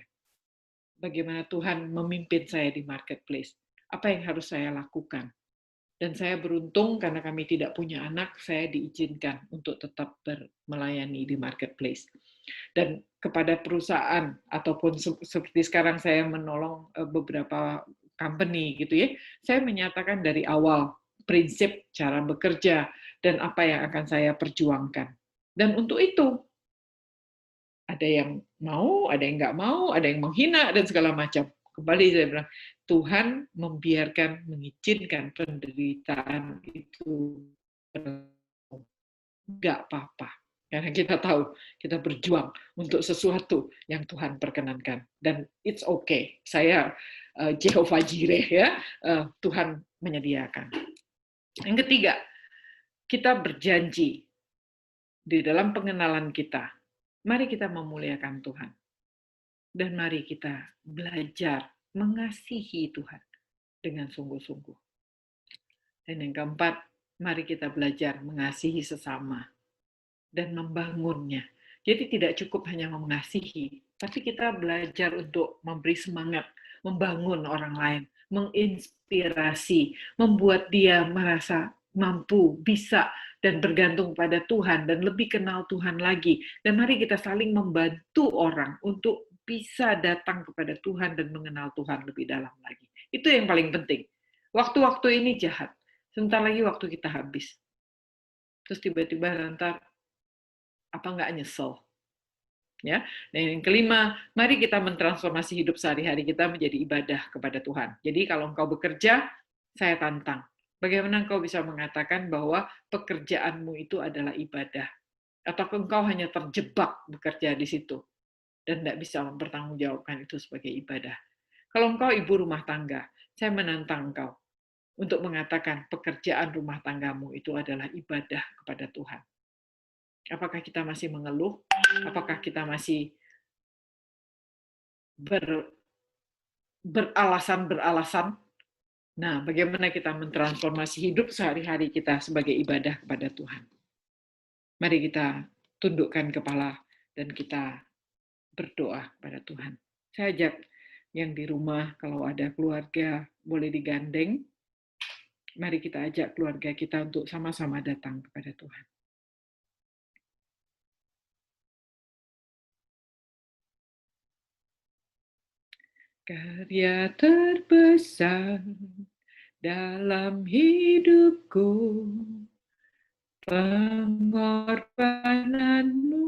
bagaimana Tuhan memimpin saya di marketplace, apa yang harus saya lakukan. Dan saya beruntung karena kami tidak punya anak, saya diizinkan untuk tetap melayani di marketplace. Dan kepada perusahaan ataupun seperti sekarang saya menolong beberapa company gitu ya, saya menyatakan dari awal prinsip cara bekerja dan apa yang akan saya perjuangkan. Dan untuk itu ada yang mau, ada yang nggak mau, ada yang menghina dan segala macam. Kembali saya bilang, Tuhan membiarkan, mengizinkan penderitaan itu nggak apa-apa. Karena kita tahu, kita berjuang untuk sesuatu yang Tuhan perkenankan. Dan it's okay. Saya Jehovah Jireh ya, Tuhan menyediakan. Yang ketiga, kita berjanji di dalam pengenalan kita, mari kita memuliakan Tuhan. Dan mari kita belajar mengasihi Tuhan dengan sungguh-sungguh. Dan yang keempat, mari kita belajar mengasihi sesama dan membangunnya. Jadi tidak cukup hanya mengasihi, tapi kita belajar untuk memberi semangat, membangun orang lain, menginspirasi, membuat dia merasa mampu, bisa, dan bergantung pada Tuhan, dan lebih kenal Tuhan lagi. Dan mari kita saling membantu orang untuk bisa datang kepada Tuhan dan mengenal Tuhan lebih dalam lagi. Itu yang paling penting. Waktu-waktu ini jahat. Sebentar lagi waktu kita habis. Terus tiba-tiba nanti apa nggak nyesel? Ya. Dan yang kelima, mari kita mentransformasi hidup sehari-hari kita menjadi ibadah kepada Tuhan. Jadi kalau engkau bekerja, saya tantang. Bagaimana engkau bisa mengatakan bahwa pekerjaanmu itu adalah ibadah? Atau engkau hanya terjebak bekerja di situ dan tidak bisa mempertanggungjawabkan itu sebagai ibadah? Kalau engkau ibu rumah tangga, saya menantang engkau untuk mengatakan pekerjaan rumah tanggamu itu adalah ibadah kepada Tuhan. Apakah kita masih mengeluh? Apakah kita masih beralasan-beralasan? Nah, bagaimana kita mentransformasi hidup sehari-hari kita sebagai ibadah kepada Tuhan? Mari kita tundukkan kepala dan kita berdoa kepada Tuhan. Saya ajak yang di rumah, kalau ada keluarga, boleh digandeng. Mari kita ajak keluarga kita untuk sama-sama datang kepada Tuhan. Karya terbesar dalam hidupku, pengorbananmu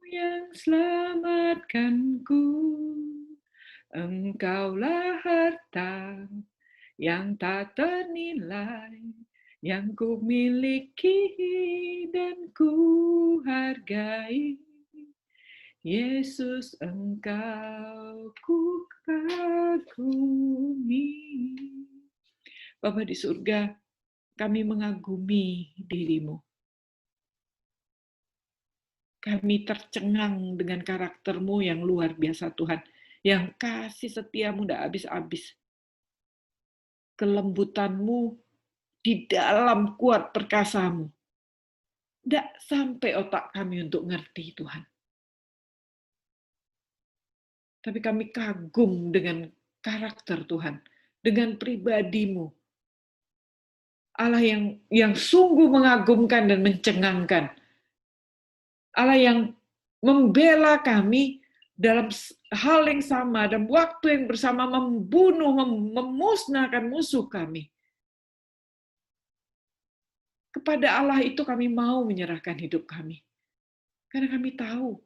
yang selamatkanku. Engkaulah harta yang tak ternilai, yang ku miliki dan ku hargai. Yesus, Engkau ku kagumi. Bapa di surga, kami mengagumi diri-Mu. Kami tercengang dengan karakter-Mu yang luar biasa Tuhan. Yang kasih setia-Mu tidak habis-habis. Kelembutan-Mu di dalam kuat perkasa-Mu. Tidak sampai otak kami untuk ngerti Tuhan. Tapi kami kagum dengan karakter Tuhan. Dengan pribadi-Mu. Allah yang sungguh mengagumkan dan mencengangkan. Allah yang membela kami dalam hal yang sama, dalam waktu yang bersama membunuh, memusnahkan musuh kami. Kepada Allah itu kami mau menyerahkan hidup kami. Karena kami tahu,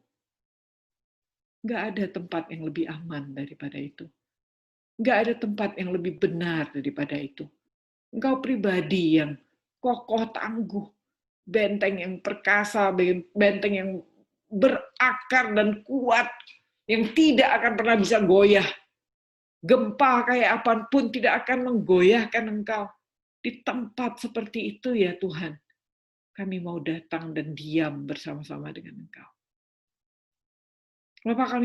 nggak ada tempat yang lebih aman daripada itu. Nggak ada tempat yang lebih benar daripada itu. Engkau pribadi yang kokoh tangguh, benteng yang perkasa, benteng yang berakar dan kuat, yang tidak akan pernah bisa goyah. Gempa kayak apapun tidak akan menggoyahkan Engkau. Di tempat seperti itu ya Tuhan, kami mau datang dan diam bersama-sama dengan Engkau. Bapak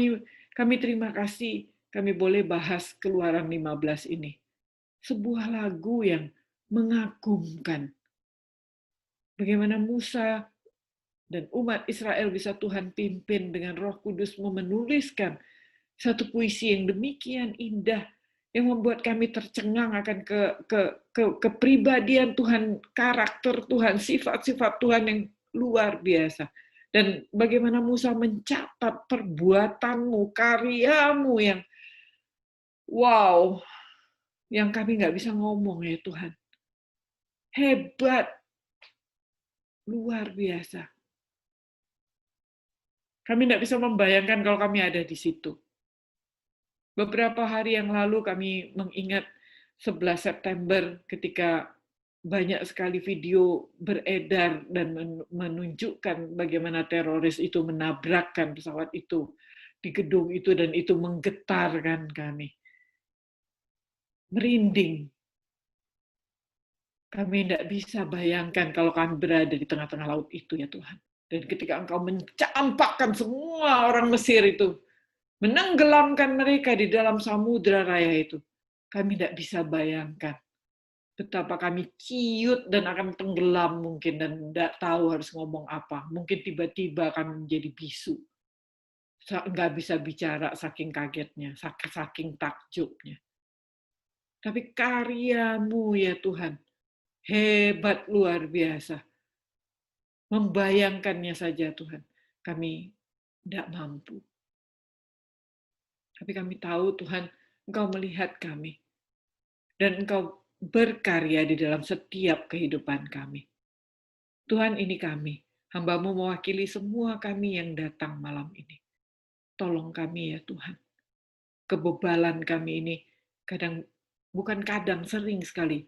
kami terima kasih, kami boleh bahas Keluaran 15 ini. Sebuah lagu yang mengagumkan. Bagaimana Musa dan umat Israel bisa Tuhan pimpin dengan Roh Kudus menuliskan satu puisi yang demikian indah, yang membuat kami tercengang akan kepribadian Tuhan, karakter Tuhan, sifat-sifat Tuhan yang luar biasa. Dan bagaimana Musa mencatat perbuatanmu, karyamu yang wow, yang kami nggak bisa ngomong ya Tuhan. Hebat, luar biasa. Kami tidak bisa membayangkan kalau kami ada di situ. Beberapa hari yang lalu kami mengingat 11 September ketika banyak sekali video beredar dan menunjukkan bagaimana teroris itu menabrakkan pesawat itu di gedung itu dan itu menggetarkan kami. Merinding. Kami tidak bisa bayangkan kalau kami berada di tengah-tengah laut itu ya Tuhan. Dan ketika Engkau mencampakkan semua orang Mesir itu, menenggelamkan mereka di dalam samudra raya itu. Kami tidak bisa bayangkan betapa kami ciut dan akan tenggelam mungkin dan tidak tahu harus ngomong apa. Mungkin tiba-tiba kami menjadi bisu. Nggak bisa bicara saking kagetnya, saking takjubnya. Tapi karyamu ya Tuhan, hebat luar biasa. Membayangkannya saja Tuhan, kami tidak mampu. Tapi kami tahu Tuhan, Engkau melihat kami. Dan Engkau berkarya di dalam setiap kehidupan kami. Tuhan, ini kami, hamba-Mu mewakili semua kami yang datang malam ini. Tolong kami ya Tuhan. Kebebalan kami ini sering sekali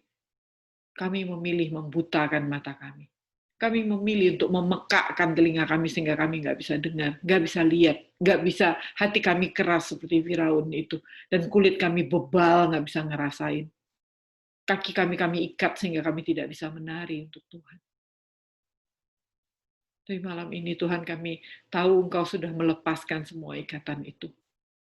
kami memilih membutakan mata kami. Kami memilih untuk memekakkan telinga kami sehingga kami nggak bisa dengar, nggak bisa lihat, nggak bisa, hati kami keras seperti Firaun itu, dan kulit kami bebal, nggak bisa ngerasain. Kaki kami ikat sehingga kami tidak bisa menari untuk Tuhan. Tapi malam ini Tuhan kami tahu Engkau sudah melepaskan semua ikatan itu.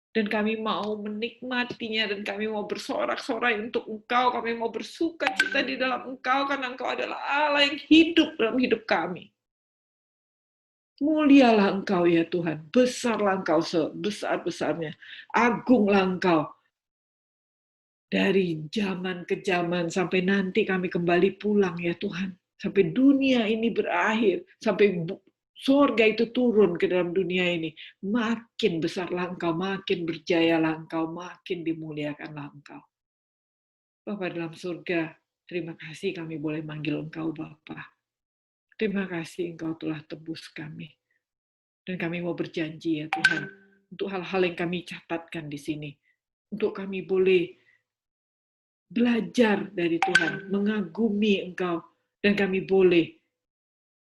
Dan kami mau menikmatinya dan kami mau bersorak-sorai untuk Engkau, kami mau bersuka cita di dalam Engkau karena Engkau adalah Allah yang hidup dalam hidup kami. Mulialah Engkau ya Tuhan, besarlah Engkau sebesar-besarnya, agunglah Engkau. Dari zaman ke zaman sampai nanti kami kembali pulang ya Tuhan. Sampai dunia ini berakhir, sampai surga itu turun ke dalam dunia ini. Makin besarlah Engkau, makin berjayalah Engkau, makin dimuliakanlah Engkau. Bapa dalam surga, terima kasih kami boleh manggil Engkau Bapa. Terima kasih Engkau telah tebus kami. Dan kami mau berjanji ya Tuhan, untuk hal-hal yang kami catatkan di sini. Untuk kami boleh belajar dari Tuhan, mengagumi Engkau, dan kami boleh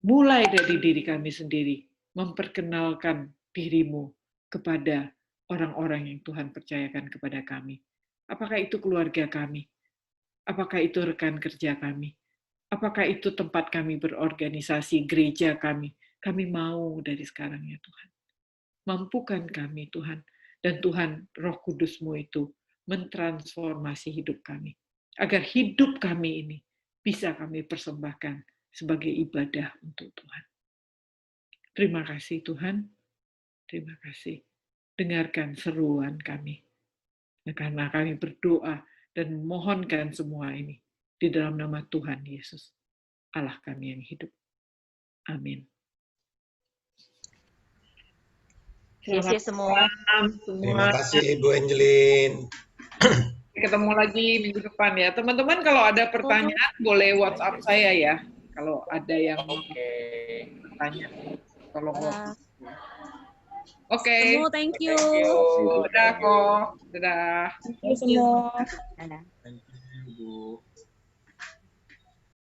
mulai dari diri kami sendiri, memperkenalkan diri-Mu kepada orang-orang yang Tuhan percayakan kepada kami. Apakah itu keluarga kami? Apakah itu rekan kerja kami? Apakah itu tempat kami berorganisasi, gereja kami? Kami mau dari sekarang ya Tuhan. Mampukan kami Tuhan. Dan Tuhan, Roh Kudus-Mu itu mentransformasi hidup kami. Agar hidup kami ini bisa kami persembahkan sebagai ibadah untuk Tuhan. Terima kasih Tuhan. Terima kasih. Dengarkan seruan kami. Karena kami berdoa dan memohonkan semua ini di dalam nama Tuhan Yesus, Allah kami yang hidup. Amin. Selamat semua. Terima kasih Ibu Angelin. Ketemu lagi minggu depan ya. Teman-teman kalau ada pertanyaan boleh WhatsApp saya ya. Kalau ada yang bertanya. Tolong. Oke. Thank you. Dadah kok. Dadah. Thank you semua. Thank you, Bu.